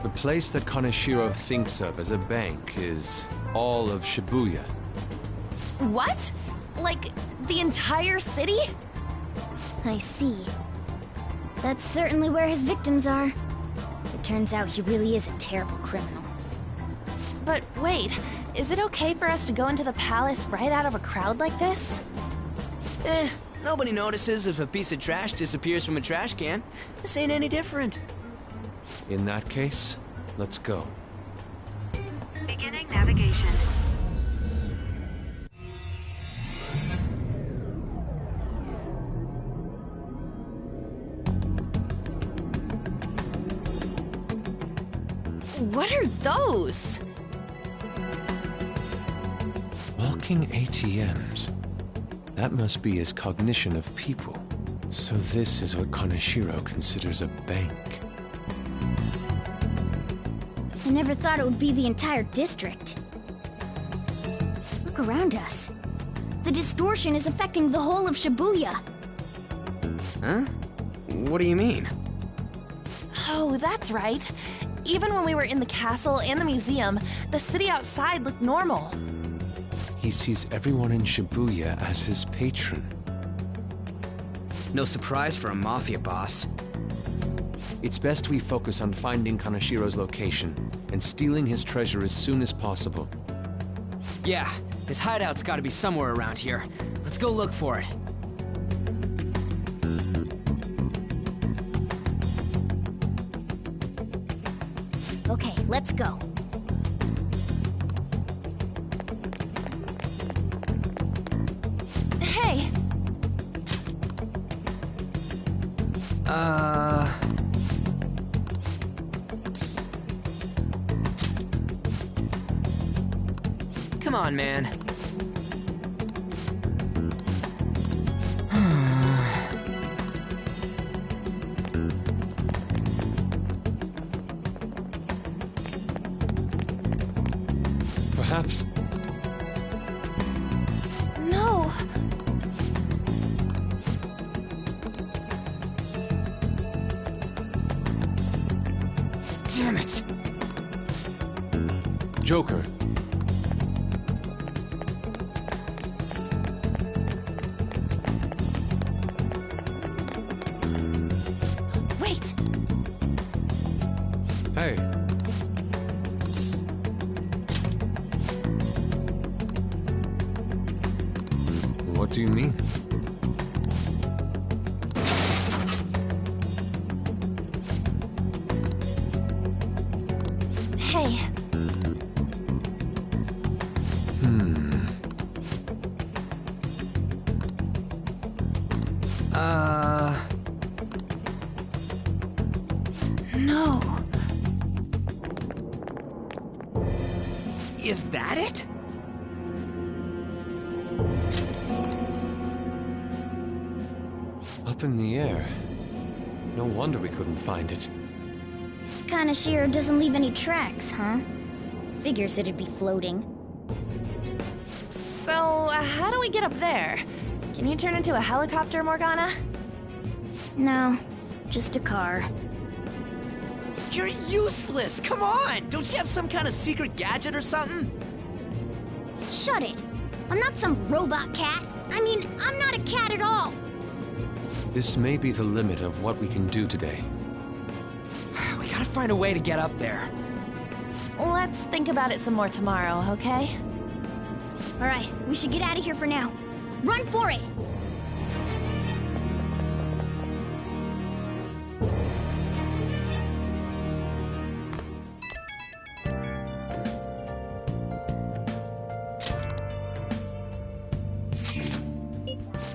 The place that Kaneshiro thinks of as a bank is all of Shibuya. What? Like, the entire city? I see. That's certainly where his victims are. It turns out he really is a terrible criminal. But wait, is it okay for us to go into the palace right out of a crowd like this? Nobody notices if a piece of trash disappears from a trash can. This ain't any different. In that case, let's go. Beginning navigation. What are those? Walking ATMs. That must be his cognition of people. So this is what Kaneshiro considers a bank. I never thought it would be the entire district. Look around us. The distortion is affecting the whole of Shibuya. Huh? What do you mean? Oh, that's right. Even when we were in the castle and the museum, the city outside looked normal. He sees everyone in Shibuya as his patron. No surprise for a mafia boss. It's best we focus on finding Kaneshiro's location and stealing his treasure as soon as possible. Yeah, his hideout's gotta be somewhere around here. Let's go look for it. Okay, let's go. Hey! Come on, man. Perhaps. No! Damn it! Joker. Wait! Hey. What do you mean? Hey. No. Is that it? Up in the air. No wonder we couldn't find it. Kaneshiro doesn't leave any tracks, huh? Figures it'd be floating. So, how do we get up there? Can you turn into a helicopter, Morgana? No, just a car. You're useless! Come on! Don't you have some kind of secret gadget or something? Shut it! I'm not some robot cat. I mean, I'm not a cat at all. This may be the limit of what we can do today. We gotta find a way to get up there. Let's think about it some more tomorrow, okay? Alright, we should get out of here for now. Run for it!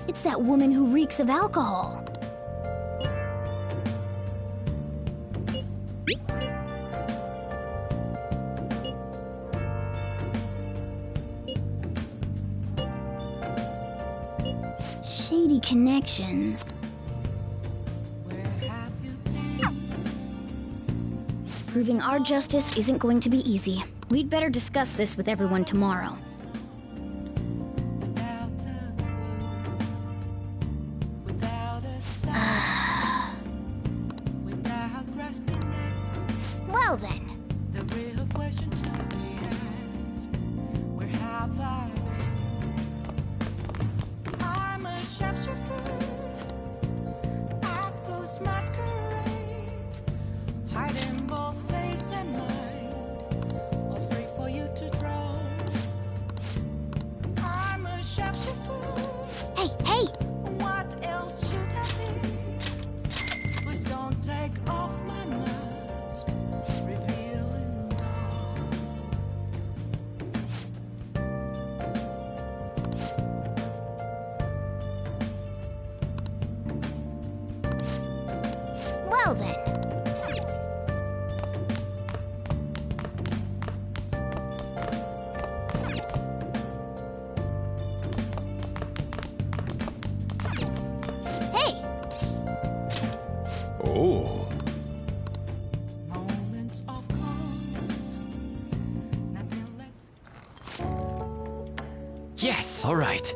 It's that woman who reeks of alcohol. Shady connections. Proving our justice isn't going to be easy. We'd better discuss this with everyone tomorrow. Well then. The real question to be asked, where have I been? I'm a sharpshooter, outpost masquerade, hiding both face and mind, all free for you to draw. I'm a sharpshooter. Hey, hey! What else should I be? Please don't take off my mask, revealing all. Well then. Hey! Oh. Moments of calm, nothing left. Yes, all right.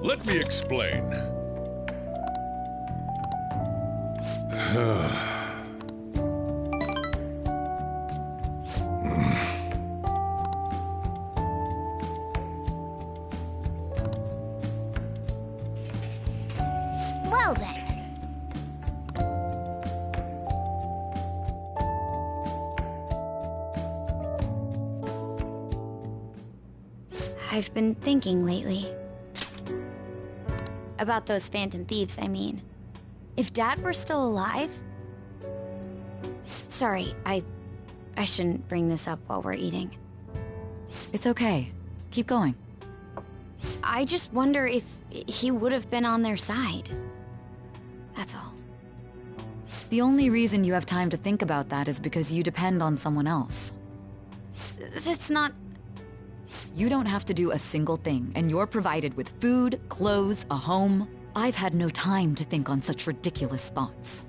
Let me explain. Well then. I've been thinking lately. About those phantom thieves, I mean. If Dad were still alive... Sorry, I shouldn't bring this up while we're eating. It's okay. Keep going. I just wonder if he would have been on their side. That's all. The only reason you have time to think about that is because you depend on someone else. That's not... You don't have to do a single thing, and you're provided with food, clothes, a home. I've had no time to think on such ridiculous thoughts.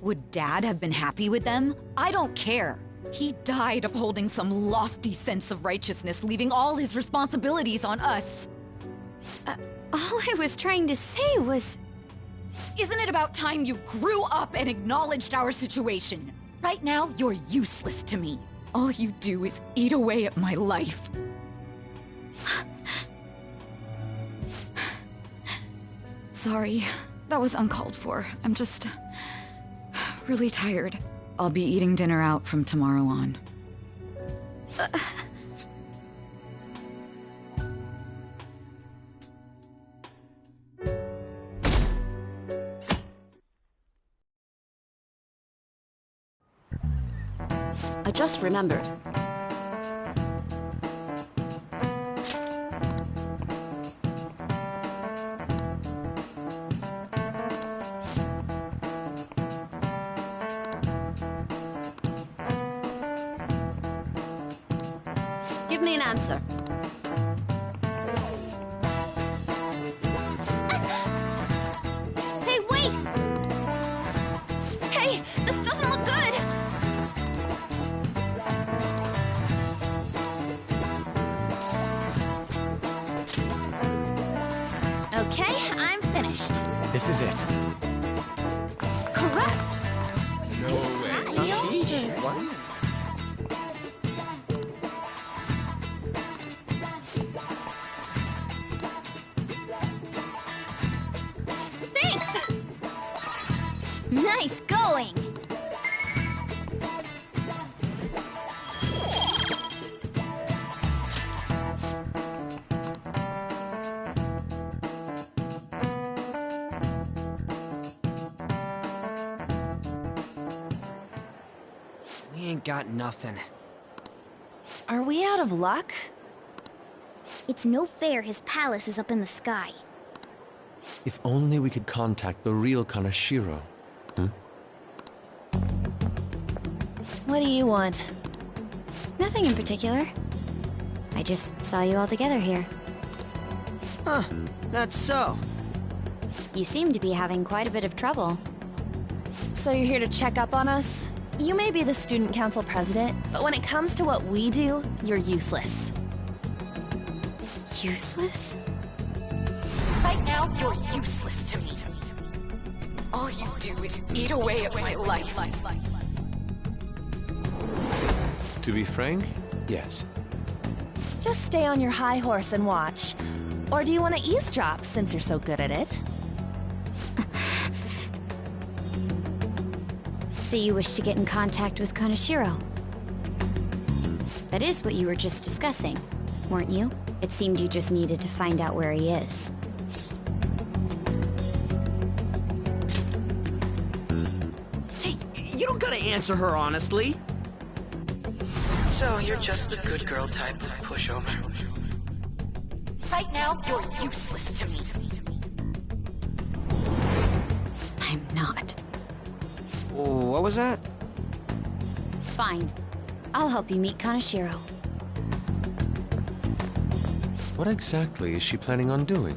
Would Dad have been happy with them? I don't care. He died upholding some lofty sense of righteousness, leaving all his responsibilities on us. All I was trying to say was... Isn't it about time you grew up and acknowledged our situation? Right now, you're useless to me. All you do is eat away at my life. Sorry, that was uncalled for. I'm just... really tired. I'll be eating dinner out from tomorrow on. I just remembered. Give me an answer. Hey, wait! Hey, this doesn't look good! Okay, I'm finished. This is it. Correct. No way. What? Thanks! Nice going! We ain't got nothing. Are we out of luck? It's no fair his palace is up in the sky. If only we could contact the real Kanashiro. What do you want? Nothing in particular. I just saw you all together here. Huh, that's so. You seem to be having quite a bit of trouble. So you're here to check up on us? You may be the student council president, but when it comes to what we do, you're useless. Useless? Right now, you're useless to me. All you do is eat away at my life. To be frank, yes. Just stay on your high horse and watch. Or do you want to eavesdrop, since you're so good at it? So you wish to get in contact with Kanashiro? That is what you were just discussing, weren't you? It seemed you just needed to find out where he is. Hey, you don't gotta answer her honestly. So you're just the good girl type to push over. Right now, you're useless to me. I'm not. What was that? Fine. I'll help you meet Kanashiro. What exactly is she planning on doing?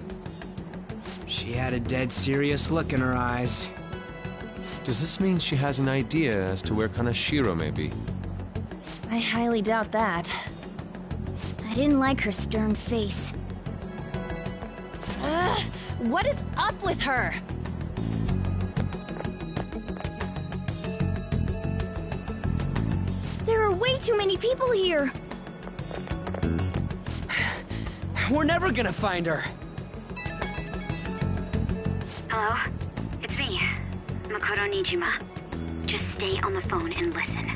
She had a dead serious look in her eyes. Does this mean she has an idea as to where Kanashiro may be? I highly doubt that. I didn't like her stern face. What is up with her? There are way too many people here! We're never gonna find her. Hello? It's me, Makoto Nijima. Just stay on the phone and listen.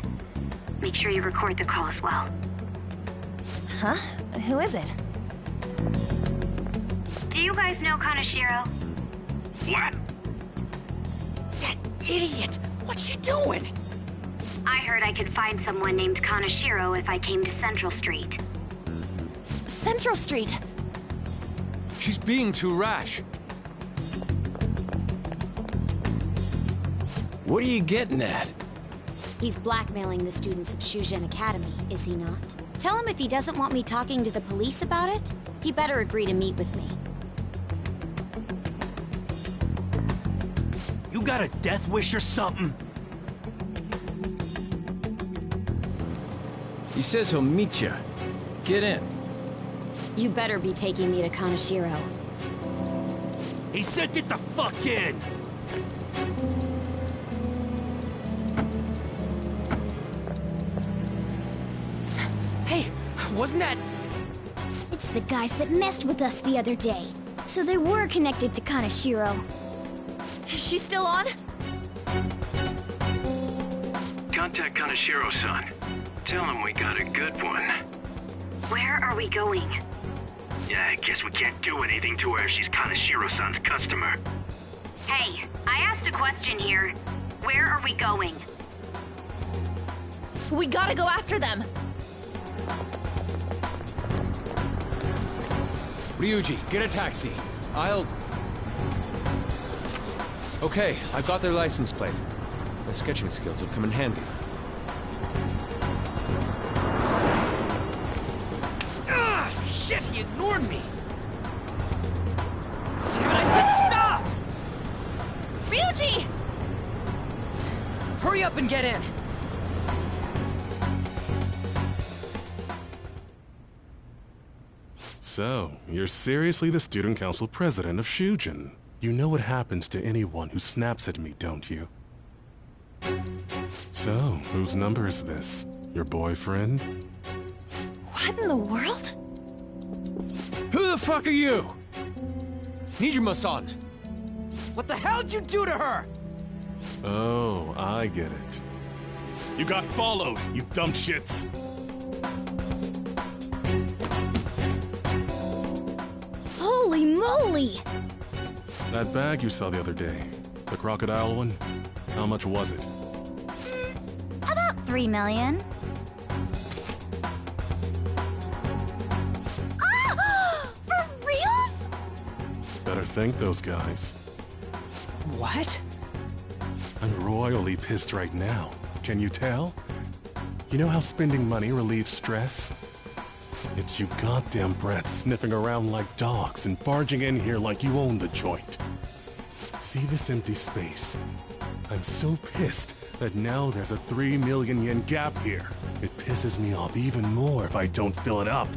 Make sure you record the call as well. Huh? Who is it? Do you guys know Kanashiro? What? That idiot! What's she doing? I heard I could find someone named Kanashiro if I came to Central Street. Central Street! She's being too rash. What are you getting at? He's blackmailing the students of Shujin Academy, is he not? Tell him if he doesn't want me talking to the police about it, he better agree to meet with me. You got a death wish or something? He says he'll meet you. Get in. You better be taking me to Kanashiro. He said get the fuck in! Hey, wasn't that... It's the guys that messed with us the other day. So they were connected to Kanashiro. Is she still on? Contact Kanashiro-san. Tell him we got a good one. Where are we going? Yeah, I guess we can't do anything to her if she's Kanashiro-san's customer. Hey, I asked a question here. Where are we going? We gotta go after them! Ryuji, get a taxi. I'll... Okay, I've got their license plate. My sketching skills will come in handy. Ah, shit, he ignored me! Damn it, I said stop! Ryuji! Hurry up and get in! So, you're seriously the student council president of Shujin. You know what happens to anyone who snaps at me, don't you? So, whose number is this? Your boyfriend? What in the world? Who the fuck are you? Nijima-san! What the hell did you do to her? Oh, I get it. You got followed, you dumb shits! Holy moly! That bag you saw the other day, the crocodile one, how much was it? About 3 million. Ah! For reals? Better thank those guys. What? I'm royally pissed right now. Can you tell? You know how spending money relieves stress? It's you goddamn brats sniffing around like dogs and barging in here like you own the joint. See this empty space? I'm so pissed that now there's a 3 million yen gap here. It pisses me off even more if I don't fill it up.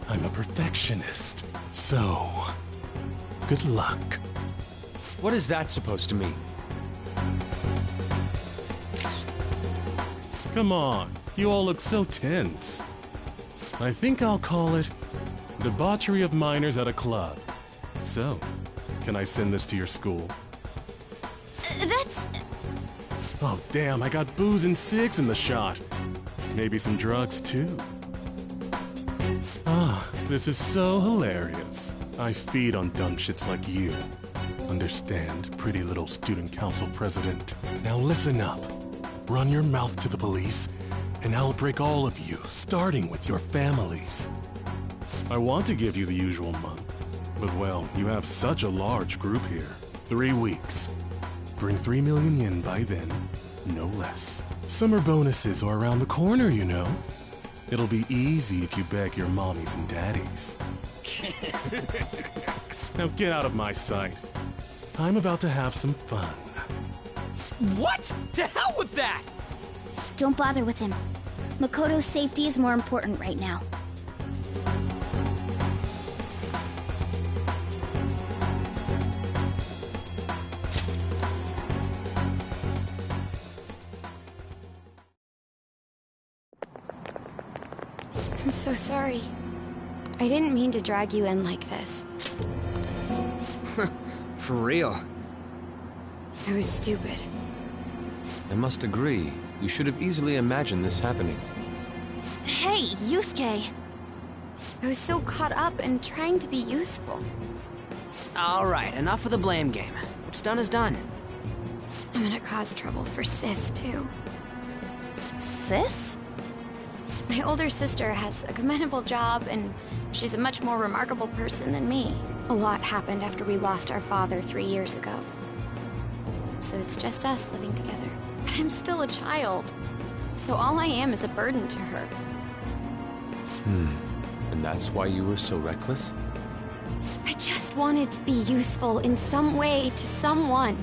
I'm a perfectionist. So, good luck. What is that supposed to mean? Come on, you all look so tense. I think I'll call it debauchery of minors at a club. So, can I send this to your school? That's... Oh damn, I got booze and cigs in the shot. Maybe some drugs too. Ah, this is so hilarious. I feed on dumb shits like you. Understand, pretty little student council president. Now listen up. Run your mouth to the police, and I'll break all of you, starting with your families. I want to give you the usual month, but well, you have such a large group here. 3 weeks. Bring 3 million yen by then, no less. Summer bonuses are around the corner, you know. It'll be easy if you beg your mommies and daddies. Now get out of my sight. I'm about to have some fun. What? To hell with that! Don't bother with him. Makoto's safety is more important right now. I'm so sorry. I didn't mean to drag you in like this. For real. I was stupid. I must agree. You should have easily imagined this happening. Hey, Yusuke! I was so caught up in trying to be useful. Alright, enough of the blame game. What's done is done. I'm gonna cause trouble for Sis, too. Sis? My older sister has a commendable job, and she's a much more remarkable person than me. A lot happened after we lost our father 3 years ago. So it's just us living together. But I'm still a child. So all I am is a burden to her. And that's why you were so reckless? I just wanted to be useful in some way to someone.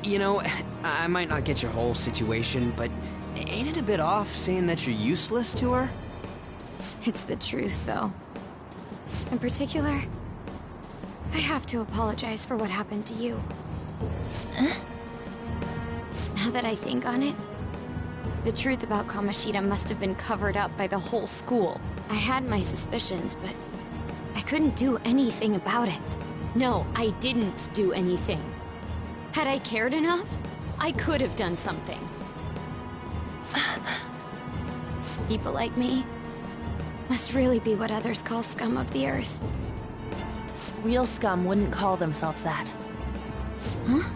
You know, I might not get your whole situation, but ain't it a bit off saying that you're useless to her? It's the truth, though. In particular, I have to apologize for what happened to you. Now that I think on it, the truth about Kamoshida must have been covered up by the whole school. I had my suspicions, but I couldn't do anything about it. No, I didn't do anything. Had I cared enough, I could have done something. People like me must really be what others call scum of the earth. Real scum wouldn't call themselves that. Huh?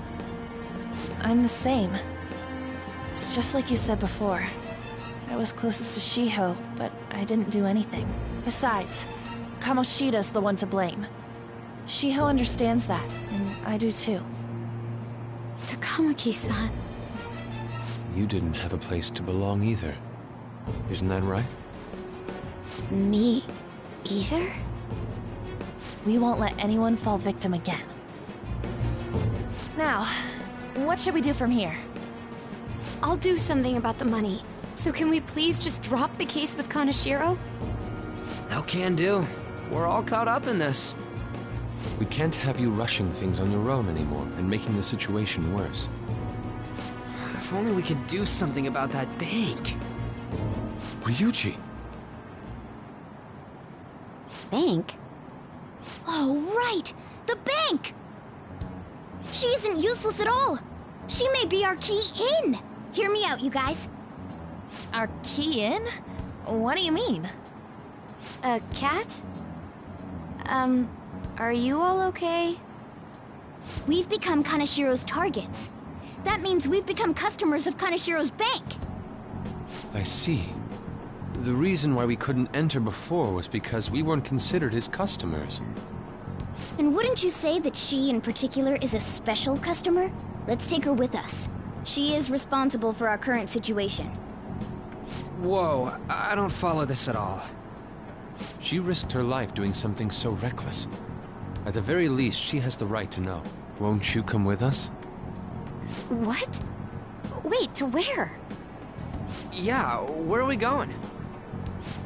I'm the same. It's just like you said before. I was closest to Shiho, but I didn't do anything. Besides, Kamoshida's the one to blame. Shiho understands that, and I do too. Takamaki-san. You didn't have a place to belong either. Isn't that right? Me either? We won't let anyone fall victim again. Now, what should we do from here? I'll do something about the money. So can we please just drop the case with Kaneshiro? No can do. We're all caught up in this. We can't have you rushing things on your own anymore and making the situation worse. If only we could do something about that bank. Ryuji! Bank? Oh, right! The bank! She isn't useless at all! She may be our key in! Hear me out, you guys. Our key in? What do you mean? Cat? Are you all okay? We've become Kanashiro's targets. That means we've become customers of Kanashiro's bank. I see. The reason why we couldn't enter before was because we weren't considered his customers. And wouldn't you say that she in particular is a special customer? Let's take her with us. She is responsible for our current situation. Whoa, I don't follow this at all. She risked her life doing something so reckless. At the very least, she has the right to know. Won't you come with us? What? Wait, to where? Yeah, where are we going?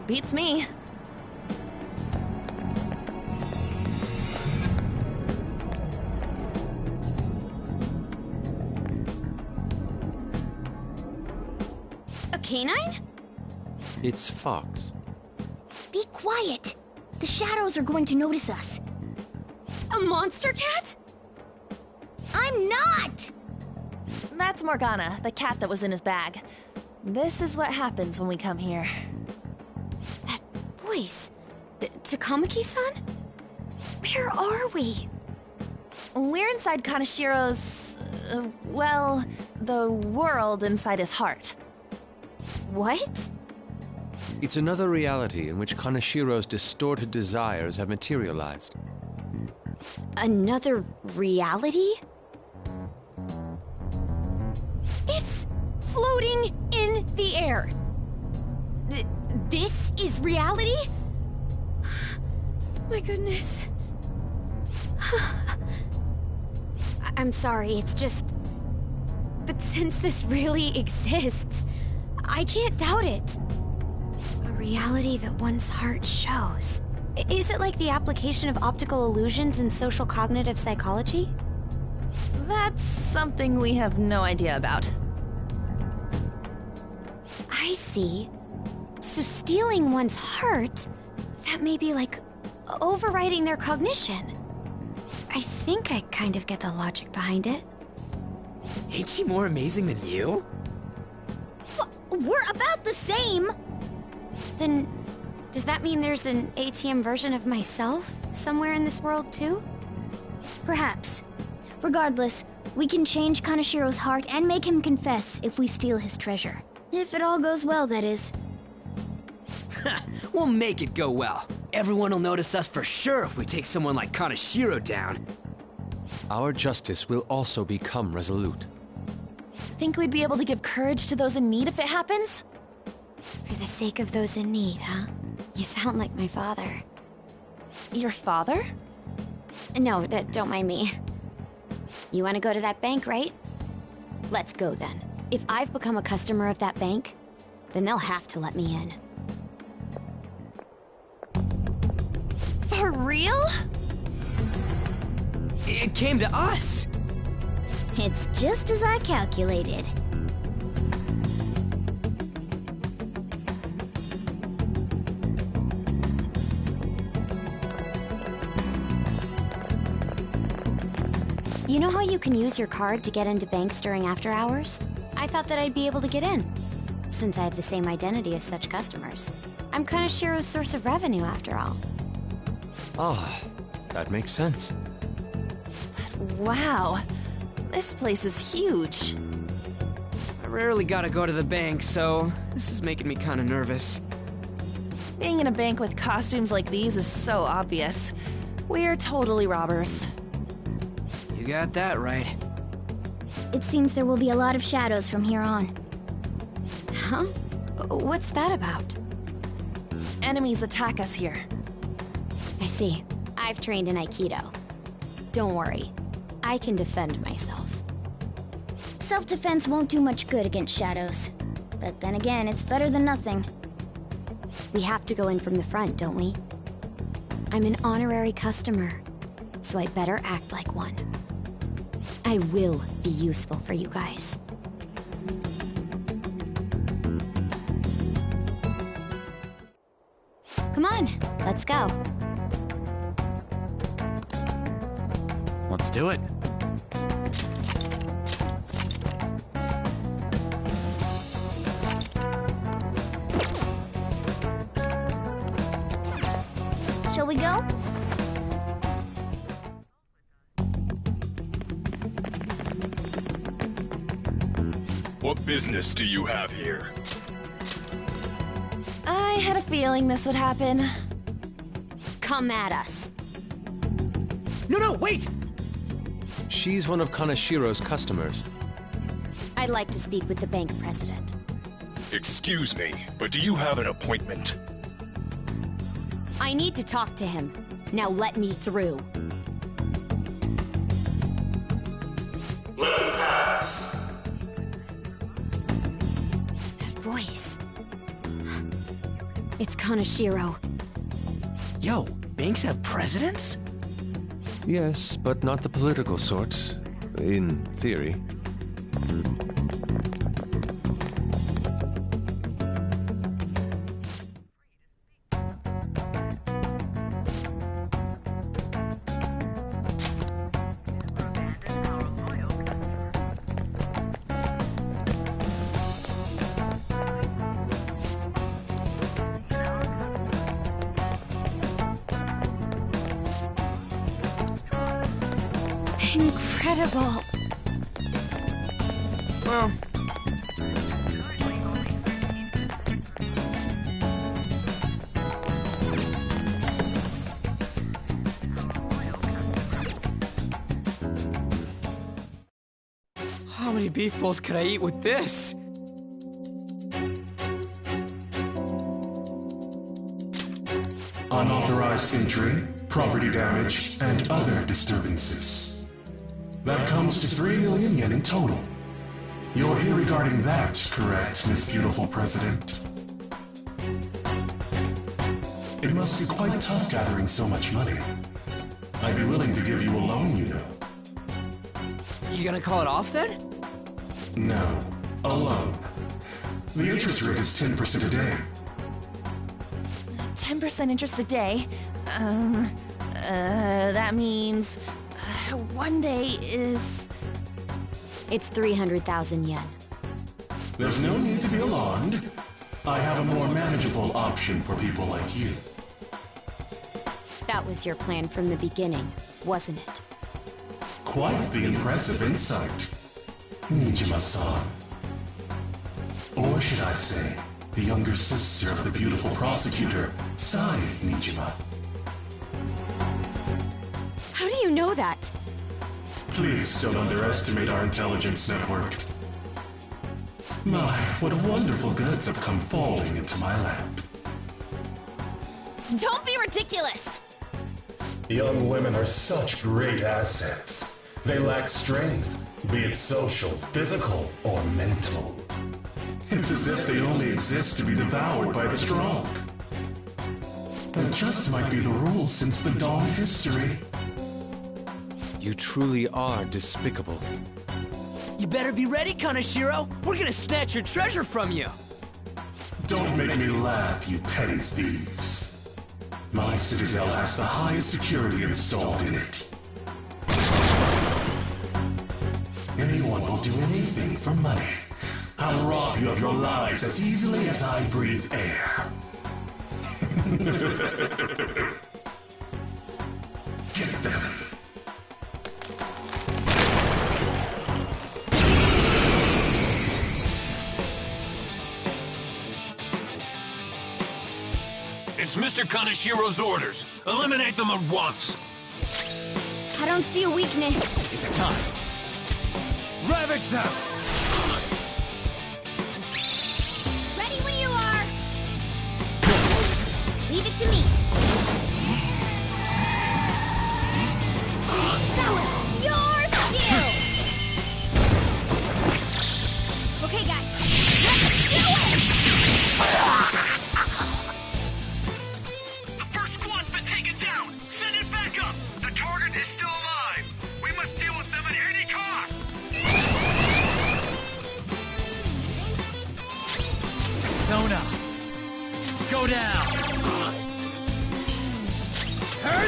Beats me. A canine? It's Fox. Be quiet. The shadows are going to notice us. A monster cat? I'm not! That's Morgana, the cat that was in his bag. This is what happens when we come here. That voice. Takamaki-san? Where are we? We're inside Kanashiro's... well, the world inside his heart. What? It's another reality in which Kanashiro's distorted desires have materialized. Another reality? It's floating in the air. This is reality? My goodness. I'm sorry, it's just... But since this really exists, I can't doubt it. A reality that one's heart shows. Is it like the application of optical illusions in social cognitive psychology? That's something we have no idea about. I see. So stealing one's heart, that may be like overriding their cognition. I think I kind of get the logic behind it. Ain't she more amazing than you? We're about the same! Then, does that mean there's an ATM version of myself somewhere in this world too? Perhaps. Regardless, we can change Kanashiro's heart and make him confess if we steal his treasure. If it all goes well, that is. We'll make it go well. Everyone will notice us for sure if we take someone like Kanashiro down. Our justice will also become resolute. Think we'd be able to give courage to those in need if it happens? For the sake of those in need, huh? You sound like my father. Your father? No, don't mind me. You want to go to that bank, right? Let's go then. If I've become a customer of that bank, then they'll have to let me in. For real? It came to us! It's just as I calculated. You know how you can use your card to get into banks during after hours? I thought that I'd be able to get in, since I have the same identity as such customers. I'm Kanashiro's source of revenue, after all. Ah, that makes sense. Wow. This place is huge. I rarely gotta go to the bank, so this is making me kinda nervous. Being in a bank with costumes like these is so obvious. We're totally robbers. You got that right. It seems there will be a lot of shadows from here on. Huh? What's that about? Enemies attack us here. I see. I've trained in Aikido. Don't worry. I can defend myself. Self-defense won't do much good against shadows. But then again, it's better than nothing. We have to go in from the front, don't we? I'm an honorary customer, so I better act like one. I will be useful for you guys. Come on, let's go. Let's do it. Shall we go? What business do you have here? I had a feeling this would happen. Come at us. No, wait! She's one of Kanashiro's customers. I'd like to speak with the bank president. Excuse me, but do you have an appointment? I need to talk to him. Now let me through. Let them pass. That voice. It's Kanashiro. Yo, banks have presidents? Yes, but not the political sort. In theory. Incredible. Well, how many beef bowls could I eat with this? Unauthorized entry, property damage, and other disturbances. That comes to 3 million yen in total. You're here regarding that, correct, Miss Beautiful President? It must be quite tough gathering so much money. I'd be willing to give you a loan, you know. You gonna call it off then? No, a loan. The interest rate is 10% a day. 10% interest a day? That means... one day is... It's 300,000 yen. There's no need to be alarmed. I have a more manageable option for people like you. That was your plan from the beginning, wasn't it? Quite the impressive insight, Nijima-san. Or should I say, the younger sister of the beautiful prosecutor, Sai Nijima. How do you know that? Please don't underestimate our intelligence network. My, what wonderful goods have come falling into my lap. Don't be ridiculous! Young women are such great assets. They lack strength, be it social, physical, or mental. It's as if they only exist to be devoured by the strong. That just might be the rule since the dawn of history. You truly are despicable. You better be ready, Kanashiro! We're gonna snatch your treasure from you! Don't make me laugh, you petty thieves. My citadel has the highest security installed in it. Anyone will do anything for money. I'll rob you of your lives as easily as I breathe air. Get them. It's Mr. Kanashiro's orders. Eliminate them at once. I don't see a weakness. It's time. Ravage them! Ready when you are. Leave it to me. That was yours too. Okay, guys, let's do it. The first squad's been taken down!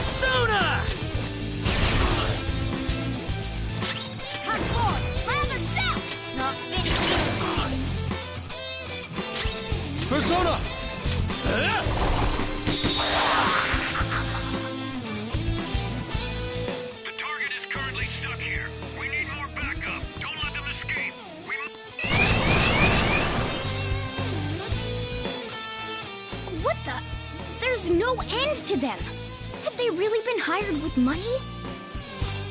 Persona! Come forward! My other self! Not fitting you! Persona! The target is currently stuck here. We need more backup. Don't let them escape. What the? There's no end to them! Have they really been hired with money?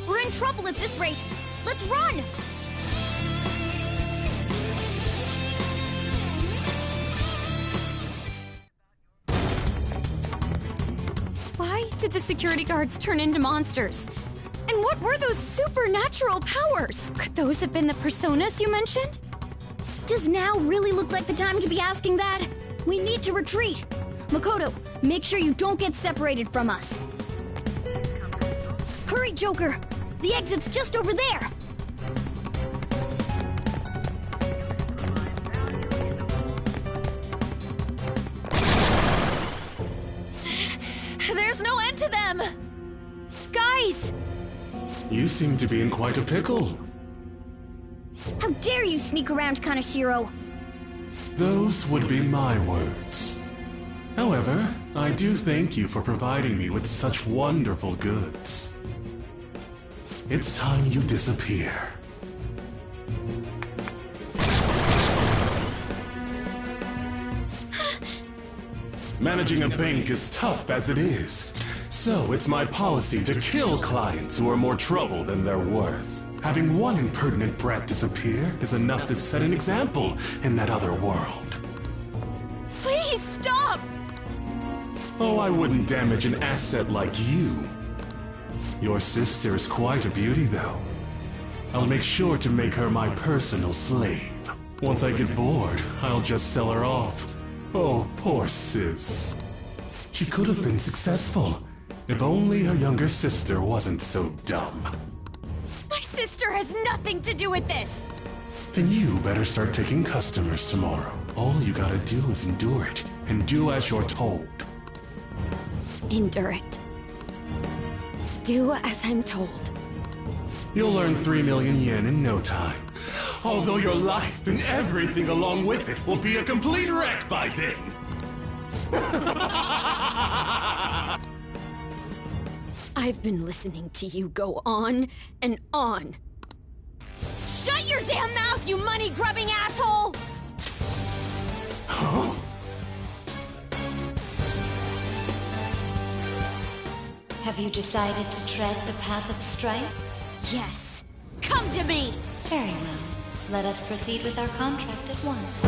We're in trouble at this rate! Let's run! Why did the security guards turn into monsters? And what were those supernatural powers? Could those have been the personas you mentioned? Does now really look like the time to be asking that? We need to retreat! Makoto, make sure you don't get separated from us. Hurry, Joker! The exit's just over there! There's no end to them! Guys! You seem to be in quite a pickle. How dare you sneak around Kaneshiro? Those would be my words. However, I do thank you for providing me with such wonderful goods. It's time you disappear. Managing a bank is tough as it is, so it's my policy to kill clients who are more trouble than they're worth. Having one impertinent brat disappear is enough to set an example in that other world. Please stop! Oh, I wouldn't damage an asset like you. Your sister is quite a beauty, though. I'll make sure to make her my personal slave. Once I get bored, I'll just sell her off. Oh, poor sis. She could have been successful, if only her younger sister wasn't so dumb. My sister has nothing to do with this! Then you better start taking customers tomorrow. All you gotta do is endure it, and do as you're told. Endure it. Do as I'm told. You'll earn 3 million yen in no time. Although your life and everything along with it will be a complete wreck by then. I've been listening to you go on and on. Shut your damn mouth, you money-grubbing asshole! Huh? Have you decided to tread the path of strife? Yes. Come to me! Very well. Let us proceed with our contract at once.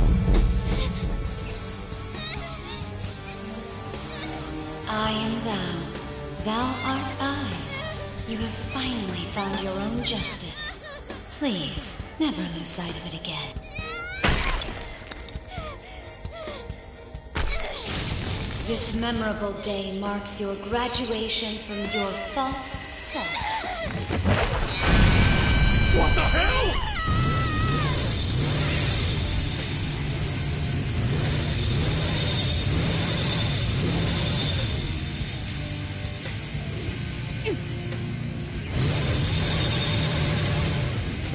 I am thou. Thou art I. You have finally found your own justice. Please, never lose sight of it again. This memorable day marks your graduation from your false self. What the hell?!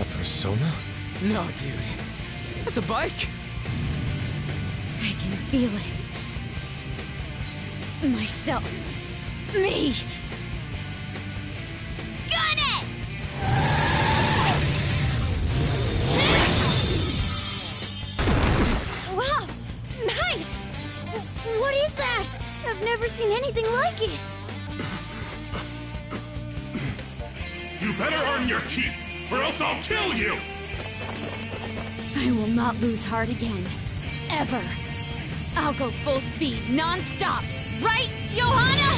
A persona? No, dude. That's a bike. I can feel it. Myself. Me! Gun it! Wow! Nice! What is that? I've never seen anything like it. You better earn your keep, or else I'll kill you! I will not lose heart again. Ever. I'll go full speed, non-stop. Right, Johanna?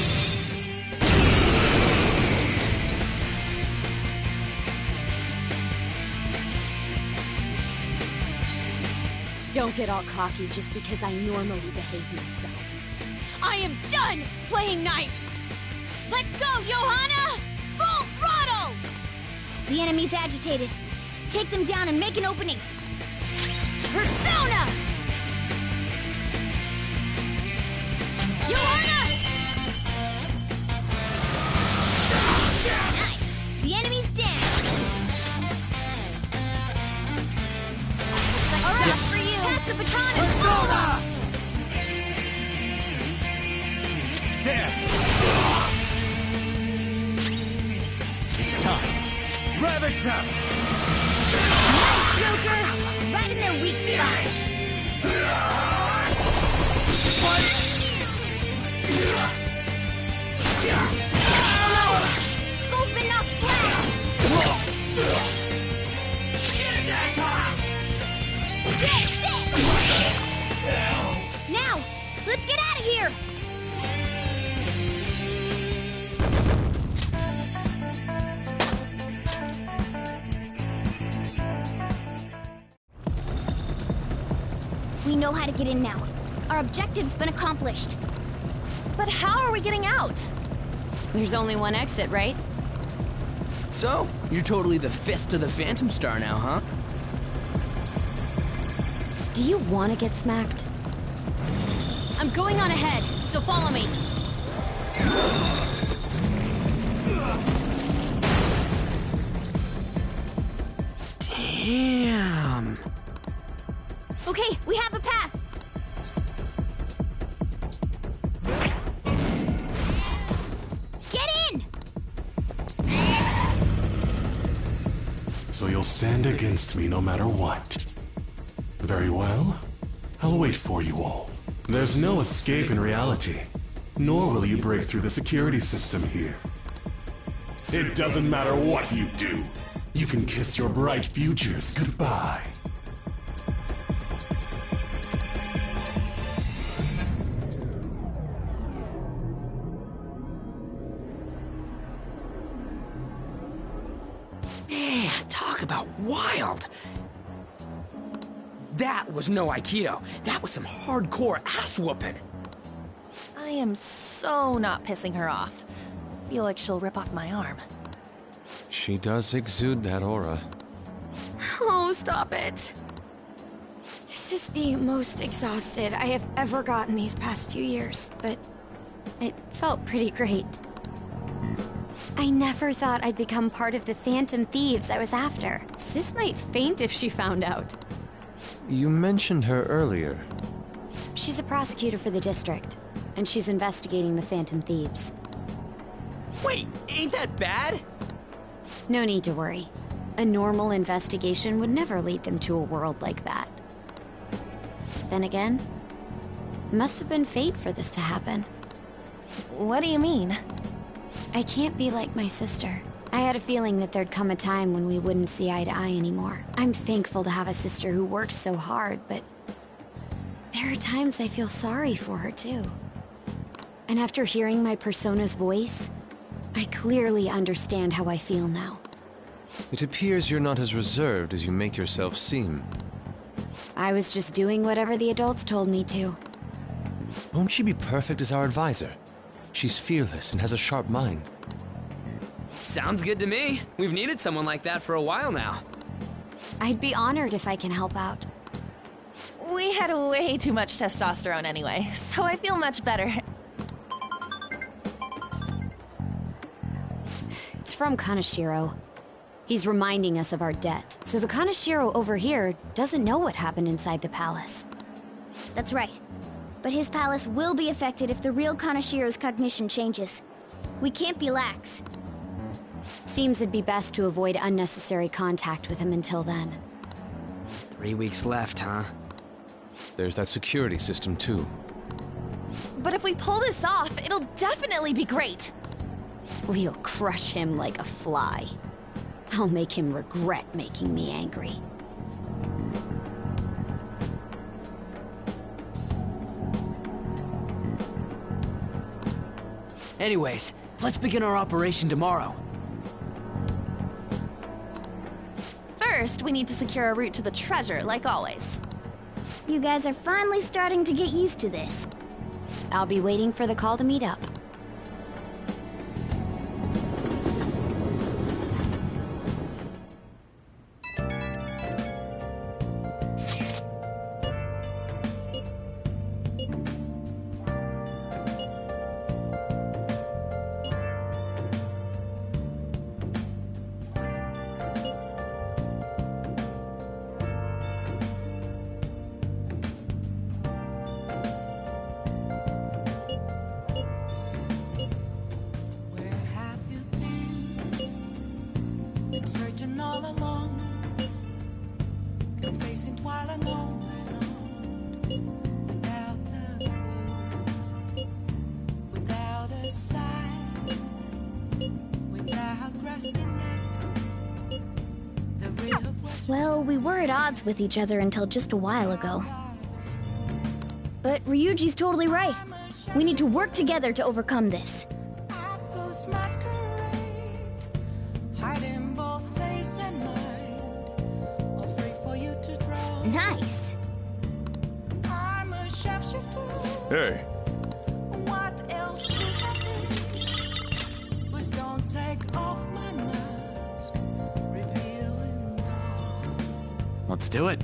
Don't get all cocky just because I normally behave myself. I am done playing nice! Let's go, Johanna! Full throttle! The enemy's agitated. Take them down and make an opening. Persona! Johanna! there! It's time. Ravage them! Nice, Joker! Right in their weak spot. No! Skull's been knocked flat! Now, let's get out of here! We know how to get in now. Our objective's been accomplished. But how are we getting out? There's only one exit, right? So, you're totally the fist of the Phantom Star now, huh? Do you want to get smacked? I'm going on ahead, so follow me. Damn. Okay, we have a path. Get in! So you'll stand against me no matter what. Very well. I'll wait for you all. There's no escape in reality, nor will you break through the security system here. It doesn't matter what you do. You can kiss your bright futures goodbye. Man, talk about wild! That was no Aikido. That was some hardcore ass-whooping. I am so not pissing her off. Feel like she'll rip off my arm. She does exude that aura. Oh, stop it. This is the most exhausted I have ever gotten these past few years, but it felt pretty great. I never thought I'd become part of the Phantom Thieves I was after. Sis might faint if she found out. You mentioned her earlier. She's a prosecutor for the district, and she's investigating the Phantom Thieves. Wait, ain't that bad? No need to worry. A normal investigation would never lead them to a world like that. Then again, it must have been fate for this to happen. What do you mean? I can't be like my sister. I had a feeling that there'd come a time when we wouldn't see eye to eye anymore. I'm thankful to have a sister who works so hard, but there are times I feel sorry for her too. And after hearing my persona's voice, I clearly understand how I feel now. It appears you're not as reserved as you make yourself seem. I was just doing whatever the adults told me to. Won't she be perfect as our advisor? She's fearless and has a sharp mind. Sounds good to me. We've needed someone like that for a while now. I'd be honored if I can help out. We had way too much testosterone anyway, so I feel much better. It's from Kaneshiro. He's reminding us of our debt. So the Kaneshiro over here doesn't know what happened inside the palace. That's right. But his palace will be affected if the real Kaneshiro's cognition changes. We can't be lax. Seems it'd be best to avoid unnecessary contact with him until then. 3 weeks left, huh? There's that security system, too. But if we pull this off, it'll definitely be great. We'll crush him like a fly. I'll make him regret making me angry. Anyways, let's begin our operation tomorrow. First, we need to secure a route to the treasure, like always. You guys are finally starting to get used to this. I'll be waiting for the call to meet up. been searching all along, confessing while alone without a clue, without a sign, without grasping it. The real question. Well, we were at odds with each other until just a while ago. But Ryuji's totally right. We need to work together to overcome this. Ghost masquerade, hiding both face and mind, all free for you to draw. Nice. I'm a shapeshifter. Hey, What else could I be? Please don't take off my mask, revealing dawn. Let's do it.